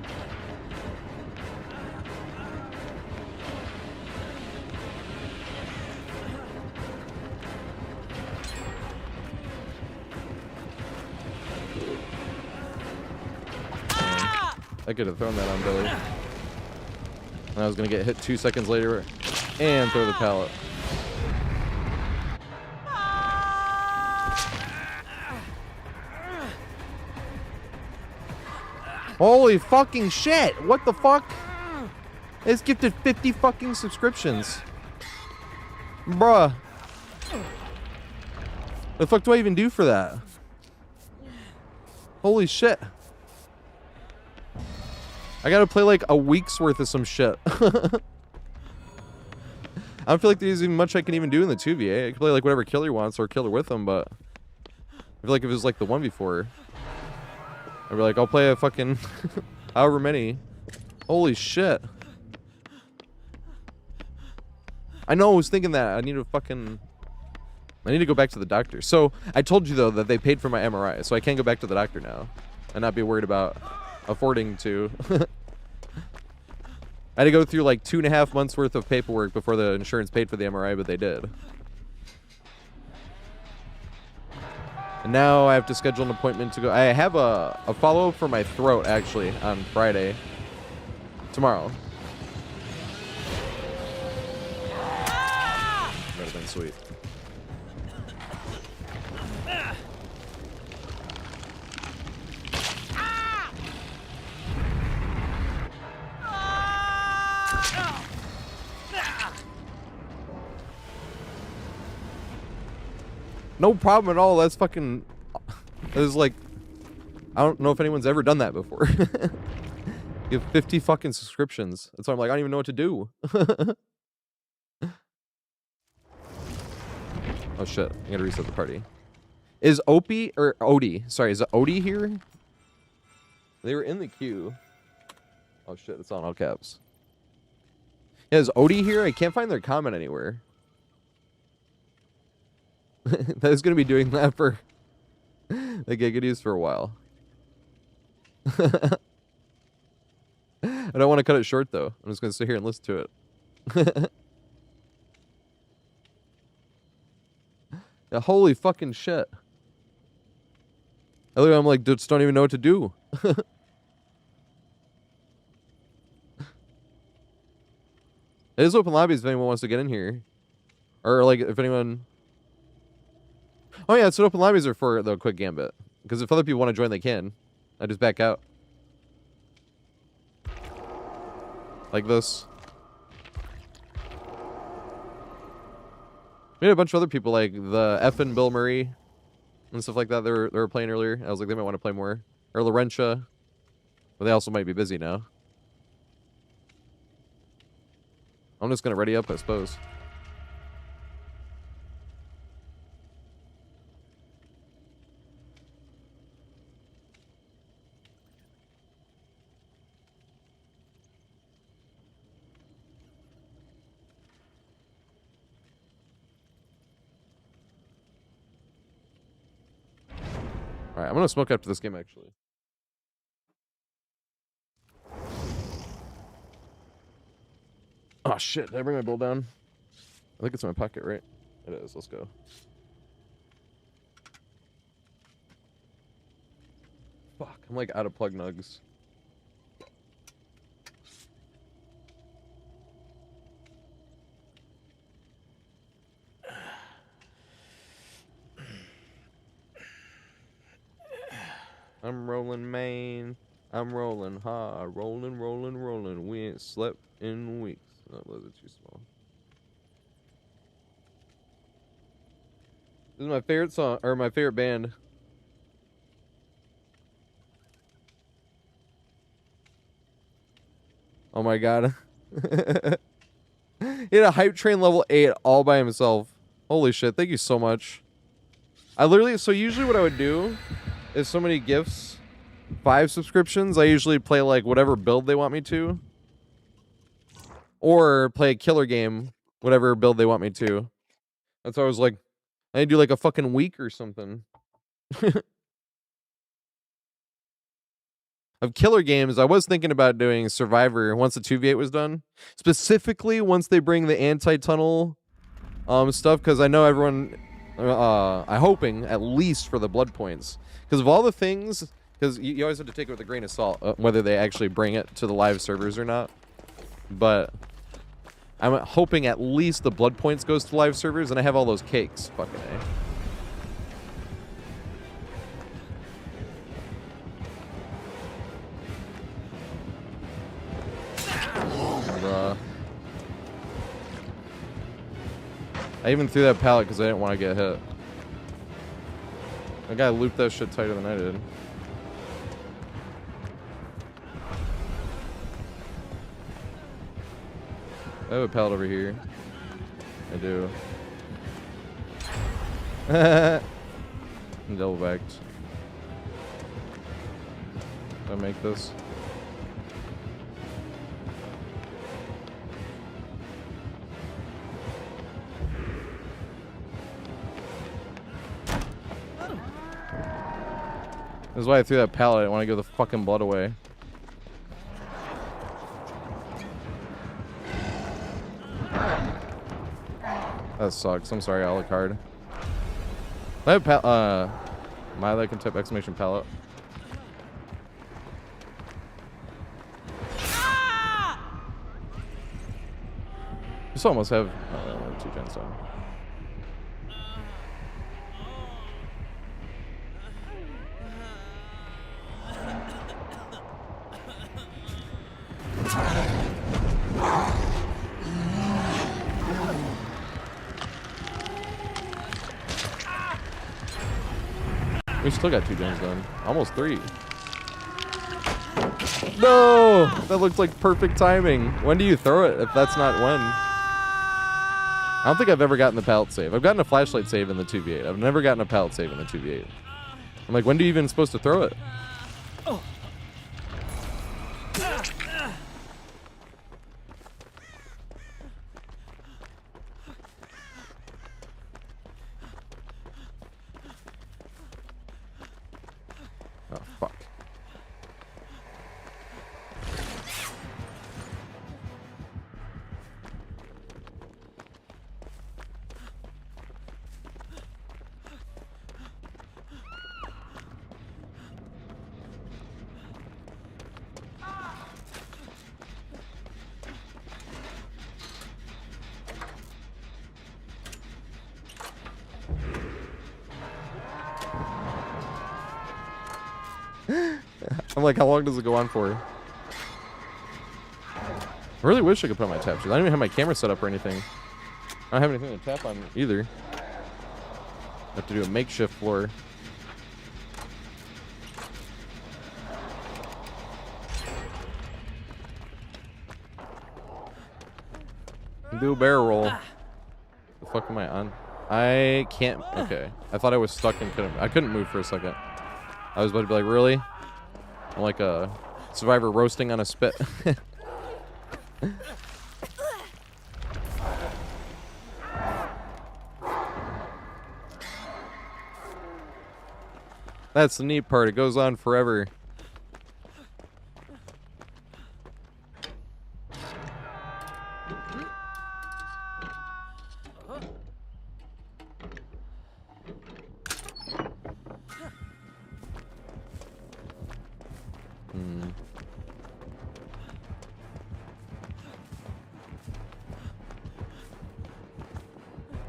I could have thrown that on Billy. And I was going to get hit 2 seconds later and throw the pallet. Holy fucking shit! What the fuck? It's gifted 50 fucking subscriptions. Bruh. What the fuck do I even do for that? Holy shit. I gotta play like a week's worth of some shit. I don't feel like there's even much I can even do in the 2v8. I can play like whatever killer wants or killer with them, but I feel like if it was like the 1v4, I'd be like, I'll play a fucking however many. Holy shit. I know, I was thinking that. I need to go back to the doctor. So, I told you though that they paid for my MRI, so I can go back to the doctor now and not be worried about affording to. I had to go through like 2.5 months worth of paperwork before the insurance paid for the MRI, but they did. And now I have to schedule an appointment to go. I have a follow-up for my throat actually on Friday. Tomorrow. That would have been sweet. No problem at all. That's fucking... That is like... I don't know if anyone's ever done that before. You have 50 fucking subscriptions. That's why I'm like, I don't even know what to do. Oh shit. I gotta reset the party. Is Opie... Or Odie. Sorry, is it Odie here? They were in the queue. Oh shit, it's on all caps. Yeah, is Odie here? I can't find their comment anywhere. That is going to be doing that for the Gigadees for a while. I don't want to cut it short though. I'm just going to sit here and listen to it. Yeah, holy fucking shit. I'm like, just don't even know what to do. It is open lobbies if anyone wants to get in here. Or like if anyone... Oh yeah, that's what open lobbies are for, the quick gambit. Because if other people want to join, they can. I just back out. Like this. We had a bunch of other people, like the F and Bill Murray and stuff like that. They were playing earlier. I was like, they might want to play more. Or Laurentia. But they also might be busy now. I'm just going to ready up, I suppose. Alright, I'm gonna smoke after this game, actually. Oh shit, did I bring my bowl down? I think it's in my pocket, right? It is, let's go. Fuck, I'm like out of plug nugs. I'm rolling, man. I'm rolling hard. Rolling, rolling, rolling. We ain't slept in weeks. Oh, was it too small? This is my favorite song, or my favorite band. Oh my god. He had a hype train level 8 all by himself. Holy shit, thank you so much. I literally, so usually what I would do is so many gifts, 5 subscriptions, I usually play like whatever build they want me to. Or play a killer game, whatever build they want me to. That's why I was like, I do like a fucking week or something. Of killer games, I was thinking about doing Survivor once the 2v8 was done. Specifically, once they bring the anti-tunnel stuff, because I know everyone, I'm hoping, at least for the blood points. Because of all the things, because you always have to take it with a grain of salt, whether they actually bring it to the live servers or not. But I'm hoping at least the blood points goes to live servers, and I have all those cakes. Fucking A. Bruh. I even threw that pallet because I didn't want to get hit. I gotta loop that shit tighter than I did. I have a pallet over here. I do. I'm double backed. I make this. This is why I threw that pallet. I didn't want to give the fucking blood away. That sucks. I'm sorry, Alucard. I have my that can type exclamation pallet. Just almost have 2 gens done. We still got 2 gens done. Almost 3. No! That looks like perfect timing. When do you throw it if that's not when? I don't think I've ever gotten the pallet save. I've gotten a flashlight save in the 2v8. I've never gotten a pallet save in the 2v8. I'm like, when do you even supposed to throw it? Oh. Oh, fuck. I'm like, how long does it go on for? I really wish I could put on my tap shoes. I don't even have my camera set up or anything. I don't have anything to tap on either. I have to do a makeshift floor. Do a barrel roll. The fuck am I on? I can't. Okay. I thought I was stuck and I couldn't move for a second. I was about to be like, really? I'm like a survivor roasting on a spit. That's the neat part. It goes on forever.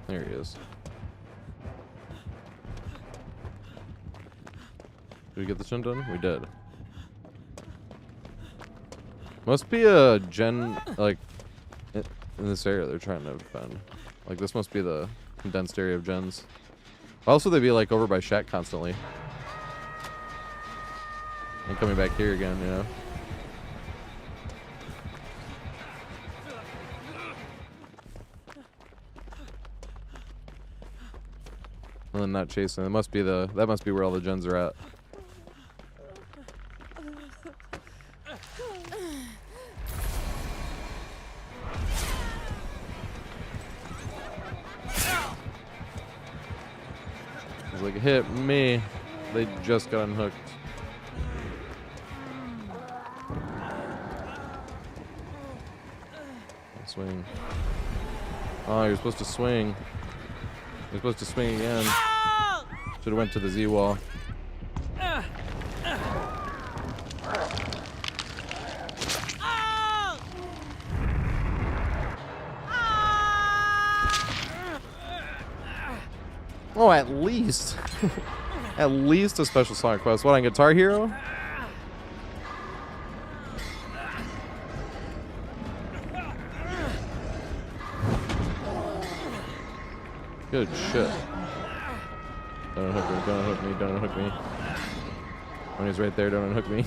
There he is. Did we get this one done? We did. Must be a gen, like, in this area they're trying to defend. Like, this must be the condensed area of gens. Why else would they be, like, over by Shack constantly? And coming back here again, you know? And then not chasing. That must be where all the gens are at. He's like, hit me. They just got unhooked. Swing. Oh, you're supposed to swing. You're supposed to swing again. Should have went to the Z wall. Oh, at least. At least a special song request. What, on Guitar Hero? Good shit. Don't unhook me, don't unhook me, don't unhook me. When he's right there, don't unhook me.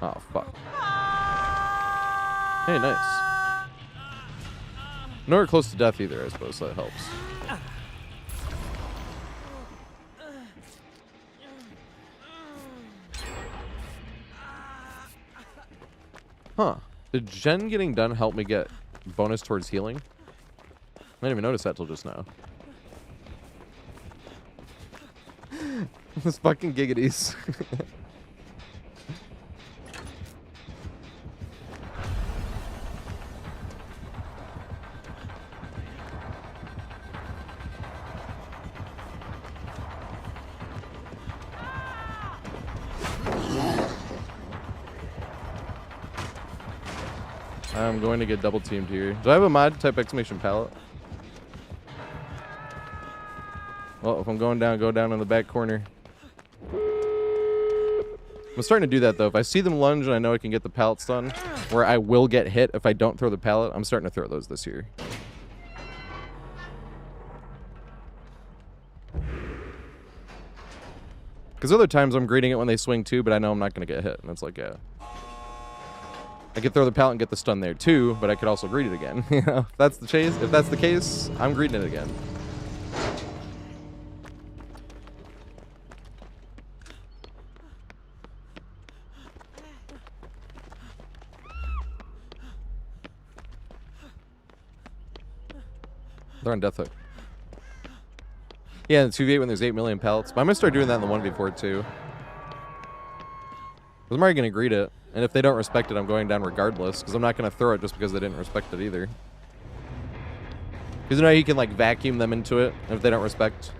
Oh, fuck. Hey, nice. Nowhere close to death either, I suppose, so that helps. Huh. Did Jen getting done help me get bonus towards healing? I didn't even notice that till just now. This fucking giggities. I'm going to get double teamed here. Do I have a mod type exclamation pallet? Well, if I'm going down, go down in the back corner. I'm starting to do that though. If I see them lunge and I know I can get the pallet stun, where I will get hit if I don't throw the pallet, I'm starting to throw those this year. Because other times I'm greeting it when they swing too, but I know I'm not going to get hit. And it's like, yeah. I could throw the pallet and get the stun there too, but I could also greet it again. You know, if that's the chase, if that's the case, I'm greeting it again. They're on death hook. Yeah, in 2v8 when there's 8 million pallets. But I'm gonna start doing that in the 1v4 too. I'm already gonna greet it. And if they don't respect it, I'm going down regardless, because I'm not going to throw it just because they didn't respect it either. Because you know you can like vacuum them into it if they don't respect.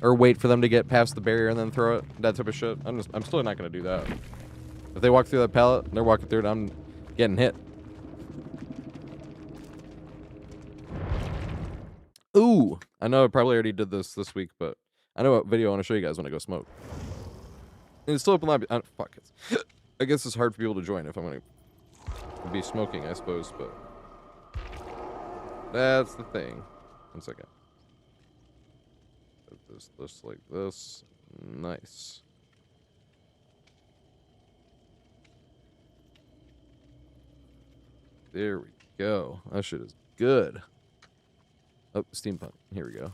Or wait for them to get past the barrier and then throw it. That type of shit. I'm still not going to do that. If they walk through that pallet, they're walking through it, I'm getting hit. Ooh! I know I probably already did this week, but I know what video I want to show you guys when I go smoke. And it's still open lobby. Fuck it. I guess it's hard for people to join if I'm going to be smoking, I suppose, but that's the thing. 1 second. This like this. Nice. There we go. That shit is good. Oh, steampunk. Here we go.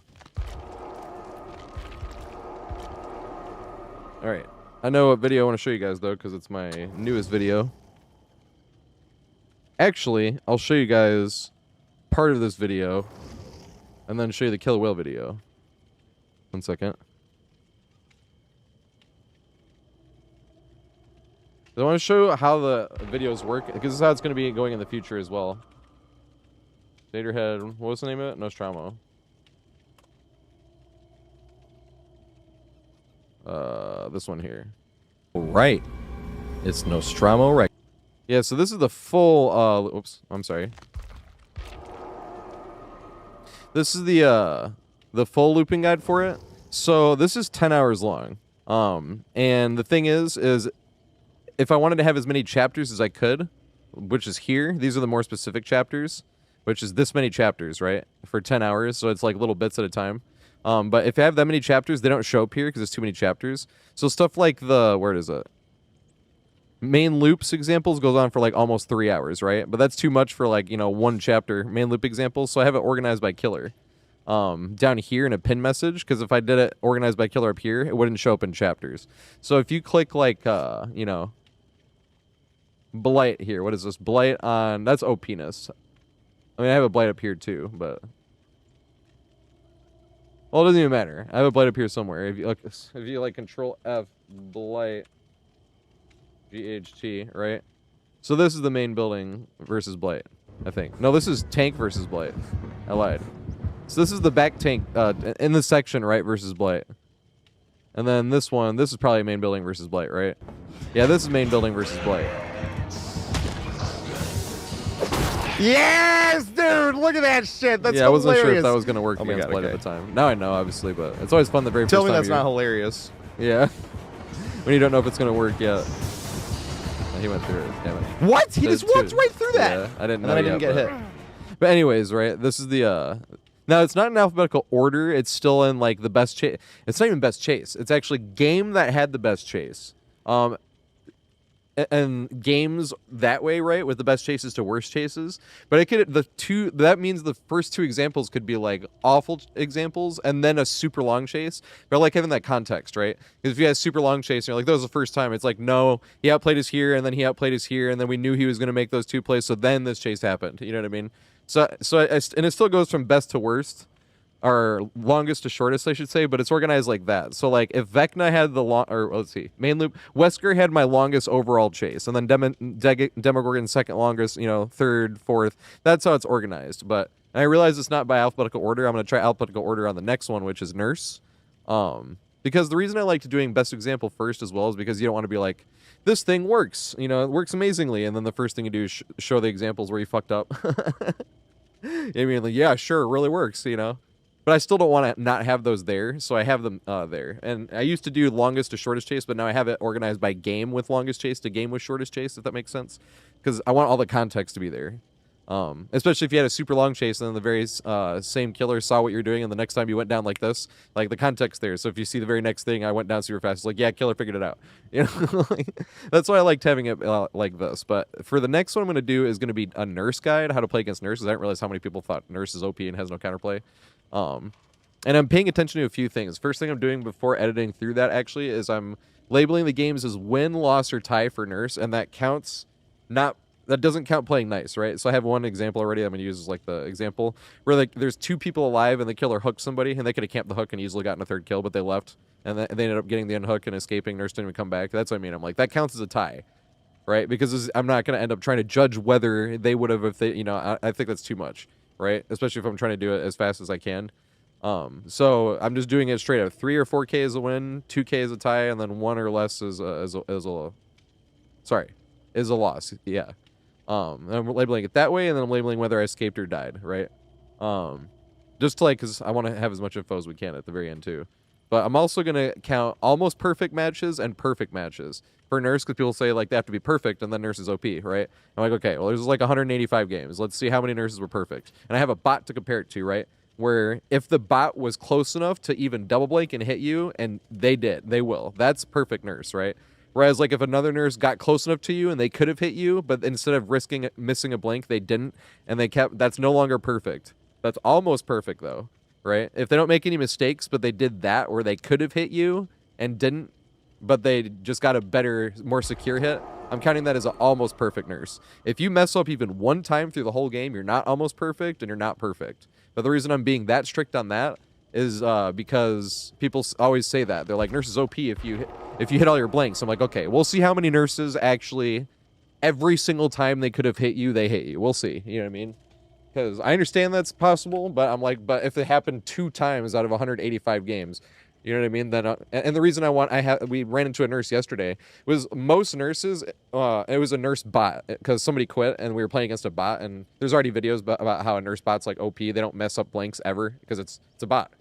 All right. I know what video I want to show you guys, though, because it's my newest video. Actually, I'll show you guys part of this video, and then show you the killer whale video. 1 second. I want to show how the videos work, because this is how it's going to be going in the future as well. TatorHead, what was the name of it? Nostromo. This one here. Right. It's Nostromo, right? Yeah, so this is the full, oops, I'm sorry. This is the full looping guide for it. So this is 10 hours long. And the thing is if I wanted to have as many chapters as I could, which is here, these are the more specific chapters, which is this many chapters, right? For 10 hours, so it's like little bits at a time. But if I have that many chapters, they don't show up here because it's too many chapters. So stuff like the, where is it? Main loops examples goes on for like almost 3 hours, right? But that's too much for like, you know, one chapter main loop examples. So I have it organized by killer. Down here in a pin message, because if I did it organized by killer up here, it wouldn't show up in chapters. So if you click like, you know, blight here, what is this? Blight on, that's OPness. I mean, I have a blight up here too, but... Well, it doesn't even matter. I have a blight up here somewhere. If you like Control F, blight, GHT, right? So this is the main building versus blight, I think. No, this is tank versus blight. I lied. So this is the back tank in the section, right, versus blight. And then this one, this is probably main building versus blight, right? Yeah, this is main building versus blight. Yes, dude! Look at that shit. That's hilarious. I wasn't sure if that was gonna work against blight at the time. Now I know, obviously, but it's always fun the very first time. Tell me that's not hilarious. Yeah. When you don't know if it's gonna work yet. He went through it. Damn it. What? He just walked right through that. Yeah, I didn't know. And then I didn't get hit. But anyways, right? This is the now it's not in alphabetical order. It's still in like the best chase. It's not even best chase. It's actually game that had the best chase. and games that way, right, with the best chases to worst chases. But it could that means the first two examples could be like awful examples and then a super long chase. But I like having that context, right? Because if you had a super long chase and you're like, that was the first time, it's like, no, he outplayed us here and then he outplayed us here and then we knew he was going to make those 2 plays, so then this chase happened. You know what I mean? And it still goes from best to worst, or longest to shortest, I should say, but it's organized like that. So, like, if Vecna had let's see, main loop, Wesker had my longest overall chase, and then Demogorgon second longest, third, fourth. That's how it's organized. But I realize it's not by alphabetical order. I'm going to try alphabetical order on the next one, which is Nurse. Because the reason I liked doing best example first as well is because you don't want to be like, this thing works, it works amazingly, and then the first thing you do is show the examples where you fucked up. I mean, like, yeah, sure, it really works, But I still don't want to not have those there, so I have them there. And I used to do longest to shortest chase, but now I have it organized by game with longest chase to game with shortest chase, if that makes sense. Because I want all the context to be there. Especially if you had a super long chase and then the very same killer saw what you're doing, and the next time you went down like this, like the context there. So if you see the very next thing, I went down super fast. It's like, yeah, killer figured it out. That's why I liked having it like this. But for the next one I'm going to do is going to be a nurse guide, how to play against nurses. I didn't realize how many people thought nurse is OP and has no counterplay. And I'm paying attention to a few things. First thing I'm doing before editing through that actually is I'm labeling the games as win, loss, or tie for nurse, and that doesn't count playing nice, right? So I have one example already I'm going to use as like the example where like there's 2 people alive and the killer hooked somebody, and they could have camped the hook and easily gotten a 3rd kill, but they left, and they ended up getting the unhook and escaping. Nurse didn't even come back. That's what I mean. I'm like, that counts as a tie, right? Because I'm not going to end up trying to judge whether they would have if they, I think that's too much, right? Especially if I'm trying to do it as fast as I can. So I'm just doing it straight up. 3 or 4K is a win, 2K is a tie, and then 1 or less is a loss. Yeah. I'm labeling it that way, and then I'm labeling whether I escaped or died, right? Just to because I want to have as much info as we can at the very end too. But I'm also going to count almost perfect matches and perfect matches for Nurse, because people say like they have to be perfect and then Nurse is OP, right? I'm like, okay, well, there's like 185 games. Let's see how many nurses were perfect. And I have a bot to compare it to, right? Where if the bot was close enough to even double blank and hit you, and they will. That's perfect Nurse, right? Whereas, like, if another nurse got close enough to you and they could have hit you, but instead of missing a blank, they didn't, and that's no longer perfect. That's almost perfect, though, right? If they don't make any mistakes, but they did that, or they could have hit you and didn't, but they just got a better, more secure hit, I'm counting that as an almost perfect nurse. If you mess up even one time through the whole game, you're not almost perfect, and you're not perfect. But the reason I'm being that strict on that is because people always say that. They're like, nurse is OP if you hit all your blanks. I'm like, okay, we'll see how many nurses actually, every single time they could have hit you, they hit you. We'll see. You know what I mean? Because I understand that's possible, but I'm like, but if it happened 2 times out of 185 games, you know what I mean? Then, and the reason we ran into a nurse yesterday was most nurses, it was a nurse bot because somebody quit and we were playing against a bot, and there's already videos about how a nurse bot's like OP. They don't mess up blanks ever because it's a bot,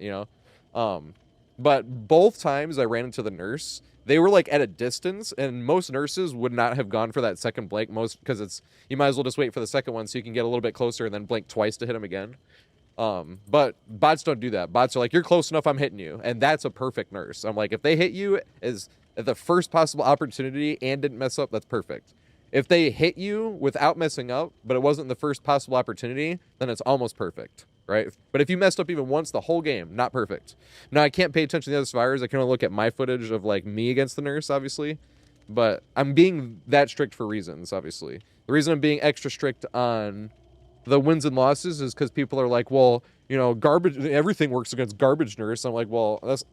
But both times I ran into the nurse, they were like at a distance, and most nurses would not have gone for that second blank, because you might as well just wait for the second one so you can get a little bit closer and then blank twice to hit them again. But bots don't do that. Bots are like, you're close enough, I'm hitting you. And that's a perfect nurse. I'm like, if they hit you as at the first possible opportunity and didn't mess up, that's perfect. If they hit you without messing up, but it wasn't the first possible opportunity, then it's almost perfect, right? But if you messed up even once the whole game, not perfect. Now, I can't pay attention to the other survivors. I can only look at my footage of like me against the nurse, obviously. But I'm being that strict for reasons, obviously. The reason I'm being extra strict on the wins and losses is because people are like, well, garbage, everything works against garbage nurse. I'm like, well, that's,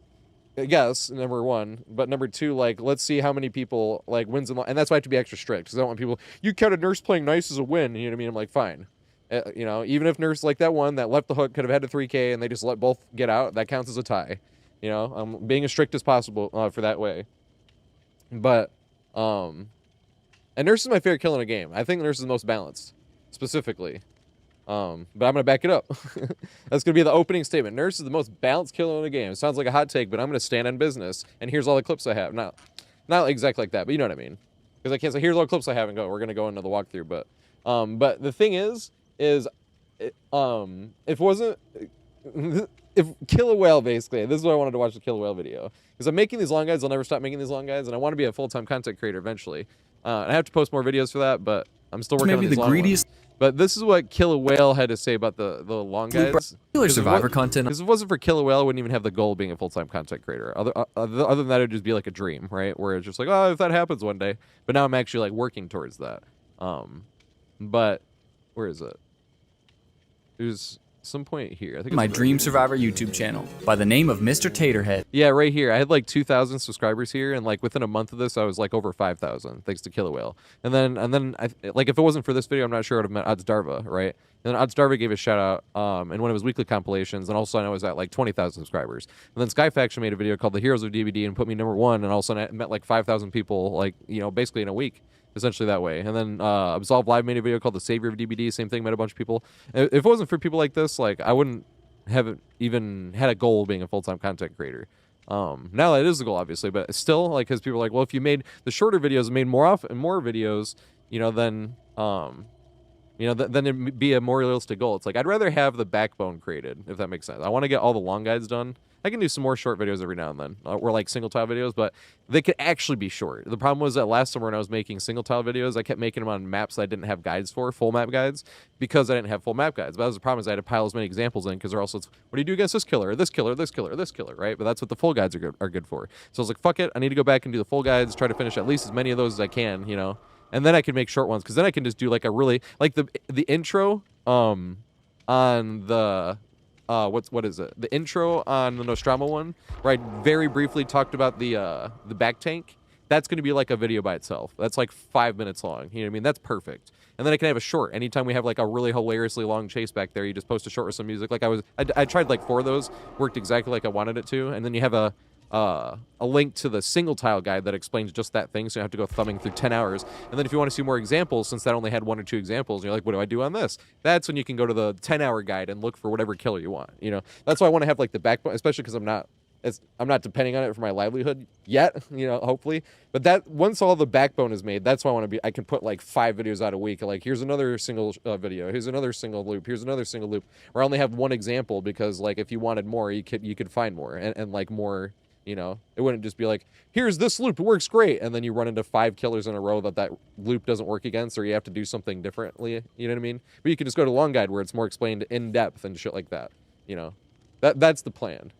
yes, number one, but number two, like, let's see how many people like wins and losses, and that's why I have to be extra strict, because I don't want people, you count a nurse playing nice as a win, you know what I mean? I'm like, fine, even if nurse like that one that left the hook could have had a 3K and they just let both get out, that counts as a tie. I'm being as strict as possible for that way. But and nurse is my favorite kill in a game. I think nurse is the most balanced, specifically. But I'm going to back it up. That's going to be the opening statement. Nurse is the most balanced killer in the game. It sounds like a hot take, but I'm going to stand on business. And here's all the clips I have. Not exactly like that, but you know what I mean. Because I can't say, here's all the clips I have and go. We're going to go into the walkthrough. But the thing is if kill a whale, basically, this is what I wanted to watch, the kill a whale video. Because I'm making these long guides. I'll never stop making these long guides. And I want to be a full-time content creator eventually. I have to post more videos for that, but I'm still working on Maybe these the long greediest ones. But this is what Kill a Whale had to say about the long guides. popular Survivor content. Because if it wasn't for Kill a Whale, I wouldn't even have the goal of being a full-time content creator. Other than that, it'd just be like a dream, right? Where it's just like, oh, if that happens one day. But now I'm actually like working towards that. But where is it? There's some point here. I think My it's Dream Survivor YouTube channel by the name of Mr. TatorHead. Yeah, right here. I had like 2,000 subscribers here, and like within a month of this, I was like over 5,000 thanks to Kill a Whale. And then like if it wasn't for this video, I'm not sure I would have met Oddsdarva, right? And then Oddsdarva gave a shout out in one of his weekly compilations, and all of a sudden I was at like 20,000 subscribers. And then Skyfaction made a video called The Heroes of DBD and put me '1, and all of a sudden I met like 5,000 people, like, you know, basically in a week. Essentially that way. And then Absolve Live made a video called The Savior of DBD, same thing, met a bunch of people. If it wasn't for people like this, like I wouldn't have even had a goal of being a full-time content creator. Now that is the goal, obviously, but still, like, because people are like, well, if you made the shorter videos and made more videos, you know, then then it'd be a more realistic goal. It's like I'd rather have the backbone created, if that makes sense. I want to get all the long guides done. I can do some more short videos every now and then, or like single tile videos, but they could actually be short. The problem was that last summer when I was making single tile videos, I kept making them on maps that I didn't have guides for, full map guides, because I didn't have full map guides. But that was the problem, is I had to pile as many examples in, because they're also, what do you do against this killer, this killer, this killer, this killer, right? But that's what the full guides are good for. So I was like, fuck it, I need to go back and do the full guides, try to finish at least as many of those as I can, you know? And then I can make short ones, because then I can just do like a really, like the intro on the... what is it? The intro on the Nostromo one, where I very briefly talked about the back tank. That's going to be like a video by itself. That's like 5 minutes long. You know what I mean? That's perfect. And then I can have a short. Anytime we have like a really hilariously long chase back there, you just post a short with some music. Like I tried like 4 of those, worked exactly like I wanted it to. And then you have a link to the single tile guide that explains just that thing, so you have to go thumbing through 10 hours. And then if you want to see more examples, since that only had 1 or 2 examples, and you're like, what do I do on this? That's when you can go to the 10-hour guide and look for whatever killer you want. You know, that's why I want to have like the backbone, especially because I'm not depending on it for my livelihood yet, you know, hopefully. But that once all the backbone is made, that's why I can put like 5 videos out a week. Like, here's another single video, here's another single loop, here's another single loop. Or I only have 1 example, because like if you wanted more, you could find more and like more. You know, it wouldn't just be like, here's this loop, it works great, and then you run into 5 killers in a row that loop doesn't work against, or you have to do something differently, you know what I mean? But you can just go to long guide where it's more explained in depth and shit like that, you know? That's the plan.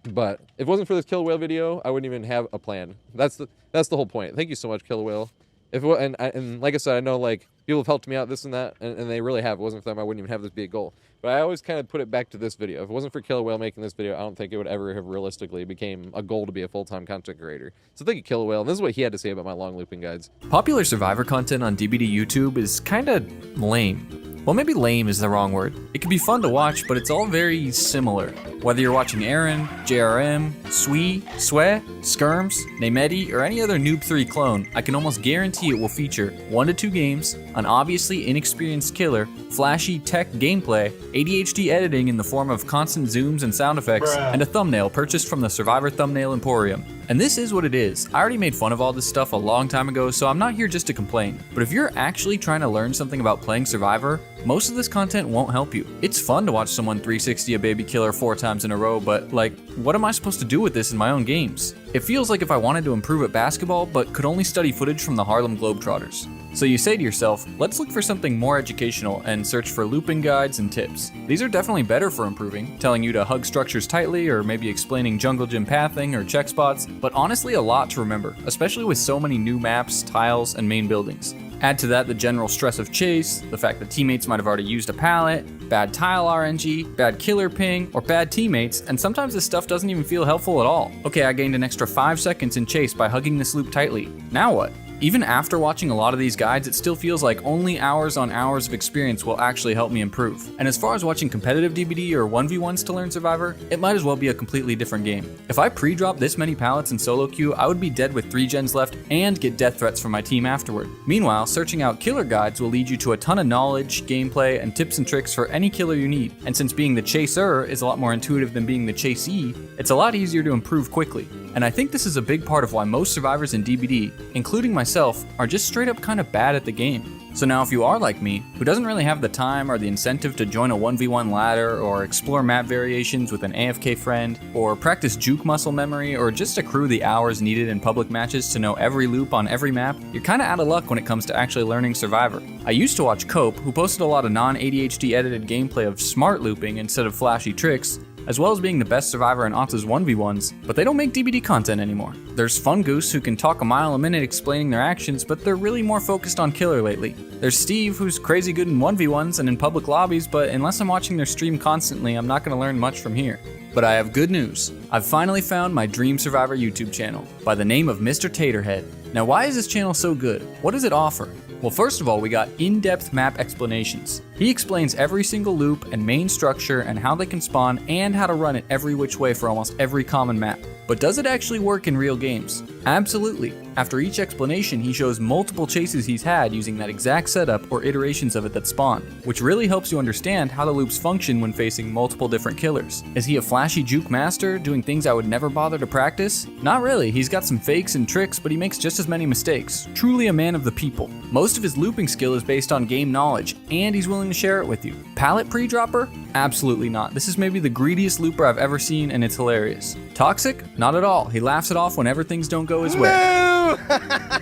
But if it wasn't for this Kill a Whale video, I wouldn't even have a plan. That's the whole point. Thank you so much, Kill a Whale. And like I said, I know like people have helped me out, this and that, and they really have. If it wasn't for them, I wouldn't even have this be a goal. But I always kind of put it back to this video. If it wasn't for Kill a Whale making this video, I don't think it would ever have realistically became a goal to be a full-time content creator. So thank you, Kill a Whale. And this is what he had to say about my long looping guides. Popular Survivor content on DBD YouTube is kinda lame. Well, maybe lame is the wrong word. It can be fun to watch, but it's all very similar. Whether you're watching Aaron, JRM, Swee, Sway, Skirms, Namedi, or any other Noob 3 clone, I can almost guarantee it will feature 1 to 2 games, an obviously inexperienced killer, flashy tech gameplay, ADHD editing in the form of constant zooms and sound effects, and a thumbnail purchased from the Survivor Thumbnail Emporium. And this is what it is. I already made fun of all this stuff a long time ago, so I'm not here just to complain. But if you're actually trying to learn something about playing Survivor, most of this content won't help you. It's fun to watch someone 360 a baby killer 4 times in a row, but like, what am I supposed to do with this in my own games? It feels like if I wanted to improve at basketball, but could only study footage from the Harlem Globetrotters. So you say to yourself, let's look for something more educational and search for looping guides and tips. These are definitely better for improving, telling you to hug structures tightly or maybe explaining jungle gym pathing or check spots, but honestly a lot to remember, especially with so many new maps, tiles, and main buildings. Add to that the general stress of chase, the fact that teammates might have already used a pallet, bad tile RNG, bad killer ping, or bad teammates, and sometimes this stuff doesn't even feel helpful at all. Okay, I gained an extra 5 seconds in chase by hugging this loop tightly. Now what? Even after watching a lot of these guides, it still feels like only hours on hours of experience will actually help me improve. And as far as watching competitive DBD or 1v1s to learn Survivor, it might as well be a completely different game. If I pre-dropped this many pallets in solo queue, I would be dead with 3 gens left and get death threats from my team afterward. Meanwhile, searching out killer guides will lead you to a ton of knowledge, gameplay, and tips and tricks for any killer you need. And since being the chaser is a lot more intuitive than being the chasee, it's a lot easier to improve quickly. And I think this is a big part of why most survivors in DBD, including myself, are just straight up kind of bad at the game. So now if you are like me, who doesn't really have the time or the incentive to join a 1v1 ladder or explore map variations with an AFK friend, or practice juke muscle memory, or just accrue the hours needed in public matches to know every loop on every map, you're kinda out of luck when it comes to actually learning Survivor. I used to watch Cope, who posted a lot of non-ADHD edited gameplay of smart looping instead of flashy tricks, as well as being the best survivor in Otta's 1v1s, but they don't make DBD content anymore. There's Fun Goose, who can talk a mile a minute explaining their actions, but they're really more focused on killer lately. There's Steve, who's crazy good in 1v1s and in public lobbies, but unless I'm watching their stream constantly, I'm not gonna learn much from here. But I have good news. I've finally found my Dream Survivor YouTube channel, by the name of Mr. TatorHead. Now why is this channel so good? What does it offer? Well, first of all, we got in-depth map explanations. He explains every single loop and main structure and how they can spawn and how to run it every which way for almost every common map. But does it actually work in real games? Absolutely. After each explanation, he shows multiple chases he's had using that exact setup or iterations of it that spawn, which really helps you understand how the loops function when facing multiple different killers. Is he a flashy juke master, doing things I would never bother to practice? Not really, he's got some fakes and tricks, but he makes just as many mistakes. Truly a man of the people. Most of his looping skill is based on game knowledge, and he's willing to share it with you. Pallet pre-dropper? Absolutely not. This is maybe the greediest looper I've ever seen, and it's hilarious. Toxic? Not at all. He laughs it off whenever things don't go his way. No!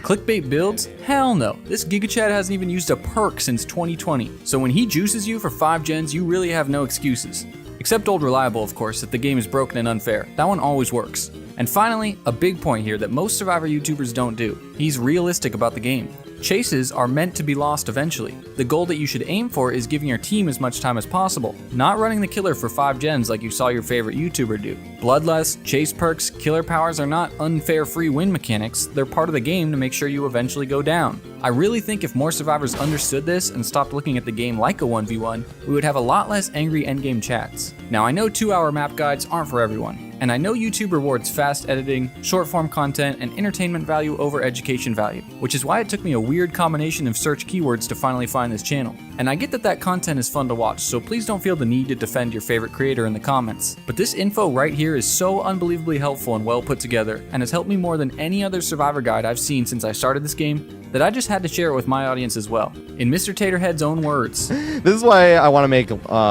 Clickbait builds? Hell no. This GigaChad hasn't even used a perk since 2020. So when he juices you for 5 gens, you really have no excuses. Except Old Reliable, of course, that the game is broken and unfair. That one always works. And finally, a big point here that most Survivor YouTubers don't do. He's realistic about the game. Chases are meant to be lost eventually. The goal that you should aim for is giving your team as much time as possible, not running the killer for 5 gens like you saw your favorite YouTuber do. Bloodlust, chase perks, killer powers are not unfair free win mechanics, they're part of the game to make sure you eventually go down. I really think if more survivors understood this and stopped looking at the game like a 1v1, we would have a lot less angry endgame chats. Now I know 2-hour map guides aren't for everyone, and I know YouTube rewards fast editing, short form content, and entertainment value over education value, which is why it took me a weird combination of search keywords to finally find this channel. And I get that content is fun to watch, so please don't feel the need to defend your favorite creator in the comments. But this info right here is so unbelievably helpful and well put together, and has helped me more than any other Survivor guide I've seen since I started this game, that I just had to share it with my audience as well. In Mr. TatorHead's own words. This is why I want to make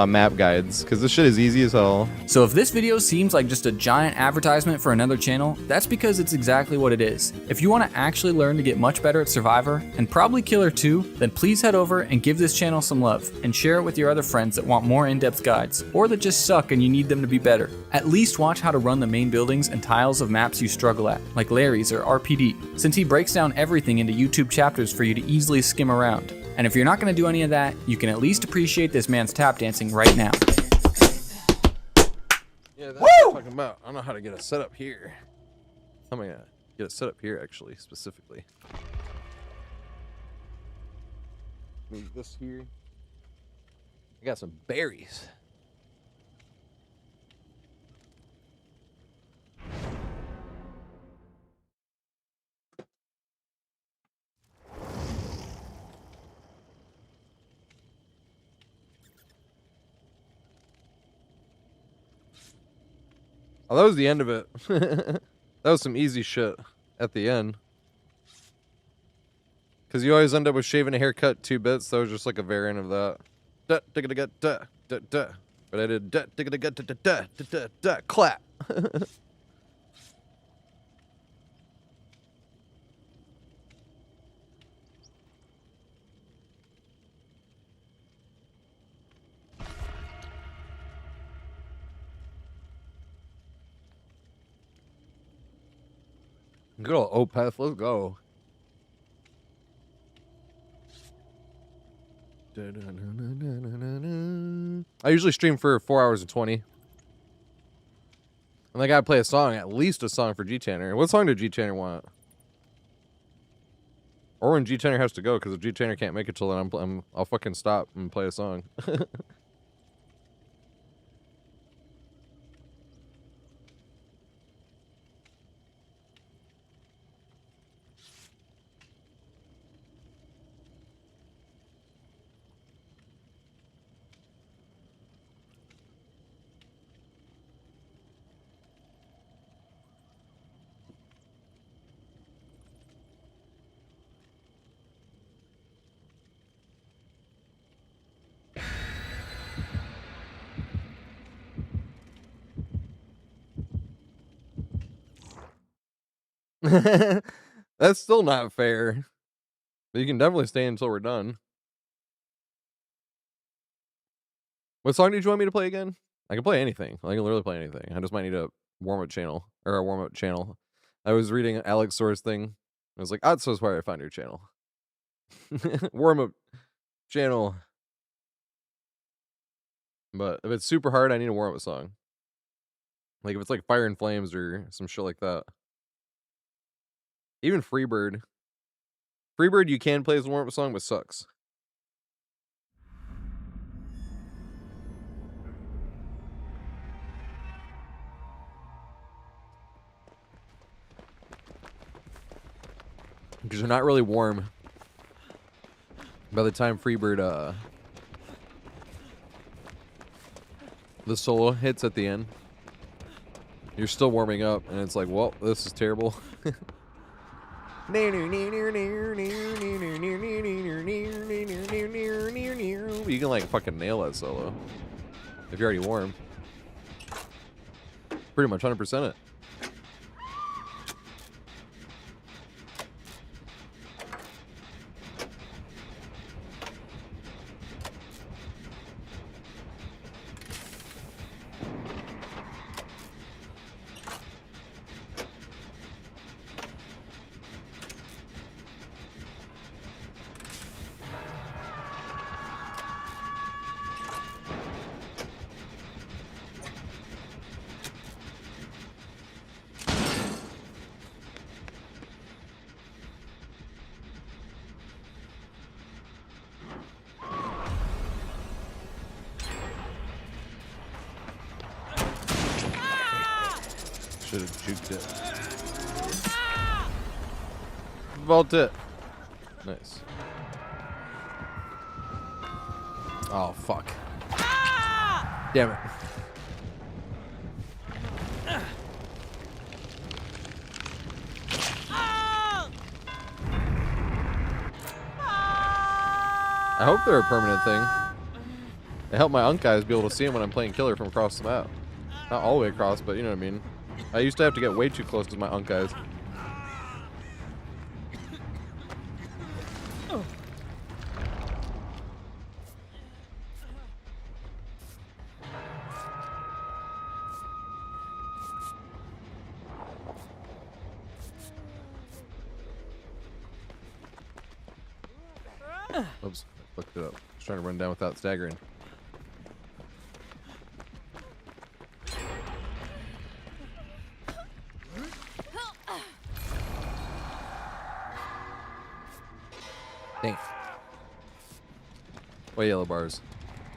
map guides, because this shit is easy as hell. So if this video seems like just a giant advertisement for another channel, that's because it's exactly what it is. If you want to actually learn to get much better at Survivor, and probably Killer too, then please head over and give this channel some love, and share it with your other friends that want more in-depth guides, or that just suck and you need them to be better. At least watch how to run the main buildings and tiles of maps you struggle at, like Larry's or RPD, since he breaks down everything into YouTube chapters for you to easily skim around. And if you're not going to do any of that, you can at least appreciate this man's tap dancing right now. Yeah, that's what I'm talking about. I don't know how to get it set up here. How am I gonna get it set up here, actually, specifically? Move this here. I got some berries. Oh, that was the end of it. That was some easy shit at the end. Because you always end up with shaving a haircut 2 bits. That was just like a variant of that. But I did clap. Good old Opeth, let's go. I usually stream for 4 hours and 20. And I gotta play a song, at least a song for G-Tanner. What song did G-Tanner want? Or when G-Tanner has to go, because if G-Tanner can't make it till then, I'll fucking stop and play a song. That's still not fair. But you can definitely stay until we're done. What song did you want me to play again? I can play anything. I can literally play anything. I just might need a warm-up channel. Or a warm-up channel. I was reading an Alex Source thing. I was like, that's so where I found your channel. Warm-up channel. But if it's super hard, I need a warm-up song. Like if it's like Fire and Flames or some shit like that. Even Freebird. Freebird you can play as a warm-up song, but sucks. Because they're not really warm by the time Freebird the solo hits at the end. You're still warming up and it's like, well, this is terrible. You can like fucking nail that solo if you're already warm. Pretty much 100% it. Should have juked it. Vault it. Nice. Oh, fuck. Damn it. I hope they're a permanent thing. It helped my unk guys be able to see them when I'm playing killer from across the map. Not all the way across, but you know what I mean. I used to have to get way too close to my unk guys. Oops, I fucked it up. I was trying to run down without staggering. Dang. What yellow bars?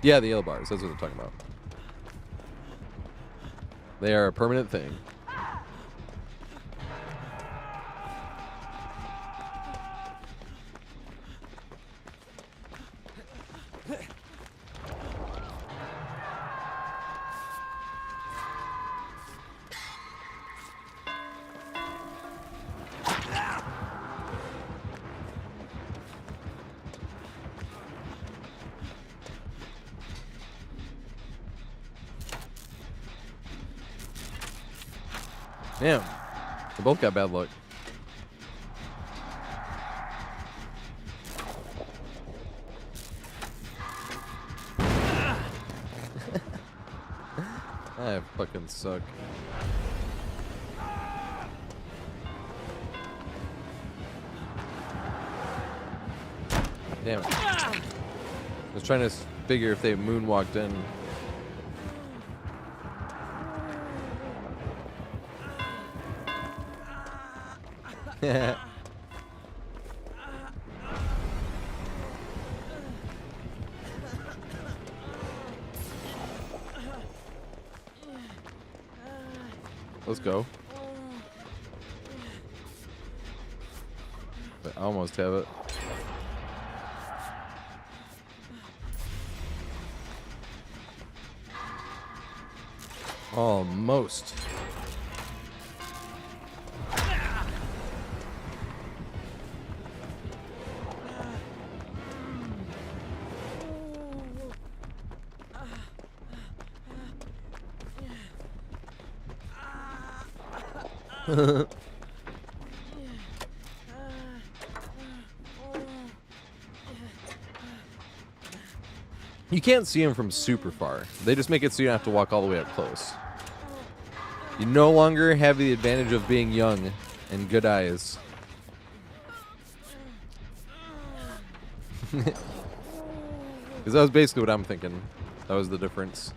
Yeah, the yellow bars. That's what they're talking about. They are a permanent thing. Damn. They both got bad luck. I fucking suck. Damn it. I was trying to figure if they moonwalked in. Let's go. I almost have it. Almost. You can't see them from super far. They just make it so you don't have to walk all the way up close. You no longer have the advantage of being young and good eyes. Because that was basically what I'm thinking. That was the difference.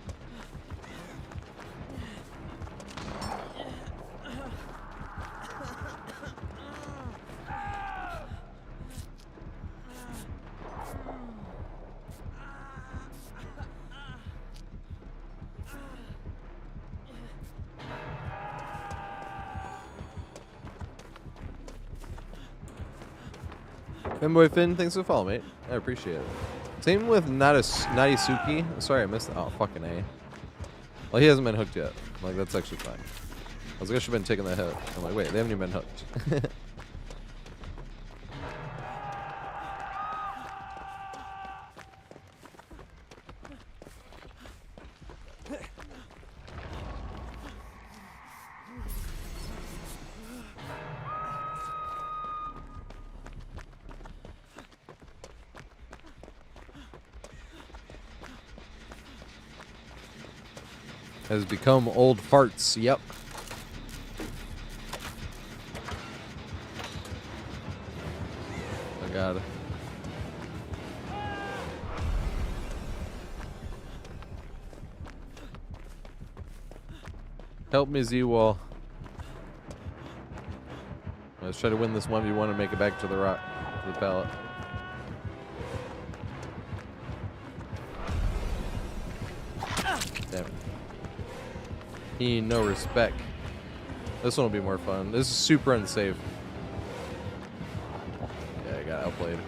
Fanboy Finn, thanks for the follow, mate. I appreciate it. Same with Natisuki. Sorry, I missed. Oh, fucking A. Well, he hasn't been hooked yet. Like, that's actually fine. I was like, I should have been taking that hit. I'm like, wait, they haven't even been hooked. Has become old farts. Yep. Oh god. Help me, Z-Wall. Let's try to win this 1v1 and make it back to the rock, to the pallet. Damn it. He no respect. This one will be more fun. This is super unsafe. Yeah, I got outplayed.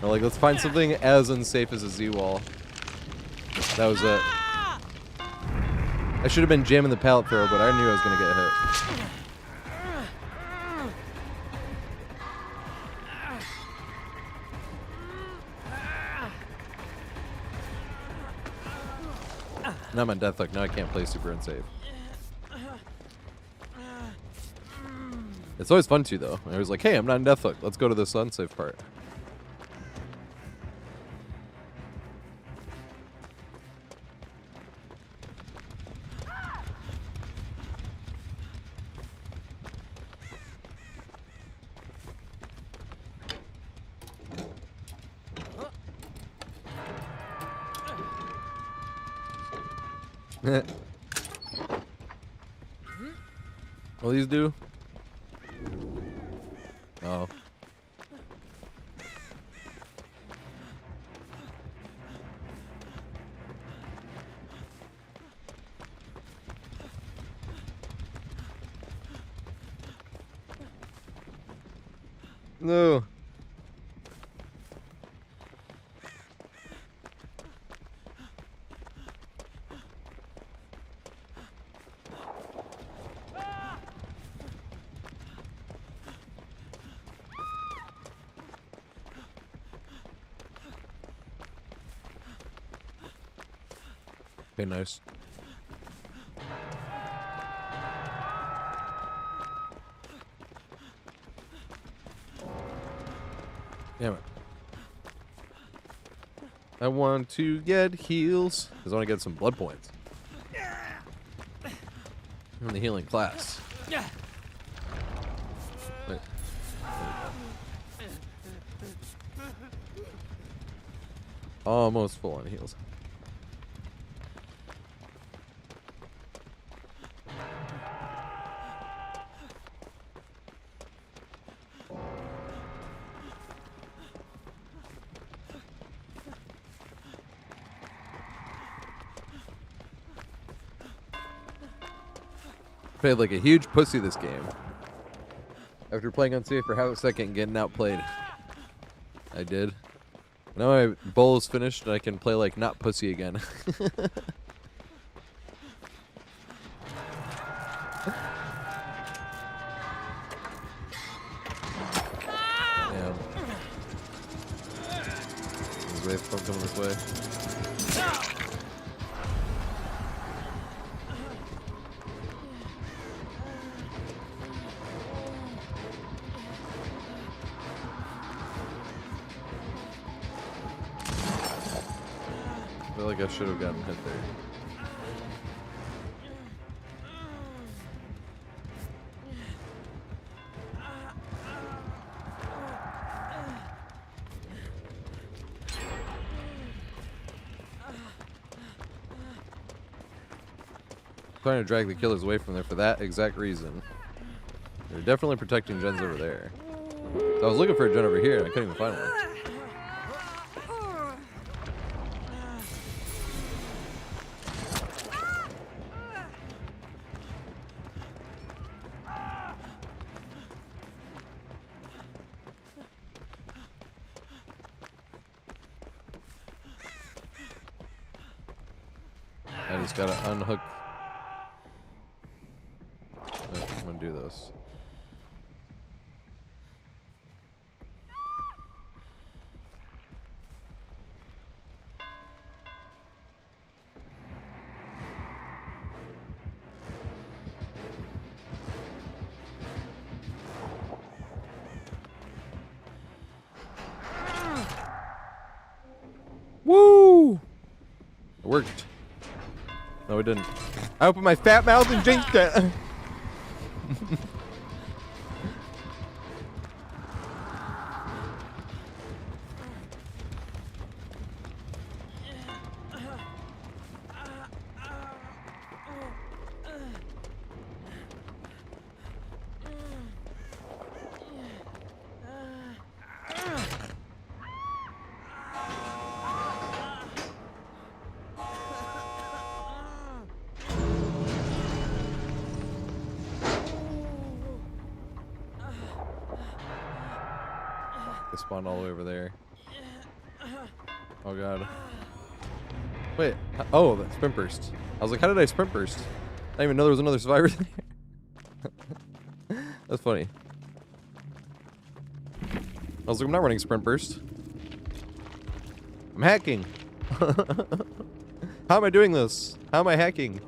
Like, let's find something as unsafe as a Z-wall. That was it. I should have been jamming the pallet throw, but I knew I was gonna get hit. Now I'm on deathhook. Now I can't play super unsafe. It's always fun to though. I was like, hey, I'm not in deathhook. Let's go to this unsafe part. What these do? Oh. No. Okay, nice. Damn it. I want to get heals. Because I want to get some blood points. I'm in the healing class. Wait. Almost full on heals. Played like a huge pussy this game. After playing unsafe for half a second and getting outplayed. I did. Now my bowl is finished and I can play like not pussy again. Damn. There's a wave from coming this way. like I should have gotten hit there. Trying to drag the killers away from there for that exact reason. They're definitely protecting gens over there. So I was looking for a gen over here and I couldn't even find one. I just gotta unhook. I'm gonna do this. Woo! It worked. No, it didn't. I opened my fat mouth and jinked it. They spawned all the way over there. Oh god. Wait. Oh, the sprint burst. I was like, how did I sprint burst? I didn't even know there was another survivor there. That's funny. I was like, I'm not running sprint burst. I'm hacking. How am I doing this? How am I hacking?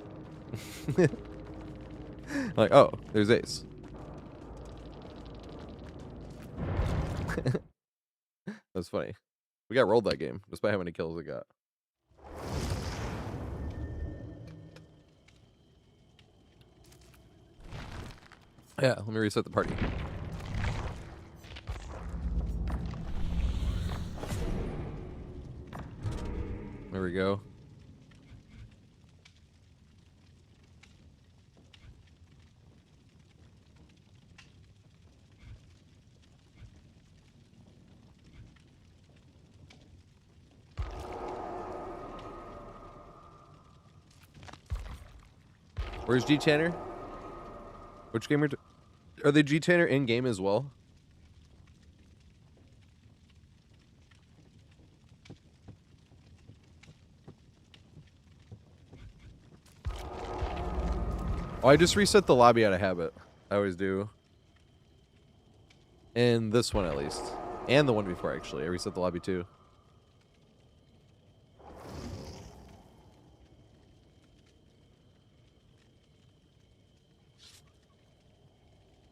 Like, oh, there's Ace. That's funny. We got rolled that game, despite how many kills we got. Yeah, let me reset the party. There we go. Where's G Tanner? Which game are they G Tanner in game as well? Oh, I just reset the lobby out of habit. I always do. And this one at least. And the one before actually. I reset the lobby too.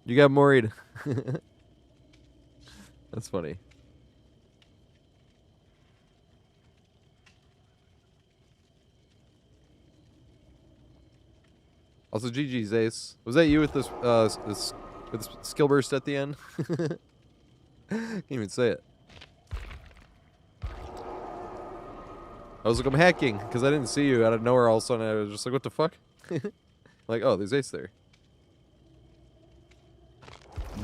You got worried. That's funny. Also, GG's Ace. Was that you with this with this skill burst at the end? Can't even say it. I was like, I'm hacking because I didn't see you out of nowhere. All of a sudden, I was just like, what the fuck? Like, oh, there's Ace there.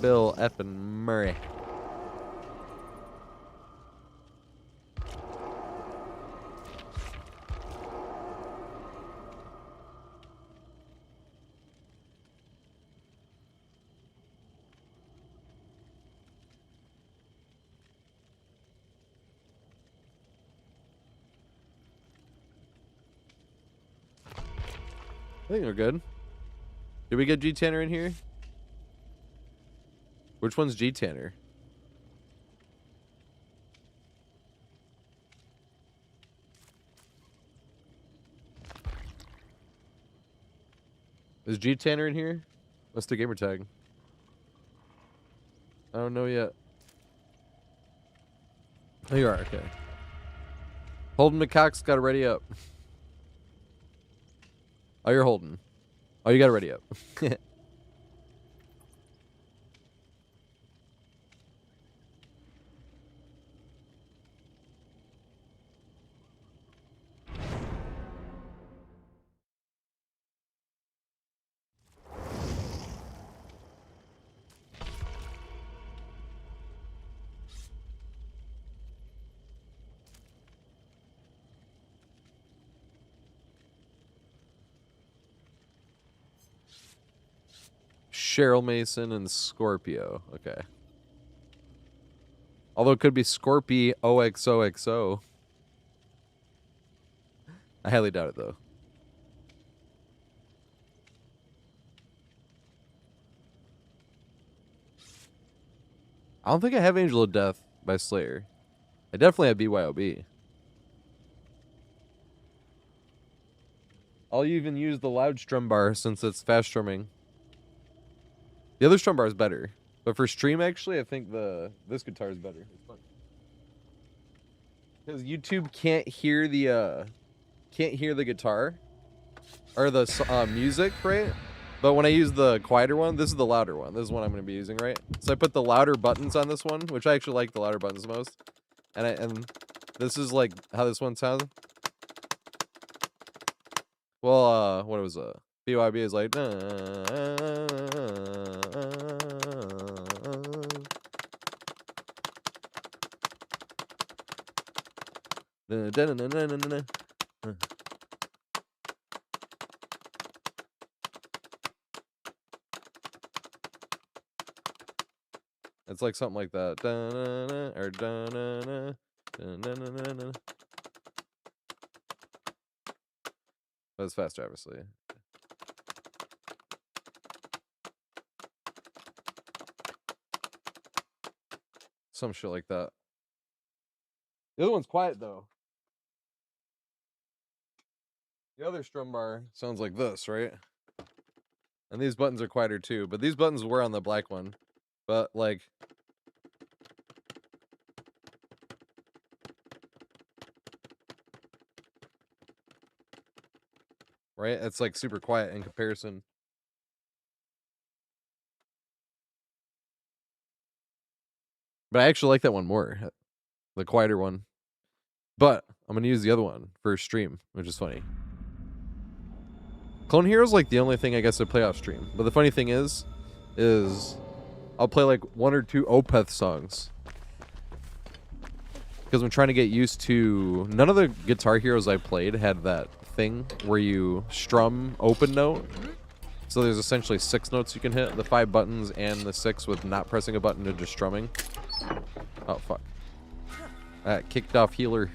Bill effing Murray. I think we're good. Did we get G Tanner in here? Which one's G Tanner? Is G Tanner in here? What's the gamer tag? I don't know yet. Oh, you are, okay. Holden McCox got to ready up. Oh, you're Holden. Oh, you got to ready up. Cheryl Mason and Scorpio. Okay. Although it could be Scorpio OXOXO. I highly doubt it, though. I don't think I have Angel of Death by Slayer. I definitely have BYOB. I'll even use the loud strum bar since it's fast strumming. The other strum bar is better. But for stream, actually, I think this guitar is better. It's fun. Because YouTube can't hear the guitar or the music, right? But when I use the quieter one, this is the louder one. This is one I'm going to be using, right? So I put the louder buttons on this one, which I actually like the louder buttons the most. And this is like how this one sounds. Well, what was BYB is like. It's like something like that. Or but it's faster, obviously. Some shit like that. The other one's quiet, though. The other strum bar sounds like this, right? And these buttons are quieter, too. But these buttons were on the black one. But, like... right? It's, like, super quiet in comparison. But I actually like that one more. The quieter one. But I'm going to use the other one for stream, which is funny. Clone Hero's like the only thing I guess I play off stream. But the funny thing is I'll play like 1 or 2 Opeth songs. Because I'm trying to get used to... None of the Guitar Heroes I played had that thing where you strum open note. So there's essentially 6 notes you can hit. The 5 buttons and the 6 with not pressing a button and just strumming. Oh, fuck. That kicked off healer.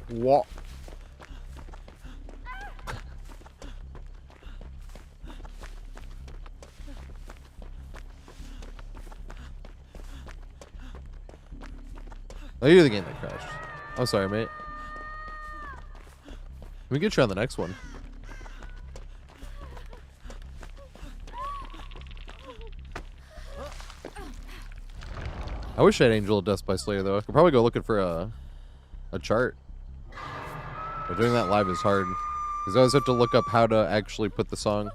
What? Oh, you're the game that crashed. I'm sorry, mate. We can get you on the next one. I wish I had Angel of Death by Slayer, though. I could probably go looking for a chart. But doing that live is hard. Because I always have to look up how to actually put the song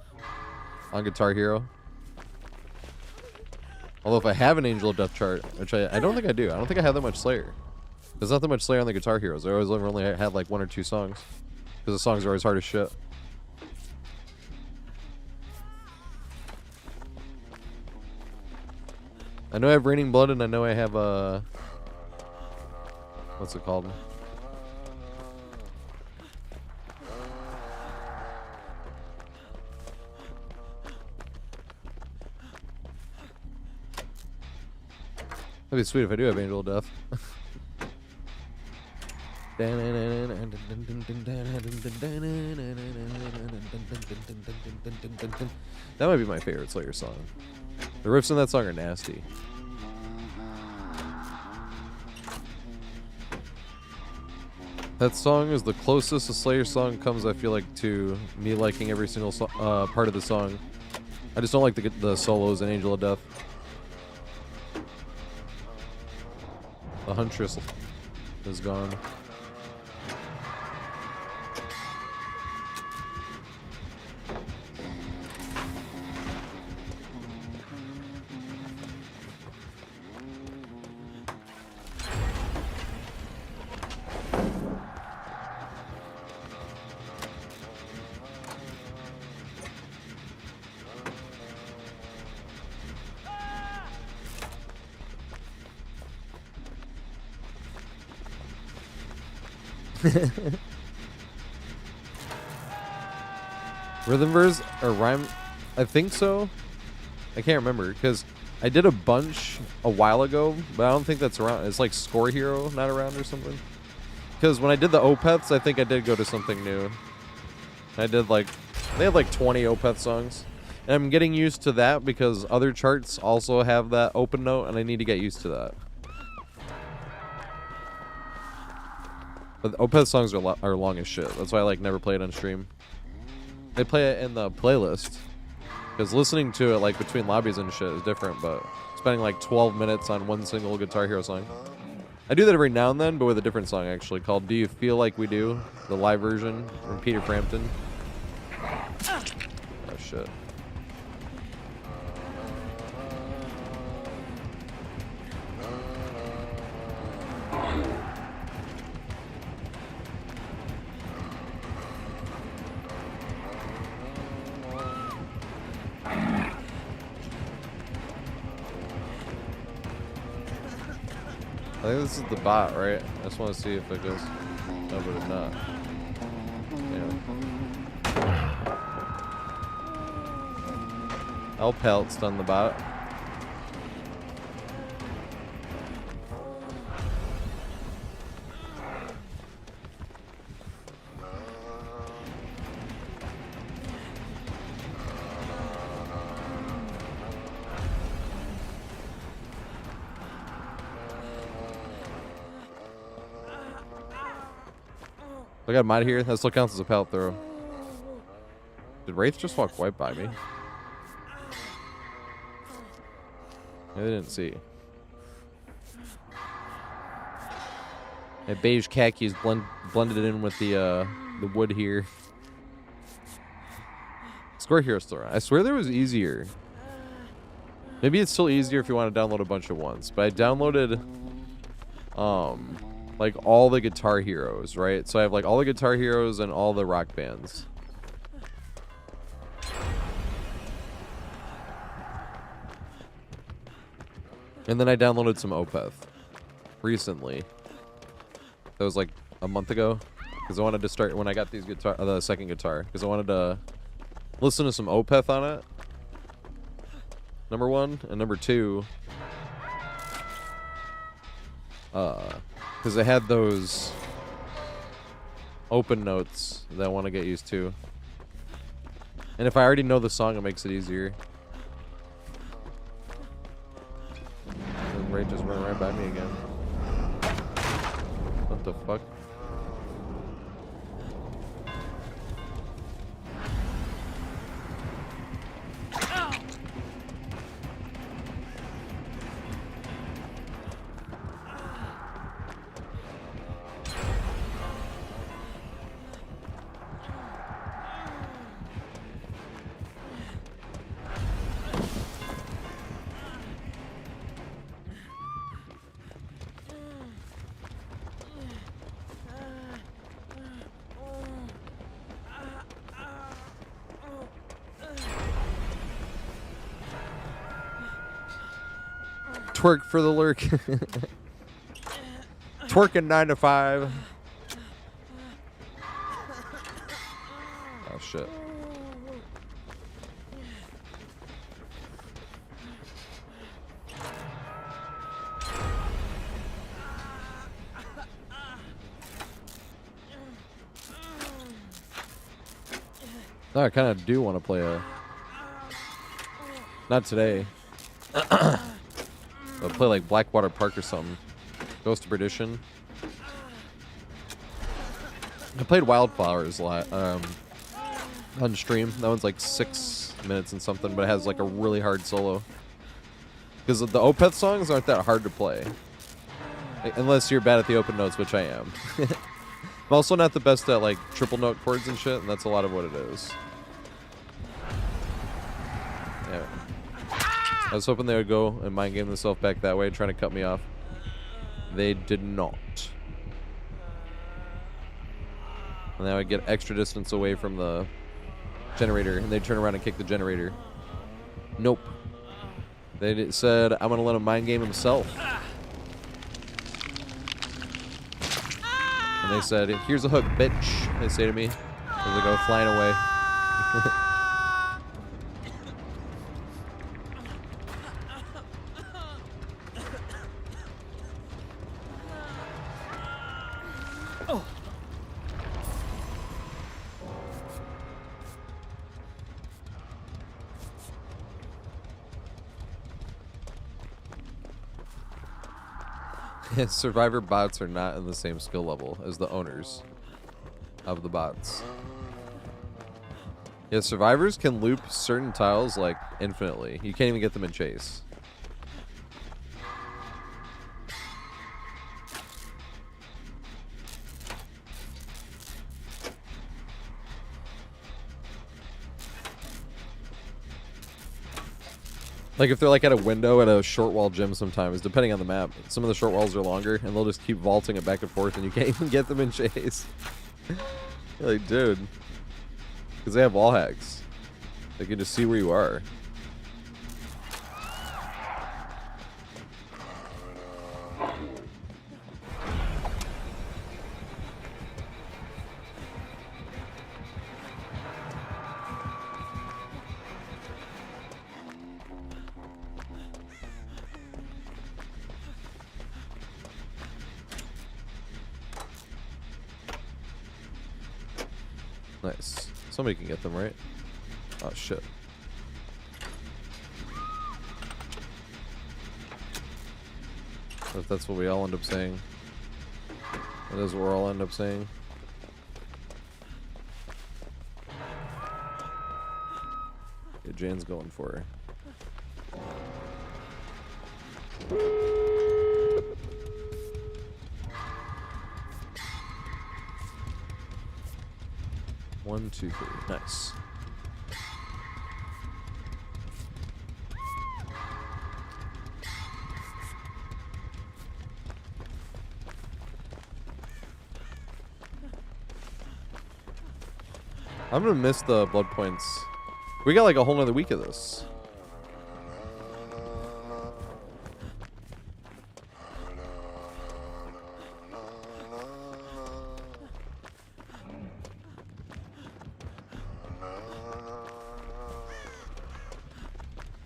on Guitar Hero. Although if I have an Angel of Death chart, which I don't think I do. I don't think I have that much Slayer. There's not that much Slayer on the Guitar Heroes. I always only had like 1 or 2 songs. Because the songs are always hard as shit. I know I have Raining Blood and I know I have what's it called? That'd be sweet if I do have Angel of Death. That might be my favorite Slayer song. The riffs in that song are nasty. That song is the closest a Slayer song comes, I feel like, to me liking every single part of the song. I just don't like the solos in Angel of Death. The Huntress is gone. Rhythm verse or rhyme? I think so. I can't remember because I did a bunch a while ago, but I don't think that's around. It's like Score Hero not around or something. Because when I did the Opeths, I think I did go to something new. I did like, they have like 20 Opeth songs. And I'm getting used to that because other charts also have that open note and I need to get used to that. But the Opeth songs are long as shit. That's why I like never play it on stream. They play it in the playlist. Because listening to it like between lobbies and shit is different, but spending like 12 minutes on one single Guitar Hero song. I do that every now and then, but with a different song actually, called Do You Feel Like We Do? The live version from Peter Frampton. Oh shit. I think this is the bot, right? I just want to see if it goes. No, but it's not. Yeah. L-Pelt's done the bot. I got mine here. That still counts as a pelt throw. Did Wraith just walk right by me? I didn't see. That beige khaki is blended in with the wood here. Square Hero still around. I swear there was easier. Maybe it's still easier if you want to download a bunch at once. But I downloaded like all the Guitar Heroes, right? So I have like all the Guitar Heroes and all the rock bands. And then I downloaded some Opeth recently. That was like a month ago because I wanted to start when I got these the second guitar because I wanted to listen to some Opeth on it. Number one and number two. Because I had those open notes that I want to get used to. And if I already know the song, it makes it easier. Ray just ran right by me again. What the fuck? Twerk for the lurk. Twerking 9 to 5. Oh shit. No, I kind of do want to play a... Not today. But play like Blackwater Park or something. Ghost of Perdition. I played Wildflowers a lot on stream. That one's like 6 minutes and something, but it has like a really hard solo. Because the Opeth songs aren't that hard to play. Unless you're bad at the open notes, which I am. I'm also not the best at like triple note chords and shit, and that's a lot of what it is. Yeah. I was hoping they would go and mind game themselves back that way, trying to cut me off. They did not. And then I would get extra distance away from the generator, and they'd turn around and kick the generator. Nope. They said, I'm going to let him mind game himself. And they said, here's a hook, bitch, they say to me as they go flying away. Survivor bots are not in the same skill level as the owners of the bots. Yeah, survivors can loop certain tiles like infinitely. You can't even get them in chase. Like if they're like at a window at a short wall gym sometimes, depending on the map, some of the short walls are longer and they'll just keep vaulting it back and forth and you can't even get them in chase. You're like, dude. Because they have wall hacks. They can just see where you are. Nice. Somebody can get them, right? Oh, shit. If that's what we all end up saying. That is what we'll all end up saying. Yeah, Jane's going for her. 1, 2, 3. Nice. I'm gonna miss the blood points. We got like a whole nother week of this.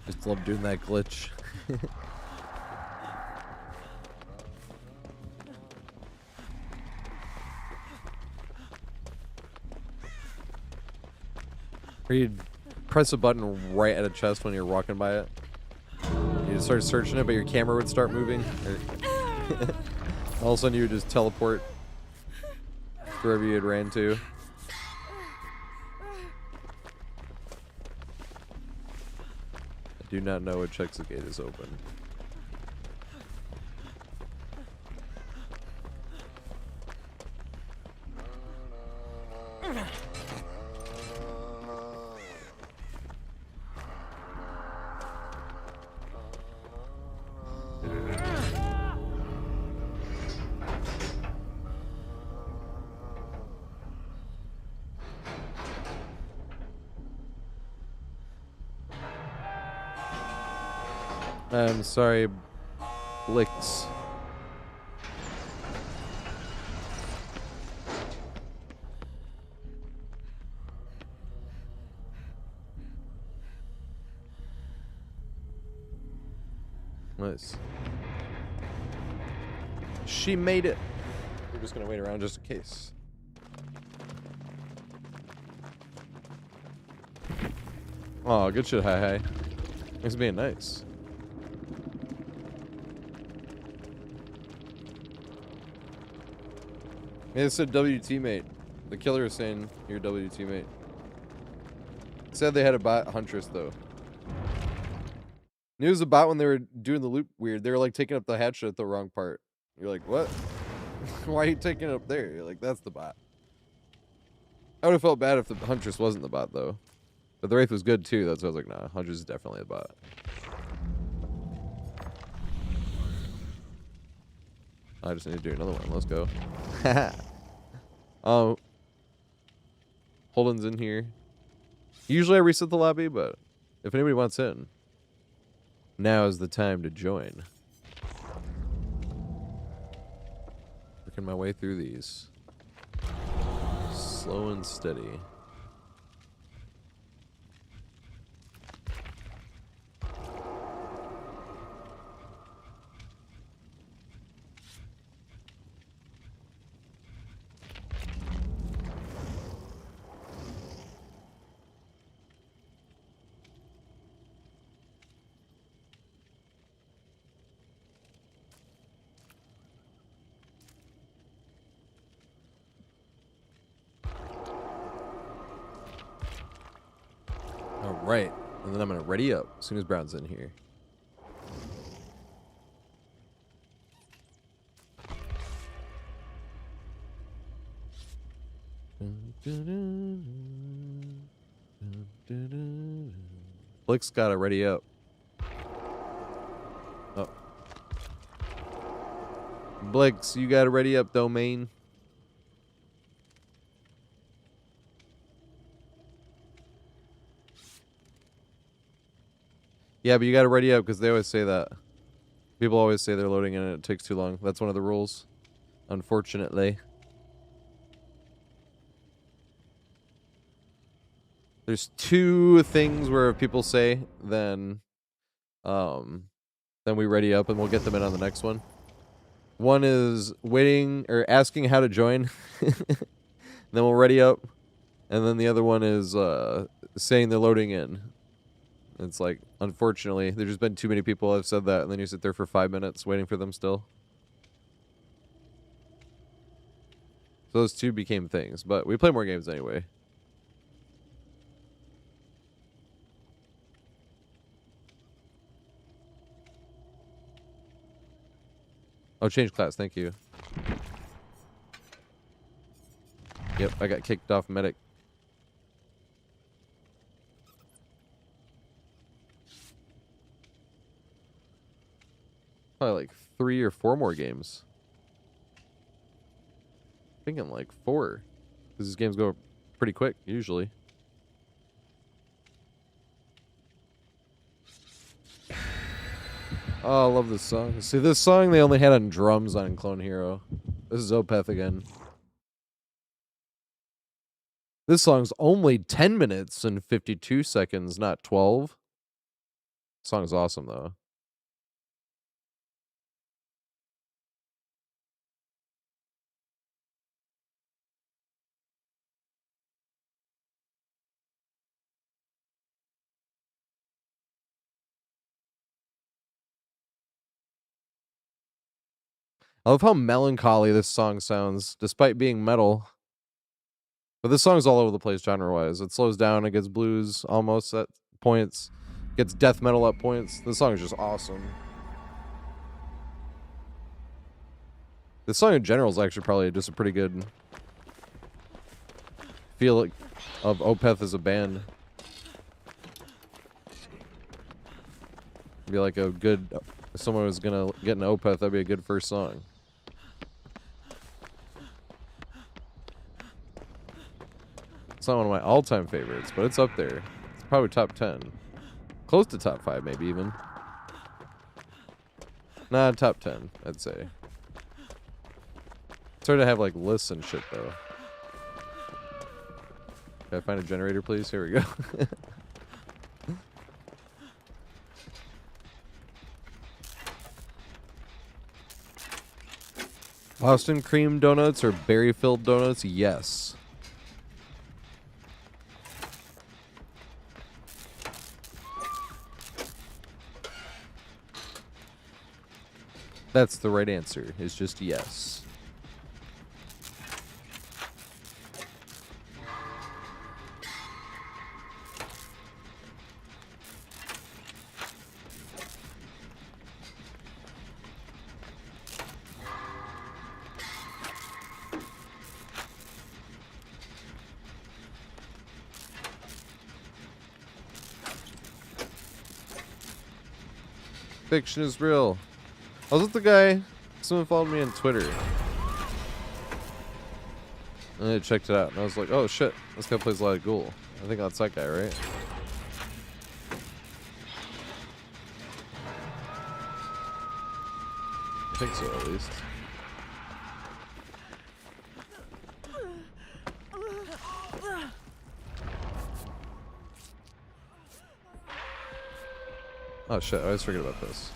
Just love doing that glitch. Or you'd press a button right at a chest when you're walking by it. You just start searching it, but your camera would start moving. All of a sudden you would just teleport wherever you had ran to. I do not know which exit gate is open. I'm sorry, Licks. Nice. She made it. We're just gonna wait around just in case. Oh, good shit, hi hi. Thanks for being nice. Yeah, it said W teammate. The killer is saying you're W teammate. It said they had a bot Huntress though. Knew it was a bot when they were doing the loop weird. They were like taking up the hatchet at the wrong part. You're like, what? Why are you taking it up there? You're like, that's the bot. I would have felt bad if the Huntress wasn't the bot though. But the Wraith was good too. That's why I was like, nah, Huntress is definitely a bot. I just need to do another one. Let's go. Holden's in here. Usually I reset the lobby, but if anybody wants in, now is the time to join. Working my way through these. Slow and steady. Right, and then I'm gonna ready up as soon as Brown's in here. Blick's gotta ready up. Oh. Blix, you gotta ready up, domain. Yeah, but you gotta ready up because they always say that. People always say they're loading in and it takes too long. That's one of the rules, unfortunately. There's two things where people say, then we ready up and we'll get them in on the next one. One is waiting or asking how to join, then we'll ready up, and then the other one is saying they're loading in. It's like, unfortunately, there's just been too many people who have said that, and then you sit there for 5 minutes waiting for them still. So those two became things, but we play more games anyway. Oh, change class, thank you. Yep, I got kicked off medic. Probably like 3 or 4 more games. Thinking like 4. Because these games go pretty quick, usually. Oh, I love this song. See, this song they only had on drums on Clone Hero. This is Opeth again. This song's only 10 minutes and 52 seconds, not 12. Song's awesome, though. I love how melancholy this song sounds, despite being metal. But this song's all over the place genre-wise. It slows down, it gets blues almost at points, gets death metal at points. This song is just awesome. This song in general is actually probably just a pretty good feel of Opeth as a band. Be like a good, if someone was gonna get an Opeth, that'd be a good first song. It's not one of my all-time favorites, but it's up there. It's probably top 10. Close to top 5, maybe even. Nah, top 10, I'd say. It's hard to have like lists and shit though. Can I find a generator, please? Here we go. Boston cream donuts or berry-filled donuts? Yes. That's the right answer. It's just yes. Fiction is real. I was with the guy. Someone followed me on Twitter. And I checked it out. And I was like, oh shit. This guy plays a lot of Ghoul. I think that's that guy, right? I think so, at least. Oh shit, I always forget about this.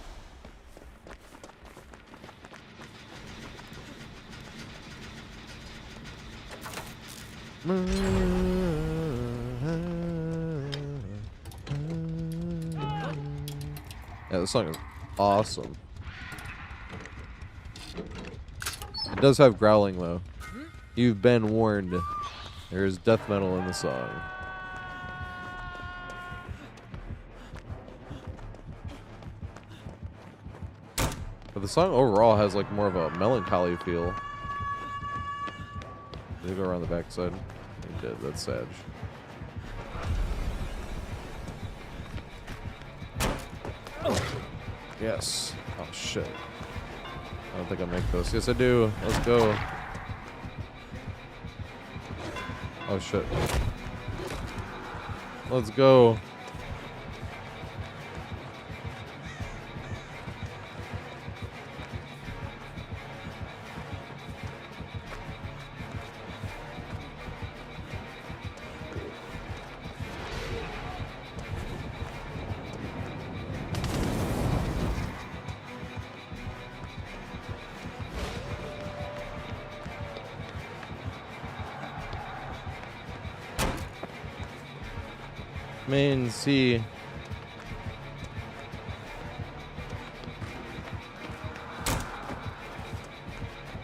Yeah, this song is awesome. It does have growling though. You've been warned. There is death metal in the song. But the song overall has like more of a melancholy feel. Did he go around the backside? He did. That's sad. Yes. Oh shit. I don't think I'll make those. Yes, I do. Let's go. Oh shit. Let's go. Main C.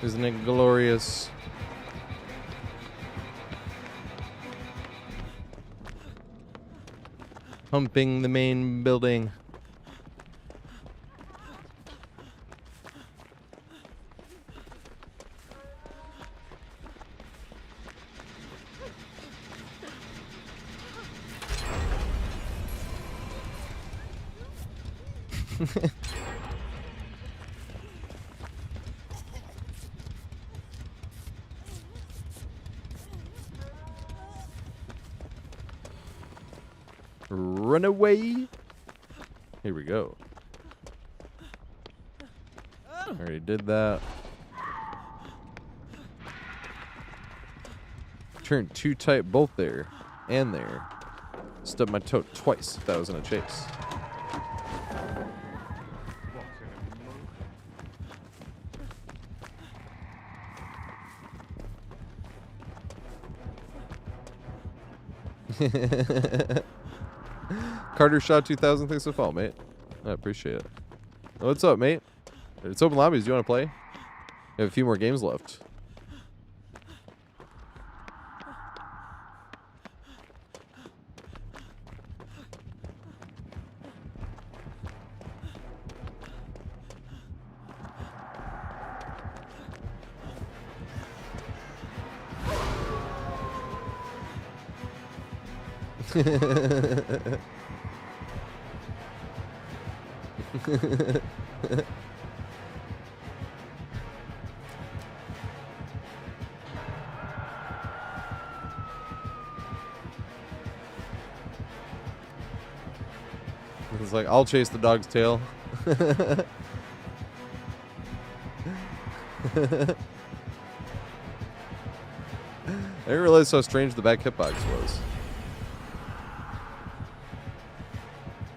Isn't it glorious? Humping the main building. Run away. Here we go. Already did that. Turned too tight both there and there. Stubbed my toe twice if that was in a chase. Carter Shaw 2000, thanks for the follow, mate. I appreciate it. What's up, mate? It's open lobbies. Do you want to play? We have a few more games left. It's like, I'll chase the dog's tail. I didn't realize how strange the back hitbox was.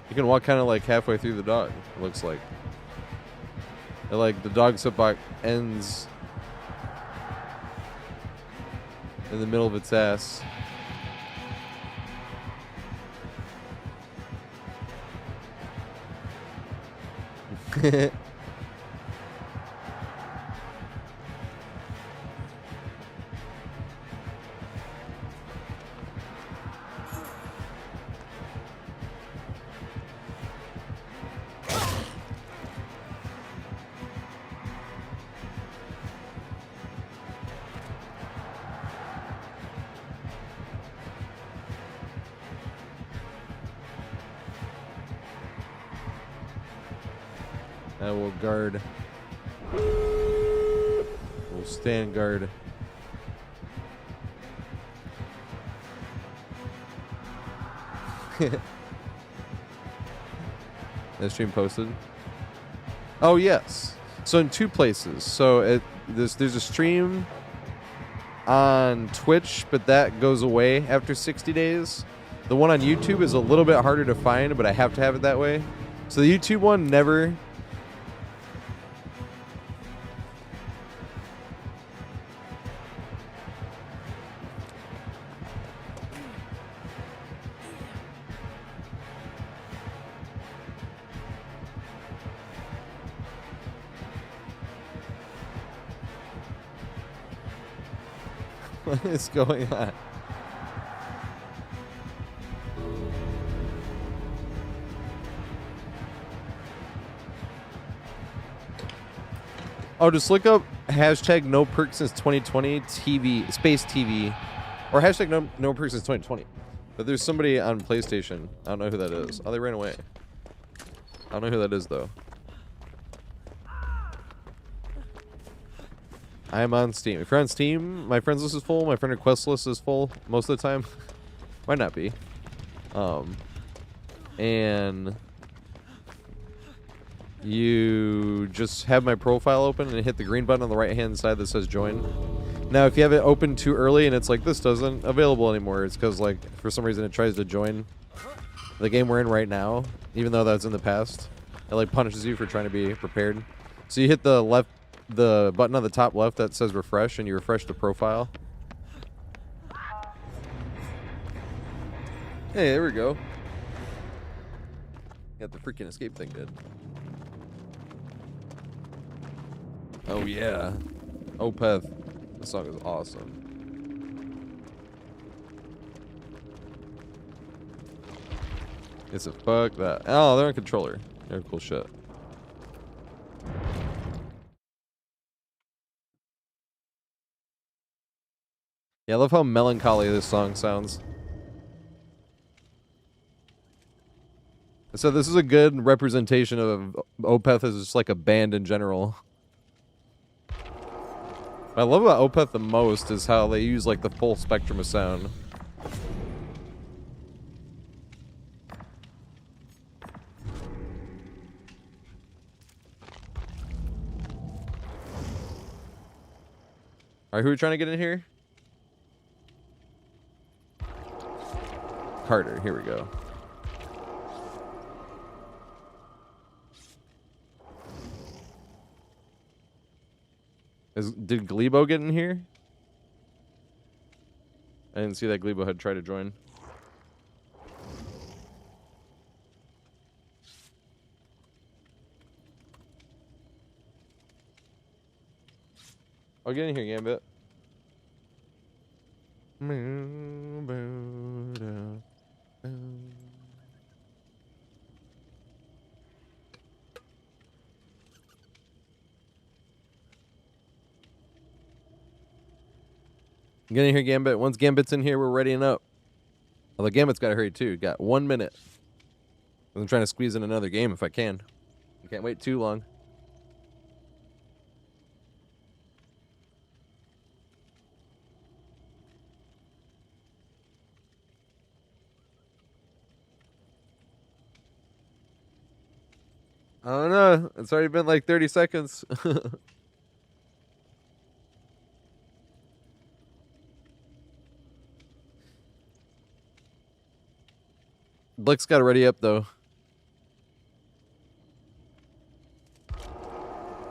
You can walk kind of like halfway through the dog, it looks like. And like the dog's hitbox ends in the middle of its ass. I will guard. We'll stand guard. That stream posted. Oh yes. So in two places. So there's a stream on Twitch, but that goes away after 60 days. The one on YouTube is a little bit harder to find, but I have to have it that way. So the YouTube one never. What is going on? Oh, just look up hashtag no perks since 2020 TV space TV, or hashtag no perks since 2020. But there's somebody on PlayStation. I don't know who that is. Oh, they ran away. I don't know who that is though. I am on Steam. If you're on Steam, my friends list is full. My friend request list is full most of the time. Might not be. And you just have my profile open and hit the green button on the right hand side that says join. Now, if you have it open too early and it's like this doesn't available anymore, it's because like for some reason it tries to join the game we're in right now, even though that's in the past. It like punishes you for trying to be prepared. So you hit the button on the top left that says refresh, and you refresh the profile. Hey, there we go. Got the freaking escape thing did. Oh yeah. Opeth. This song is awesome. It's a fuck that. Oh, they're on controller. They're cool shit. Yeah, I love how melancholy this song sounds. So this is a good representation of Opeth as just like a band in general. What I love about Opeth the most is how they use like the full spectrum of sound. Alright, who are we trying to get in here? Carter, here we go. Did Glebo get in here? I didn't see that Glebo had tried to join. Oh, get in here, Gambit. Get in here, Gambit. Once Gambit's in here, we're readying up. Although Gambit's got to hurry too. Got 1 minute. I'm trying to squeeze in another game if I can. I can't wait too long. I don't know. It's already been like 30 seconds. Blick's got to ready up though.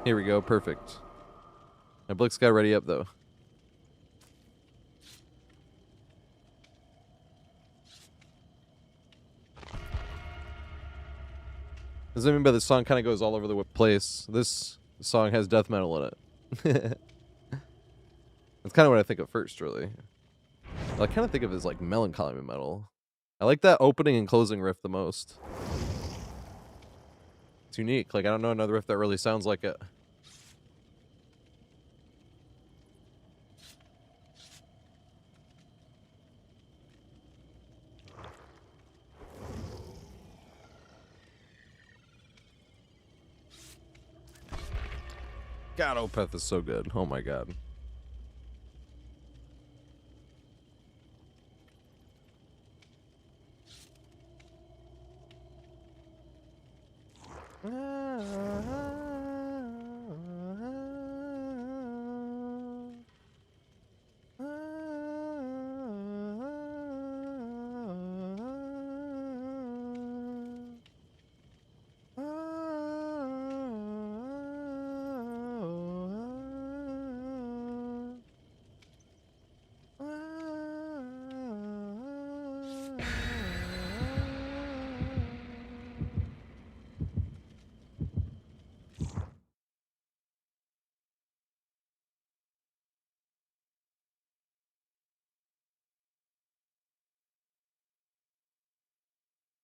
Here we go, perfect. Now Blick's got to ready up though. Does that mean by the song kind of goes all over the place? This song has death metal in it. That's kind of what I think of first, really. I kind of think of it as like melancholy metal. I like that opening and closing riff the most. It's unique. Like, I don't know another riff that really sounds like it. God, Opeth is so good. Oh my god.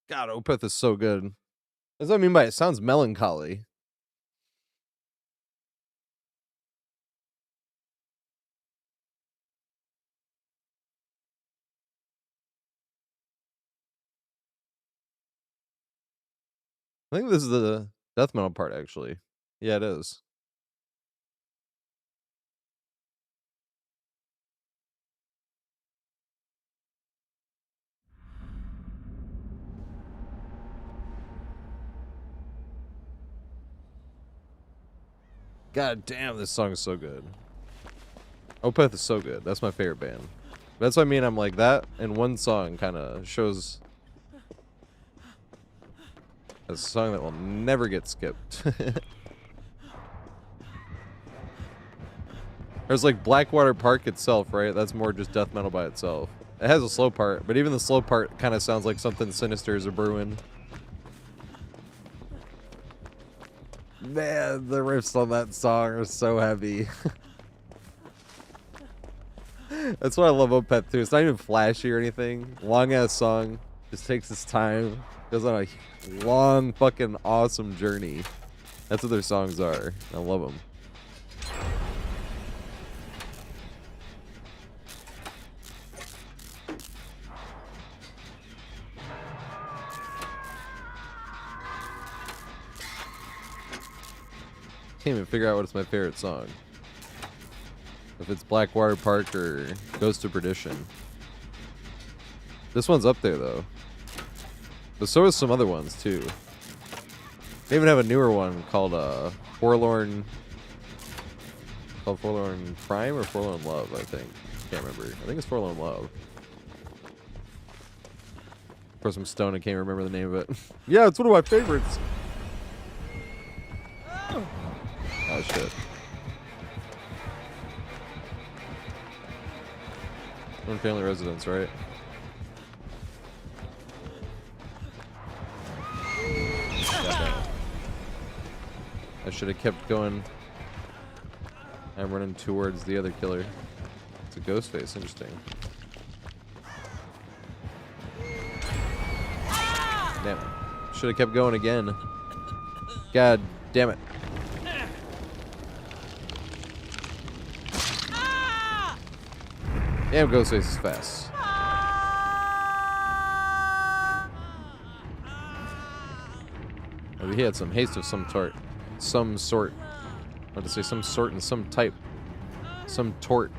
God, Opeth is so good. That's what I mean by it sounds melancholy. I think this is the death metal part, actually. Yeah, it is. God damn, this song is so good. Opeth is so good. That's my favorite band. That's what I mean. I'm like, that and one song kind of shows a song that will never get skipped. There's like Blackwater Park itself, right? That's more just death metal by itself. It has a slow part, but even the slow part kind of sounds like something sinister is a brewing. Man, the riffs on that song are so heavy. That's why I love Opeth too. It's not even flashy or anything. Long ass song. Just takes its time. Goes on a long fucking awesome journey. That's what their songs are. I love them. Can't even figure out what's my favorite song. If it's Blackwater Park or Ghost of Perdition. This one's up there though. But so is some other ones too. They even have a newer one called Forlorn Prime or Forlorn Love, I think. Can't remember. I think it's Forlorn Love. Of course I'm stoned, I can't remember the name of it. Yeah, it's one of my favorites. Oh shit. One family residence, right? I should have kept going. I'm running towards the other killer. It's a ghost face, interesting. Damn it. Should have kept going again. God damn it. Damn, Ghostface is fast. Oh, he had some haste of some sort. Some sort. I want to say some sort and some type. Some tort.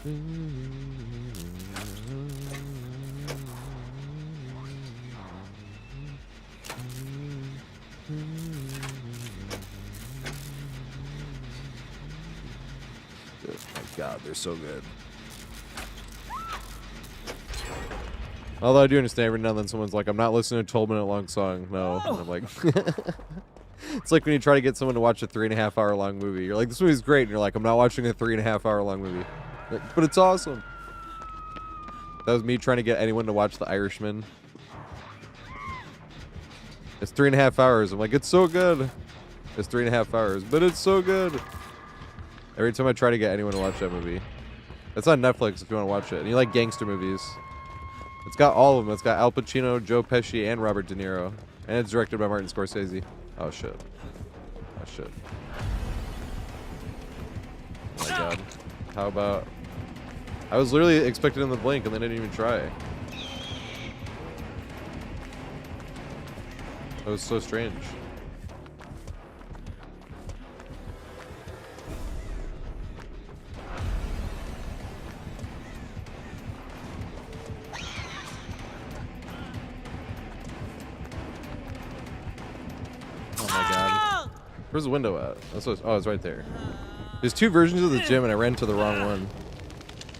Oh my god, they're so good. Although I do understand every now and then someone's like, I'm not listening to a 12-minute long song. No. And I'm like, it's like when you try to get someone to watch a 3.5 hour long movie. You're like, this movie's great. And you're like, I'm not watching a 3.5 hour long movie. Like, but it's awesome. That was me trying to get anyone to watch The Irishman. It's 3.5 hours. I'm like, it's so good. It's 3.5 hours, but it's so good. Every time I try to get anyone to watch that movie. It's on Netflix if you want to watch it. And you like gangster movies. It's got all of them. It's got Al Pacino, Joe Pesci, and Robert De Niro. And it's directed by Martin Scorsese. Oh, shit. Oh, shit. Oh, my God. How about... I was literally expecting them to blink, and they didn't even try. That was so strange. Where's the window at? Oh, it's right there. There's two versions of the gym, and I ran to the wrong one.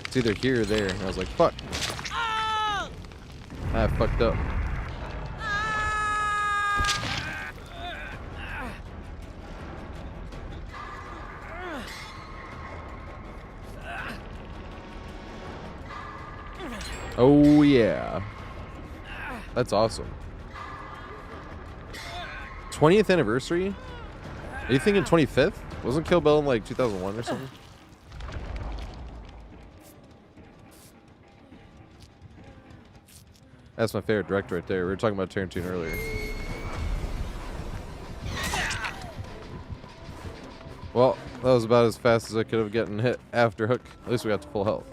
It's either here or there. And I was like, fuck. I fucked up. Oh, yeah. That's awesome. 20th anniversary? Are you thinking 25th? Wasn't Kill Bill in like 2001 or something? That's my favorite director right there. We were talking about Tarantino earlier. Well, that was about as fast as I could have gotten hit after hook. At least we got to full health.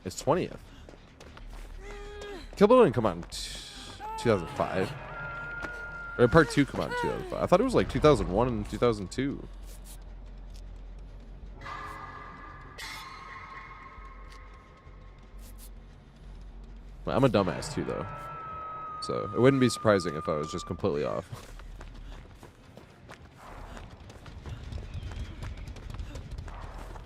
It's 20th. Kill Bill didn't come out in 2005. Or part 2 come out in 2005. I thought it was like 2001 and 2002. I'm a dumbass too, though. So it wouldn't be surprising if I was just completely off.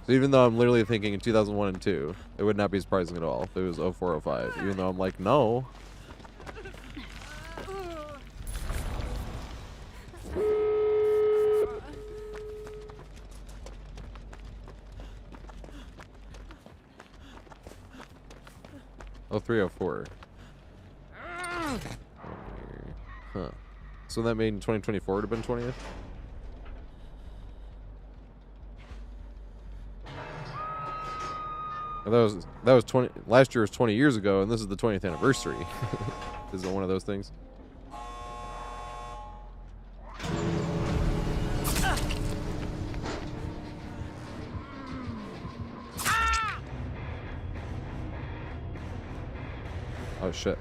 So even though I'm literally thinking in 2001 and 2, it would not be surprising at all if it was 04, 05. Even though I'm like, no. Oh, 304. Huh. So that made in 2024 would have been 20th? And that was 20. Last year was 20 years ago, and this is the 20th anniversary. Is it one of those things? Oh shit!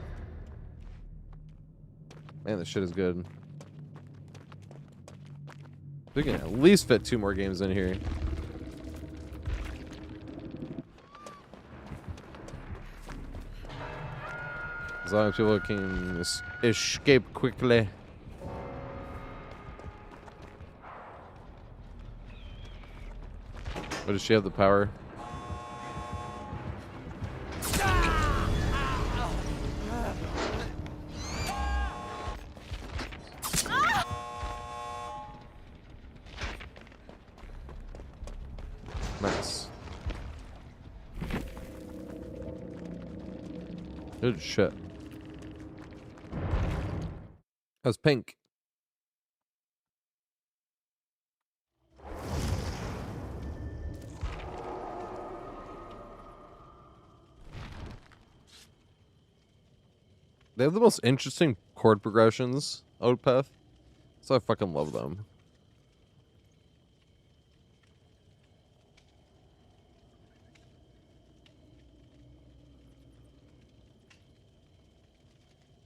Man, this shit is good. We can at least fit 2 more games in here. As long as people can escape quickly. But does she have the power? Good shit. That's pink. They have the most interesting chord progressions, Odpeth. So I fucking love them.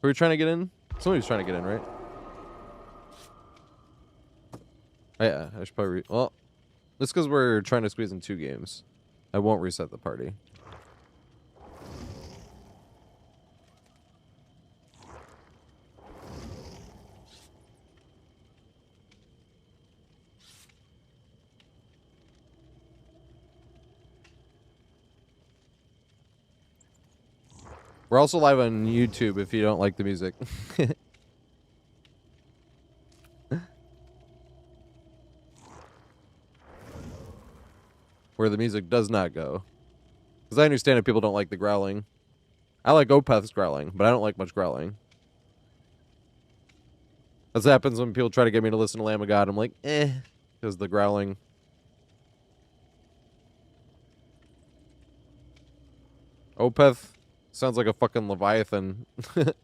Who are we trying to get in? Somebody's trying to get in, right? Oh, yeah, I should probably... well, just because we're trying to squeeze in 2 games. I won't reset the party. We're also live on YouTube if you don't like the music. Where the music does not go. Because I understand if people don't like the growling. I like Opeth's growling, but I don't like much growling. That's what happens when people try to get me to listen to Lamb of God. I'm like, eh. Because the growling. Opeth sounds like a fucking Leviathan. And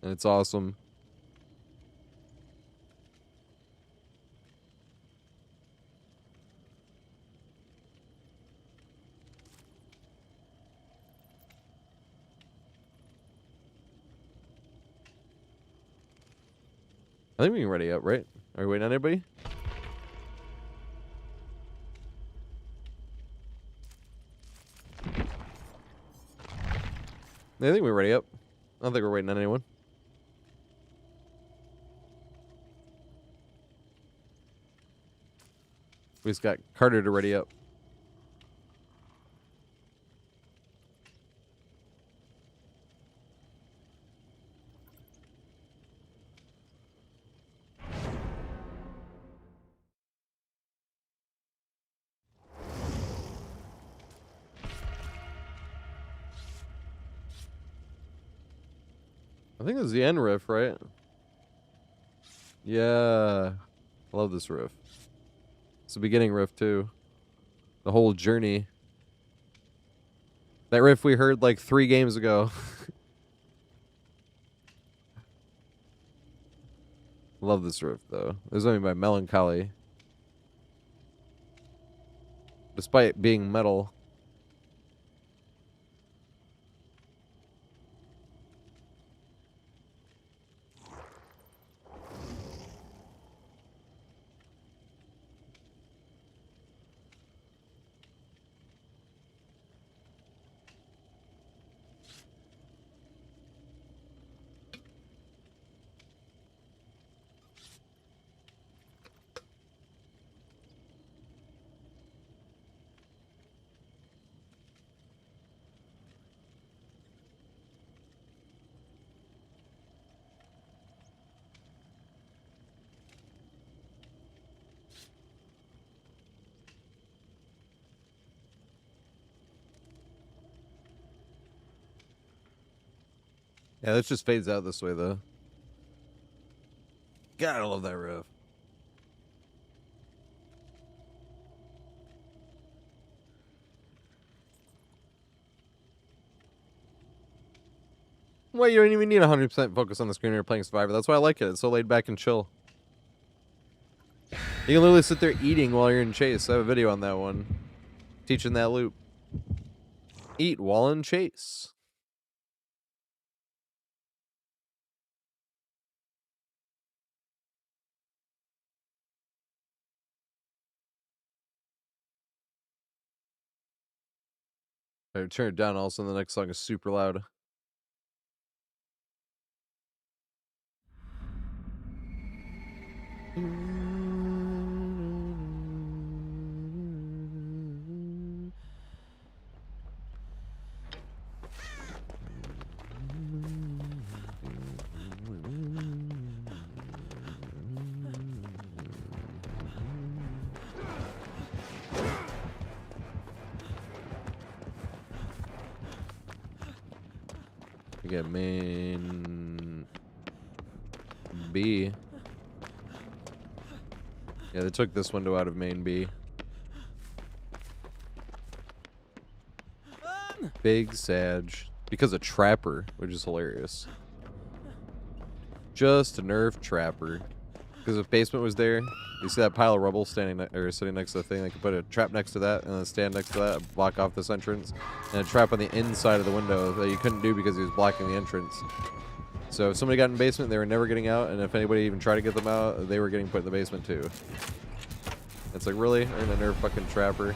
it's awesome. I think we can ready up, right? Are we waiting on anybody? I think we're ready up. I don't think we're waiting on anyone. We just got Carter to ready up. I think this is the end riff, right? Yeah. I love this riff. It's the beginning riff, too. The whole journey. That riff we heard like 3 games ago. Love this riff, though. This is only by Melancholy. Despite being metal. Yeah, this just fades out this way, though. God, I love that riff. Well, you don't even need 100% focus on the screen when you're playing Survivor. That's why I like it. It's so laid back and chill. You can literally sit there eating while you're in chase. I have a video on that one. Teaching that loop. Eat while in chase. I turn it down also, and the next song is super loud. We get main B. Yeah, they took this window out of main B. Big Sag. Because of Trapper, which is hilarious. Just a nerf Trapper. Because if basement was there, you see that pile of rubble standing or sitting next to the thing, they could put a trap next to that and then stand next to that, block off this entrance, and a trap on the inside of the window that you couldn't do because he was blocking the entrance. So if somebody got in the basement, they were never getting out, and if anybody even tried to get them out, they were getting put in the basement too. It's like, really? They're gonna nerf fucking Trapper.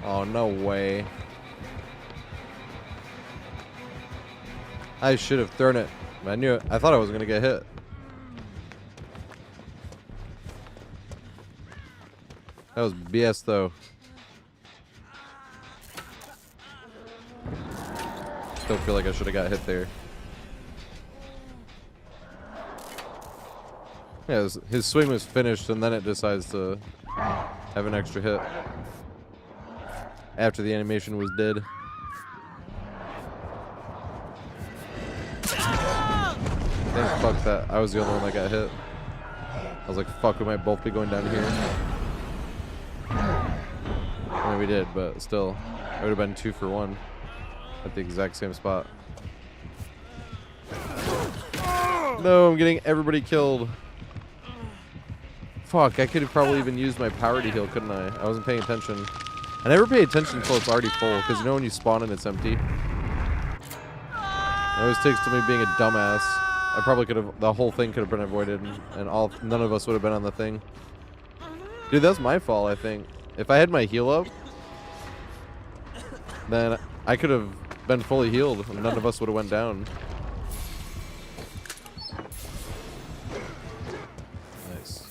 Oh, no way. I should have thrown it. I knew it. I thought I was going to get hit. That was BS, though. Still feel like I should have got hit there. Yeah, his swing was finished, and then it decides to have an extra hit. After the animation was dead. Thank fuck that. I was the only one that got hit. I was like, fuck, we might both be going down here. I mean, we did, but still. It would have been 2 for 1 at the exact same spot. No, I'm getting everybody killed. Fuck, I could have probably even used my power to heal, couldn't I? I wasn't paying attention. I never pay attention until it's already full, because you know when you spawn and it's empty? It always takes to me being a dumbass. I probably could have, the whole thing could have been avoided, and none of us would have been on the thing. Dude, that's my fault, I think. If I had my heal up, then I could have been fully healed, and none of us would have went down. Nice.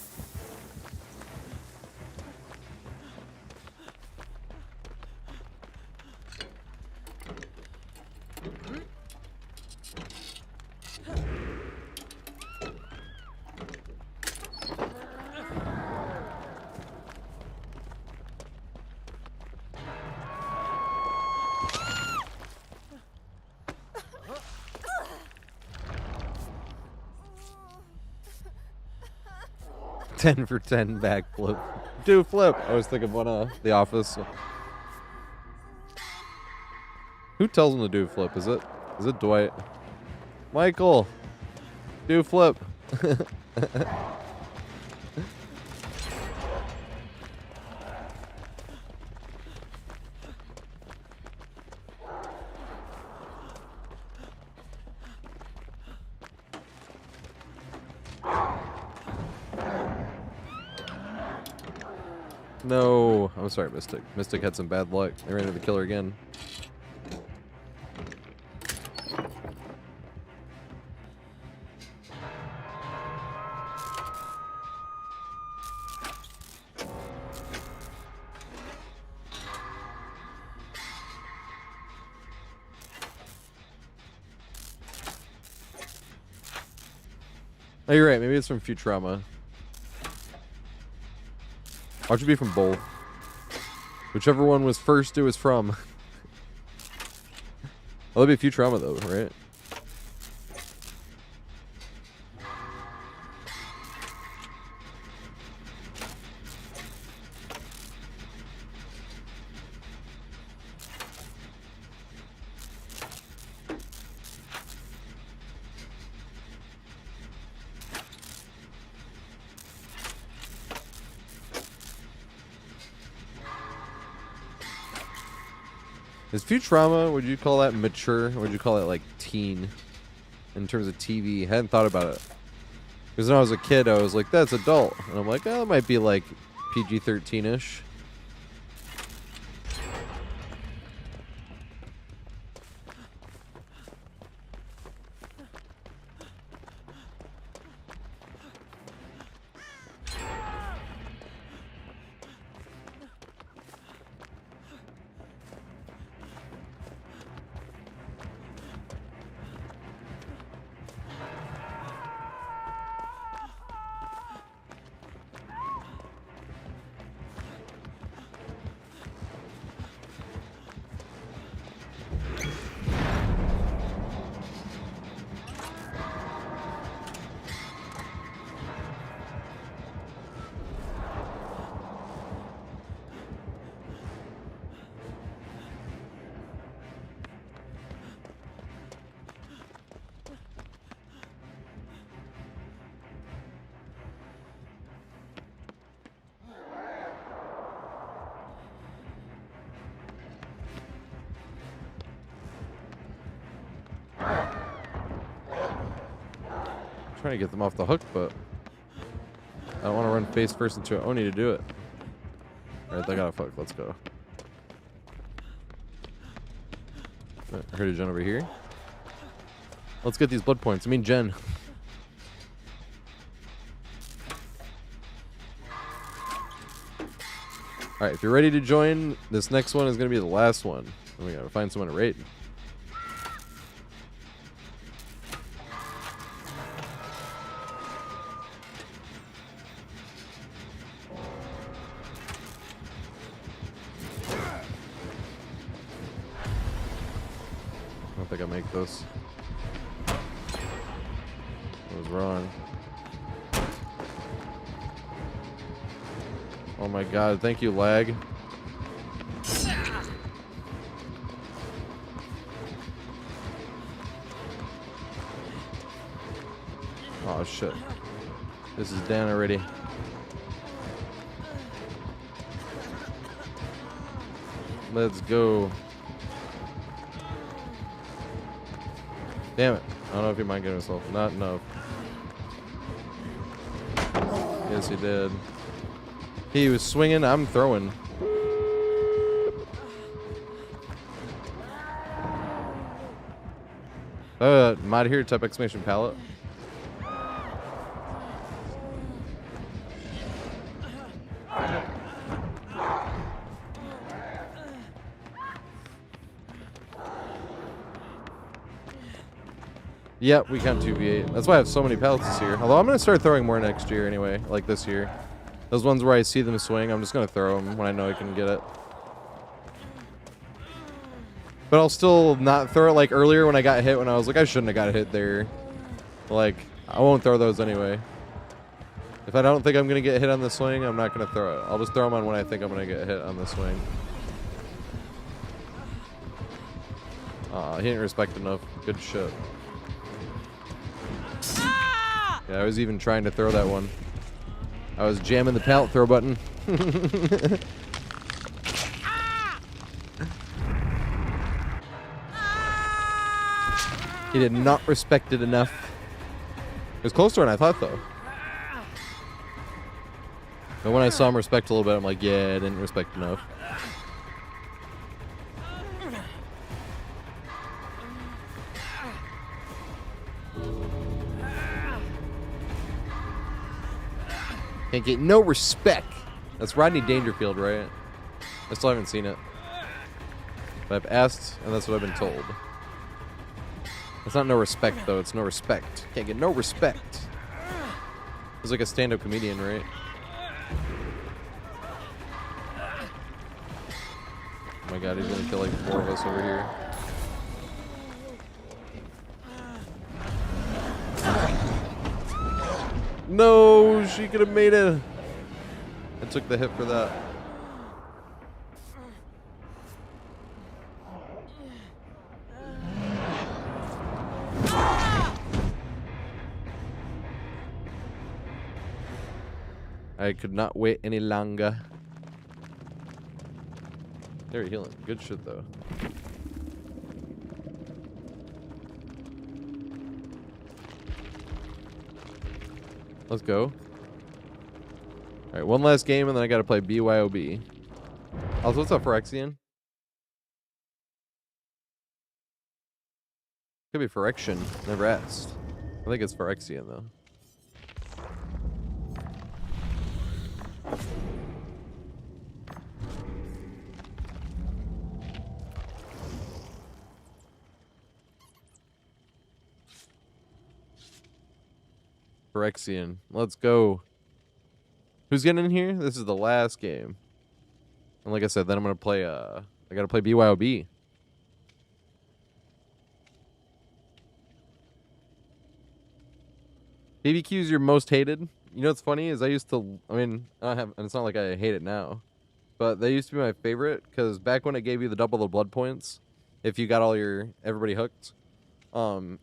Ten for 10 backflip. Do flip. I was thinking of one of The Office. Who tells him to do flip? Is it Dwight? Michael, do flip. No, I'm sorry, Mystic. Mystic had some bad luck. They ran into the killer again. Oh, you're right. Maybe it's from Futurama. Why should it be from both? Whichever one was first, it was from. Oh, that'd be Futurama, though, right? Is Futurama, would you call that mature? Or would you call it like teen in terms of TV? I hadn't thought about it. Because when I was a kid, I was like, that's adult. And I'm like, oh, that might be like PG-13-ish. trying to get them off the hook, but I don't want to run face first into Oni to do it. Alright, they got a hook. Let's go. I heard a gen over here. Let's get these blood points. I mean, gen. Alright, if you're ready to join, this next one is going to be the last one. And we got to find someone to raid. I don't think I make this. I was wrong. Oh my god, thank you, lag. Oh shit. This is Dan already. Let's go. Damn it. I don't know if he might get himself. Not enough. Yes, he did. He was swinging. I'm throwing. Mod here, type exclamation palette. Yep, we can 2v8. That's why I have so many pallets this year. Although I'm going to start throwing more next year anyway, like this year. Those ones where I see them swing, I'm just going to throw them when I know I can get it. But I'll still not throw it like earlier when I got hit when I was like, I shouldn't have got hit there. Like, I won't throw those anyway. If I don't think I'm going to get hit on the swing, I'm not going to throw it. I'll just throw them on when I think I'm going to get hit on the swing. Aw, he didn't respect enough. Good shit. Yeah, I was even trying to throw that one. I was jamming the pallet throw button. He did not respect it enough. It was closer than I thought, though. But when I saw him respect a little bit, I'm like, yeah, I didn't respect enough. Can't get no respect. That's Rodney Dangerfield, right? I still haven't seen it. But I've asked, and that's what I've been told. It's not no respect, though. It's no respect. Can't get no respect. He's like a stand-up comedian, right? Oh my god, he's gonna kill like 4 of us over here. No, she could have made it. I took the hit for that. I could not wait any longer. They're healing. Good shit, though. Let's go. Alright, one last game, and then I gotta play BYOB. Also, what's up, Phyrexian? Could be Phyrexian. Never asked. I think it's Phyrexian, though. Phyrexian. Let's go. Who's getting in here? This is the last game. And like I said, then I'm gonna play I gotta play BYOB. BBQ is your most hated? You know what's funny is I used to, I mean, I don't have, and it's not like I hate it now, but they used to be my favorite because back when it gave you the double the blood points, if you got all your, everybody hooked,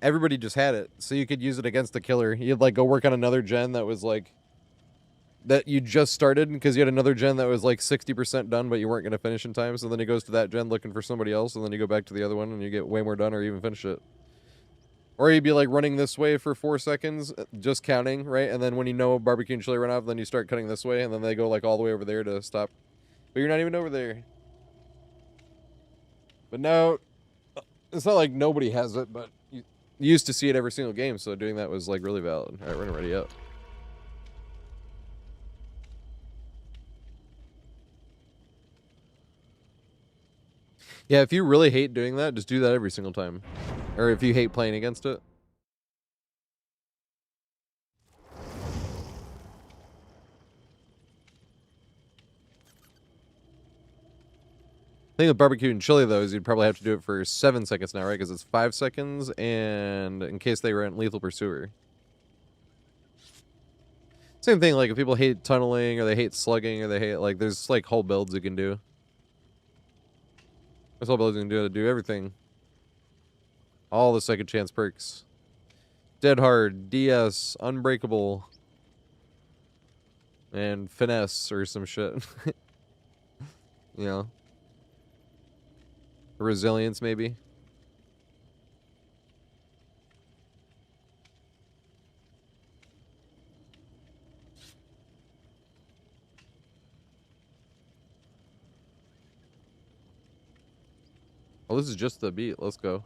everybody just had it. So you could use it against the killer. You'd like go work on another gen that was like, that you just started because you had another gen that was like 60% done, but you weren't going to finish in time. So then he goes to that gen looking for somebody else, and then you go back to the other one and you get way more done or even finish it. Or you'd be like running this way for 4 seconds, just counting, right? And then when you know barbecue and chili run off, then you start cutting this way, and then they go like all the way over there to stop. But you're not even over there. But now, it's not like nobody has it, but you used to see it every single game, so doing that was like really valid. All right, we're gonna ready up. Yeah, if you really hate doing that, just do that every single time. Or if you hate playing against it. The thing with barbecue and chili, though, is you'd probably have to do it for 7 seconds now, right? Because it's 5 seconds, and in case they rent Lethal Pursuer. Same thing, like, if people hate tunneling, or they hate slugging, or they hate, like, there's, like, whole builds you can do. There's whole builds you can do to do everything. All the second chance perks. Dead Hard, DS, Unbreakable, and Finesse, or some shit. You know? Resilience, maybe. Oh, this is just the beat. Let's go.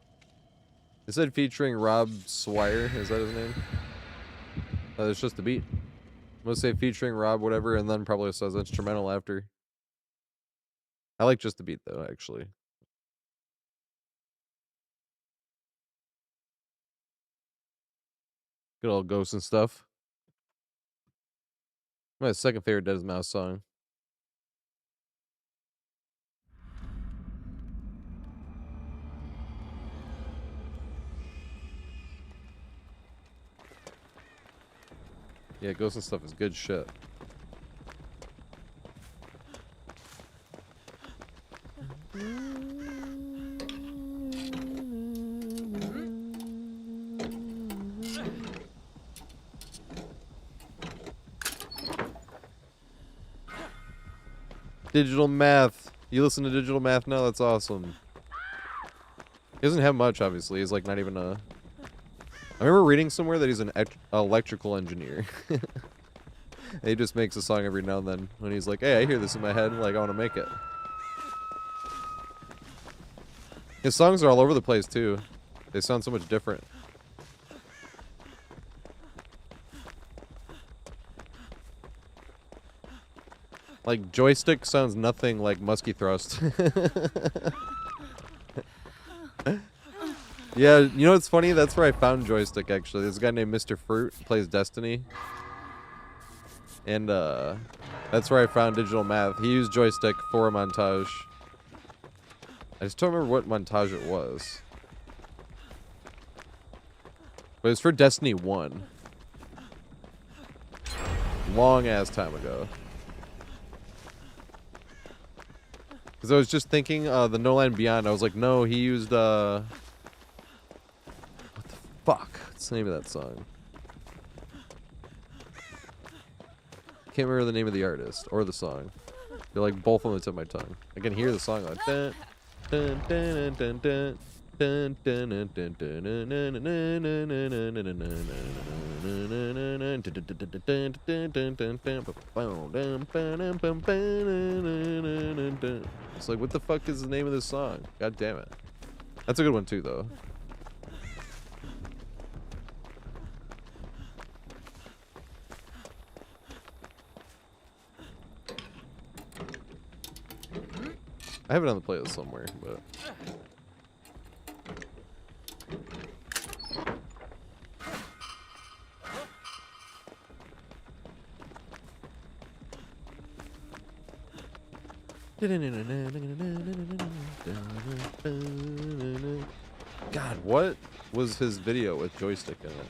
It said featuring Rob Swire. Is that his name? It's just the beat. I'm gonna say featuring Rob whatever, and then probably says instrumental after. I like just the beat though, actually. Good old Ghosts and Stuff. My second favorite Dead Mouse song. Yeah, Ghosts and Stuff is good shit. Digital Math. You listen to Digital Math now? That's awesome. He doesn't have much, obviously. He's like not even a... I remember reading somewhere that he's an electrical engineer. And he just makes a song every now and then. When he's like, hey, I hear this in my head. Like, I want to make it. His songs are all over the place, too. They sound so much different. Like, Joystick sounds nothing like Musky Thrust. Yeah, you know what's funny? That's where I found Joystick, actually. There's a guy named Mr. Fruit, plays Destiny. And, that's where I found Digital Math. He used Joystick for a montage. I just don't remember what montage it was. But it was for Destiny 1. Long-ass time ago. Because I was just thinking, the No Land Beyond, I was like, no, he used, what the fuck? What's the name of that song? Can't remember the name of the artist, or the song. They're like both on the tip of my tongue. I can hear the song like, dun, dun, dun, dun, dun, dun, dun, dun, dun, dun. It's like, what the fuck is the name of this song? God damn it. That's a good one too, though. I have it on the playlist somewhere, but... God, what was his video with Joystick in it?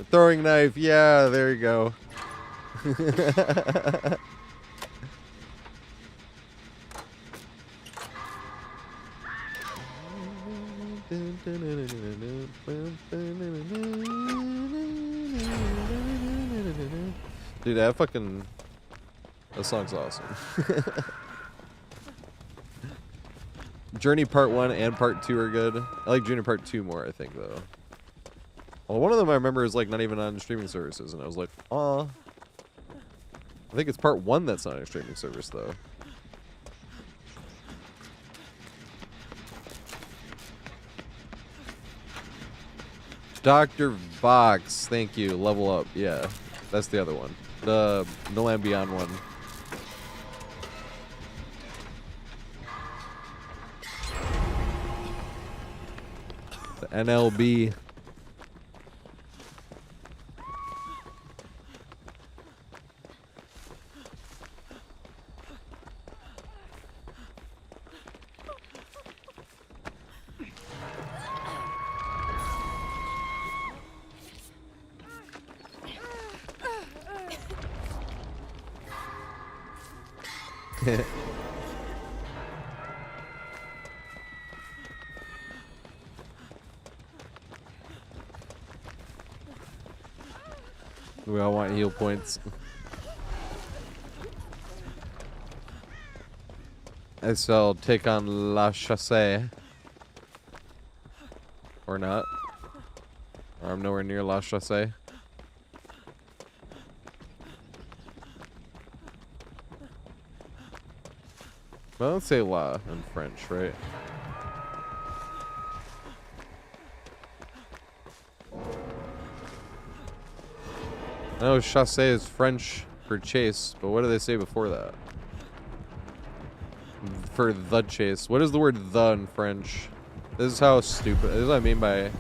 Throwing knife, yeah, there you go. Dude, that fucking... That song's awesome. Journey Part 1 and Part 2 are good. I like Journey Part 2 more, I think, though. Well, one of them I remember is, like, not even on streaming services, and I was like, aw. I think it's Part 1 that's not on a streaming service, though. Dr. Vox, thank you. Level Up, yeah. That's the other one. The No Land Beyond one. The NLB. We all want heal points. I shall take on La Chasse. Or not. Or I'm nowhere near La Chasse. Well, let's say La in French, right? I know chasse is French for chase, but what do they say before that? For the chase. What is the word the in French? This is how stupid. This is what I mean by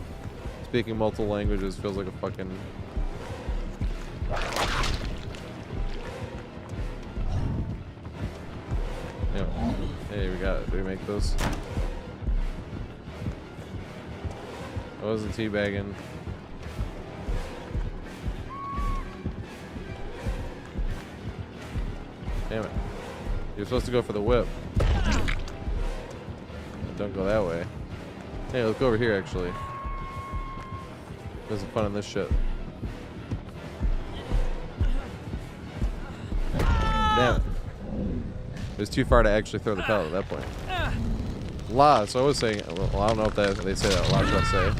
speaking multiple languages feels like a fucking... Yeah. Hey, we got it. Do we make those? I wasn't teabagging. Damn it. You're supposed to go for the whip. Don't go that way. Hey, let's go over here, actually. There's some fun in this shit. Damn it. It was too far to actually throw the pellet at that point. La, so I was saying, well, I don't know if that, they say that. La, should I say?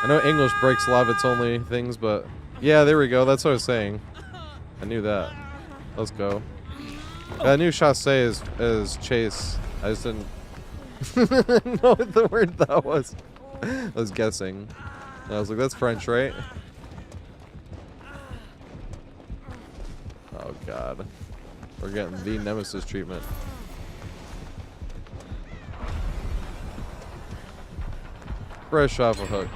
I know English breaks a lot of its only things, but yeah, there we go. That's what I was saying. I knew that. Let's go. I knew chasse is chase. I just didn't know what the word that was. I was guessing. I was like, that's French, right? Oh god. We're getting the nemesis treatment. Fresh off a hook.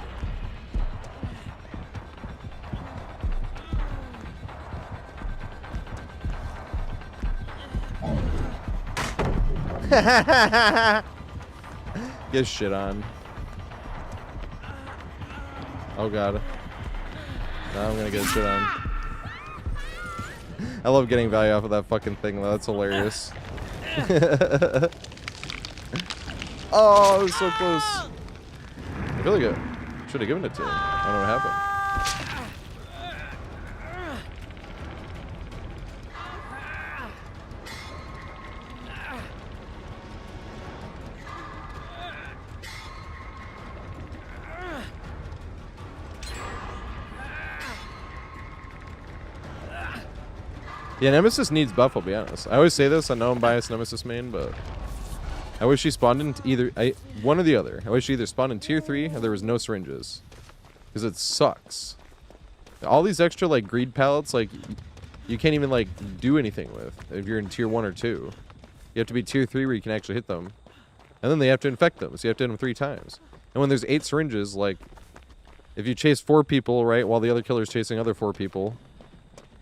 Get shit on. Oh god. Now I'm gonna get shit on. I love getting value off of that fucking thing though. That's hilarious. Oh, it was so close. I feel like I should have given it to him. I don't know what happened. Yeah, Nemesis needs buff, I'll be honest. I always say this, I know I'm biased Nemesis main, but I wish she spawned in either one or the other. I wish she either spawned in tier 3 or there was no syringes. Because it sucks. All these extra like greed pallets, like you can't even like do anything with if you're in tier 1 or 2. You have to be tier 3 where you can actually hit them. And then they have to infect them, so you have to hit them 3 times. And when there's 8 syringes, like if you chase 4 people, right, while the other killer's chasing other 4 people,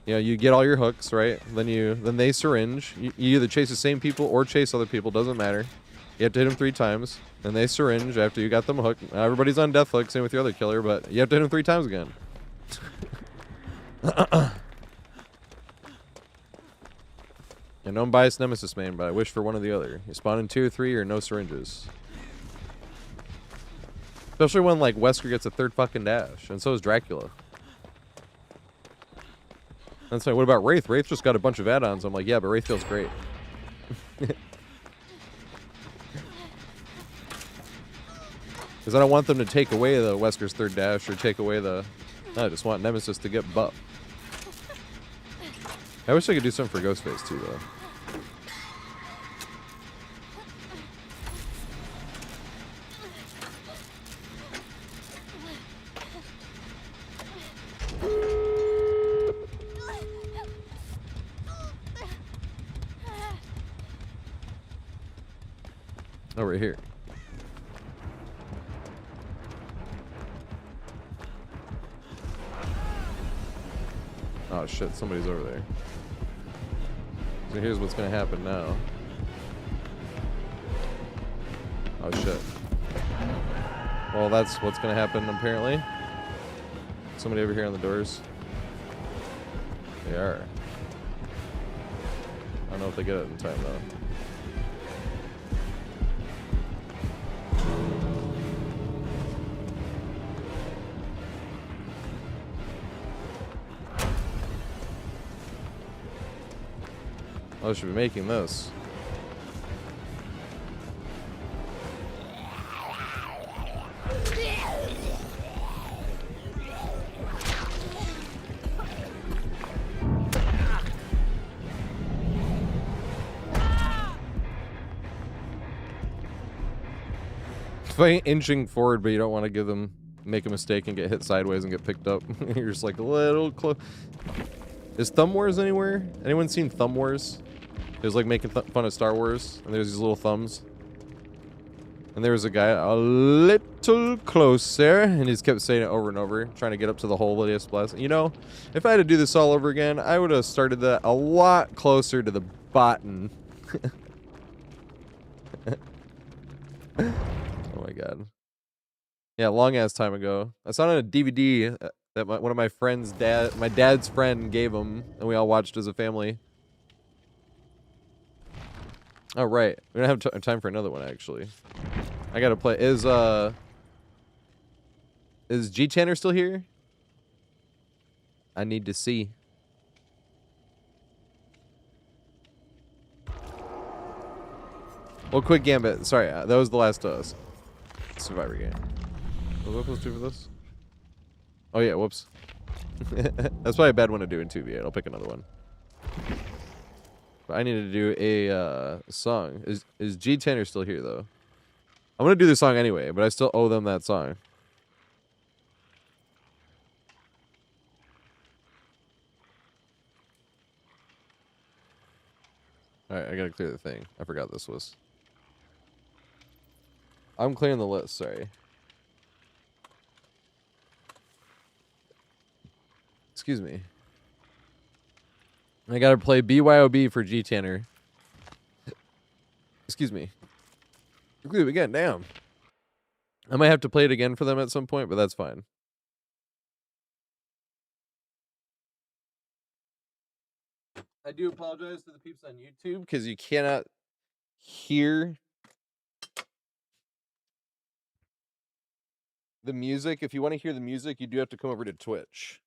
you know, you get all your hooks, right? Then they syringe. You either chase the same people or chase other people. Doesn't matter. You have to hit them 3 times. Then they syringe after you got them hooked. Everybody's on death hook, same with your other killer, but you have to hit them 3 times again. I know I'm biased Nemesis main, but I wish for one or the other. You spawn in tier 3 or no syringes. Especially when like Wesker gets a third fucking dash, and so is Dracula. That's like, what about Wraith? Wraith just got a bunch of add-ons. I'm like, yeah, but Wraith feels great. Because I don't want them to take away the Wesker's third dash or take away the... I just want Nemesis to get buffed. I wish I could do something for Ghostface too, though. Oh, right here. Oh shit, somebody's over there. So here's what's gonna happen now. Oh shit. Well, that's what's gonna happen apparently. Somebody over here on the doors. They are. I don't know if they get it in time though. I should be making this. If I ain't inching forward, but you don't want to give them make a mistake and get hit sideways and get picked up. You're just like a little close. Is Thumb Wars anywhere? Anyone seen Thumb Wars? It was like making fun of Star Wars, and there's these little thumbs. And there was a guy a little closer, and he just kept saying it over and over, trying to get up to the hole that he has blessed. You know, if I had to do this all over again, I would have started that a lot closer to the button. Oh my god. Yeah, long ass time ago. I saw it on a DVD that one of my friend's my dad's friend gave him, and we all watched as a family. Oh right, we don't have time for another one actually. I gotta play. Is G Tanner still here? I need to see. Well, quick gambit. Sorry, that was the last Survivor game. Was I supposed to do for this? Oh yeah, whoops. That's probably a bad one to do in 2v8. I'll pick another one. But I need to do a song. Is G Tanner still here though? I'm gonna do the song anyway, but I still owe them that song. Alright, I gotta clear the thing. I forgot this was. I'm clearing the list, sorry. Excuse me. I gotta play BYOB for G Tanner. Excuse me. Clear it again, damn. I might have to play it again for them at some point, but that's fine. I do apologize to the peeps on YouTube because you cannot hear the music. If you want to hear the music, you do have to come over to Twitch.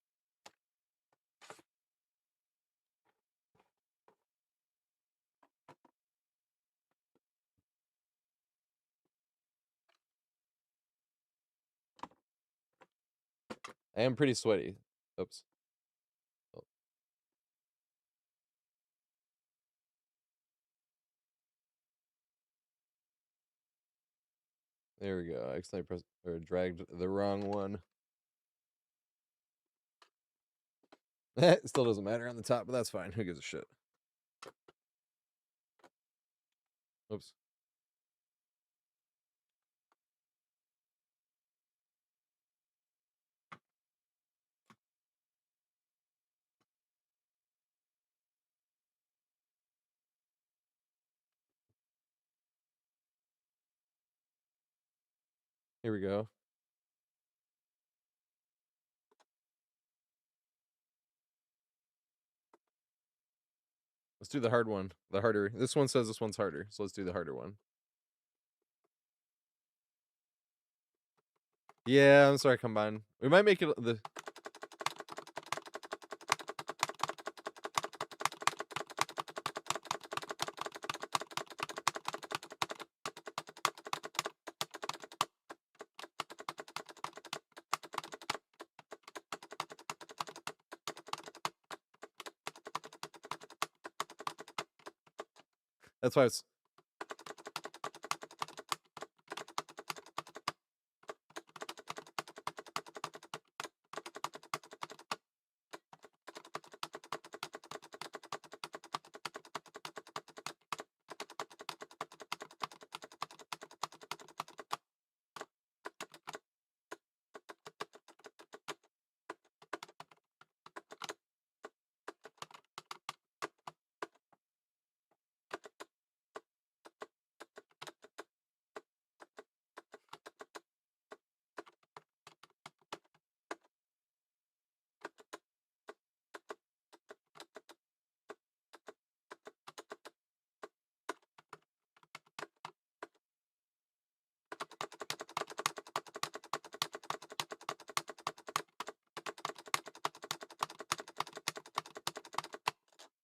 I am pretty sweaty. Oops. Oh. There we go. I accidentally pressed or dragged the wrong one. It still doesn't matter on the top, but that's fine. Who gives a shit? Oops. Here we go. Let's do the hard one. The harder. This one says this one's harder, so let's do the harder one. Yeah, I'm sorry, combine. We might make it the. That's why it's.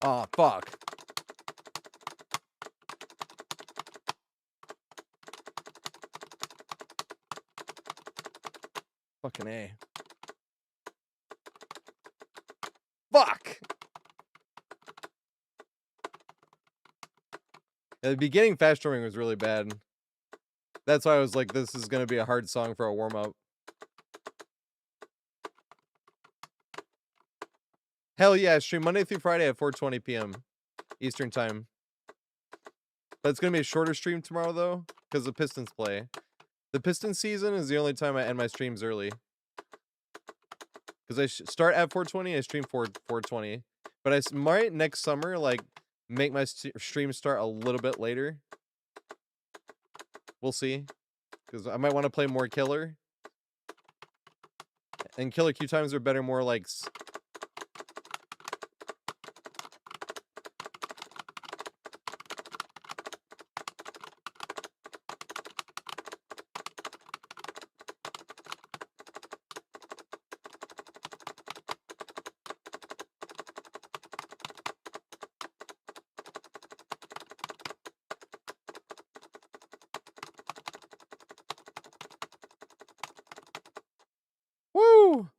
Oh fuck. Fucking A. Fuck! Yeah, the beginning fast drumming was really bad. That's why I was like, this is gonna be a hard song for a warm-up. Hell yeah, I stream Monday through Friday at 4:20 p.m. Eastern time. But it's gonna be a shorter stream tomorrow though, because the Pistons play. The Pistons season is the only time I end my streams early. Because I start at 4:20, I stream 4:20. But I might next summer like make my stream start a little bit later. We'll see. Because I might want to play more killer. And killer queue times are better, more like. Woo!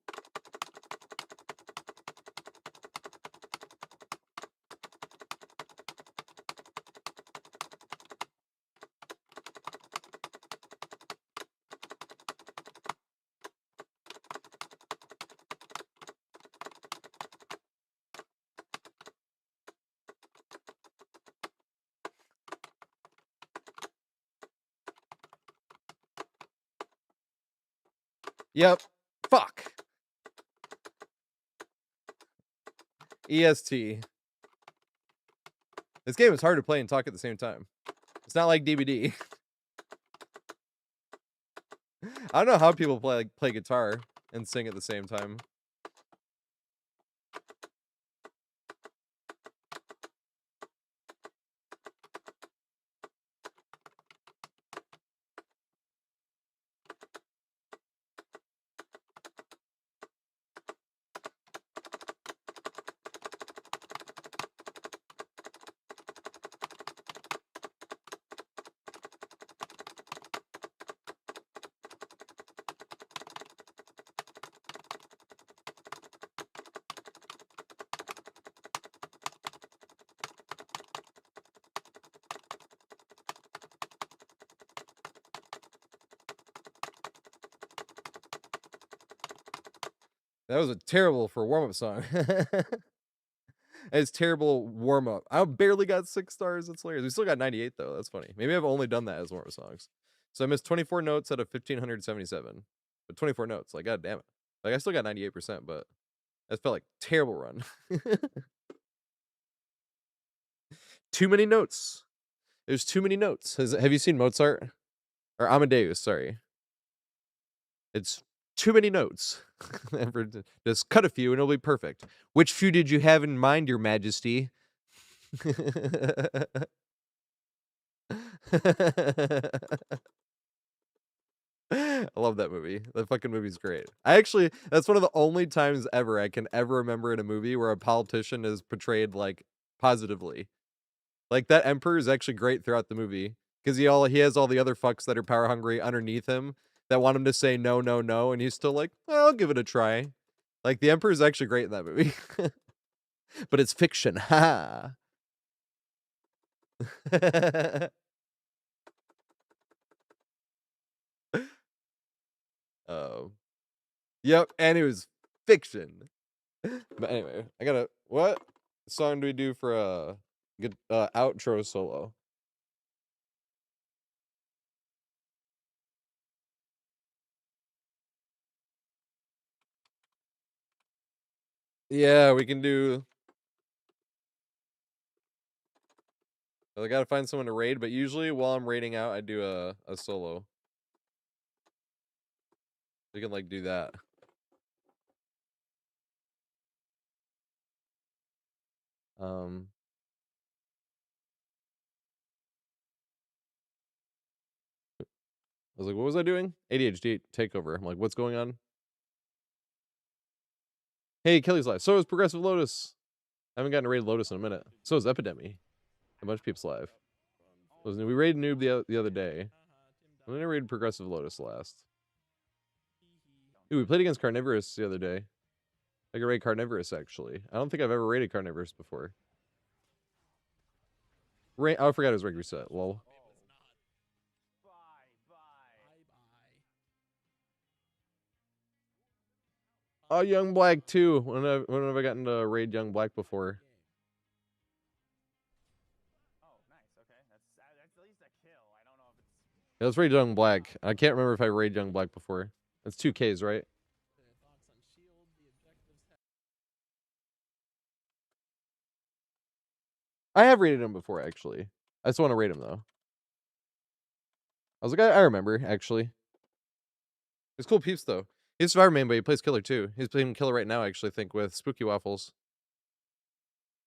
Yep. Fuck. EST. This game is hard to play and talk at the same time. It's not like DBD. I don't know how people play guitar and sing at the same time. That was a terrible for a warm-up song. It's terrible warm-up. I barely got 6 stars. That's hilarious. We still got 98 though. That's funny. Maybe I've only done that as warm-up songs. So I missed 24 notes out of 1,577. But 24 notes, like god damn it. Like I still got 98%, but that felt like terrible run. Too many notes. There's too many notes. Have you seen Mozart? Or Amadeus, sorry. It's too many notes. Just cut a few and it'll be perfect. Which few did you have in mind, Your Majesty? I love that movie. That fucking movie's great. That's one of the only times ever I can ever remember in a movie where a politician is portrayed like positively. Like that emperor is actually great throughout the movie because he has all the other fucks that are power hungry underneath him that want him to say no, no, no, and he's still like, well, I'll give it a try. Like the emperor is actually great in that movie, but it's fiction. Ha. Oh, yep, and it was fiction. But anyway, what song do we do for a good outro solo? Yeah, we can do. I gotta find someone to raid, but usually while I'm raiding out, I do a solo. We can like do that. I was like, what was I doing? ADHD takeover. I'm like, what's going on? Hey, Kelly's live. So is Progressive Lotus. I haven't gotten to raid Lotus in a minute. So is Epidemi. A bunch of people's live. We raided Noob the other day. I'm gonna raid Progressive Lotus last. Ooh, we played against Carnivorous the other day. I could raid Carnivorous actually. I don't think I've ever raided Carnivorous before. I forgot his rank reset. Lol. Oh, Young Black too. When have I gotten to raid Young Black before? Oh, nice. Okay, that's at least a kill. I don't know if it's. Yeah, let's raid Young Black. I can't remember if I raid Young Black before. It's 2Ks, right? I have raided him before, actually. I just want to raid him though. I was like, I remember actually. It's cool peeps though. He's Survivor main, but he plays Killer too. He's playing Killer right now, actually, I think, with Spooky Waffles.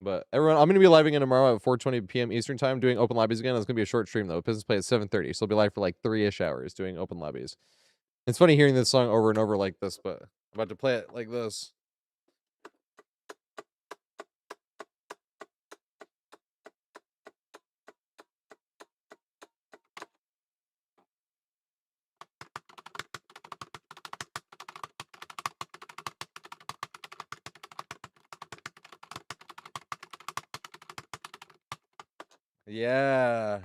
But everyone, I'm gonna be living in tomorrow at 4:20 p.m. Eastern time doing open lobbies again. It's gonna be a short stream though. Business play at 7:30, so I'll be live for like 3-ish hours doing open lobbies. It's funny hearing this song over and over like this, but I'm about to play it like this. Yeah.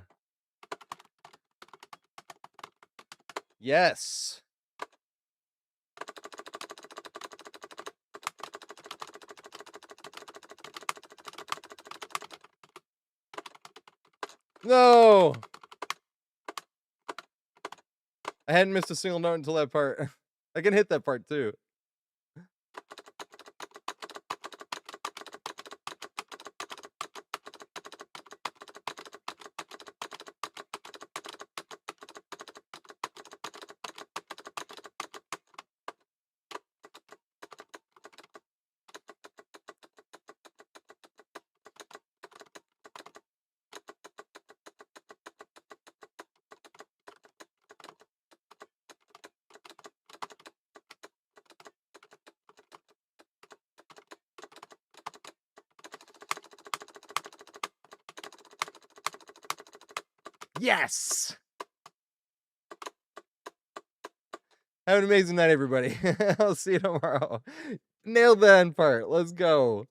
Yes. No. I hadn't missed a single note until that part. I can hit that part too. Yes. Have an amazing night, everybody. I'll see you tomorrow. Nailed that end part. Let's go.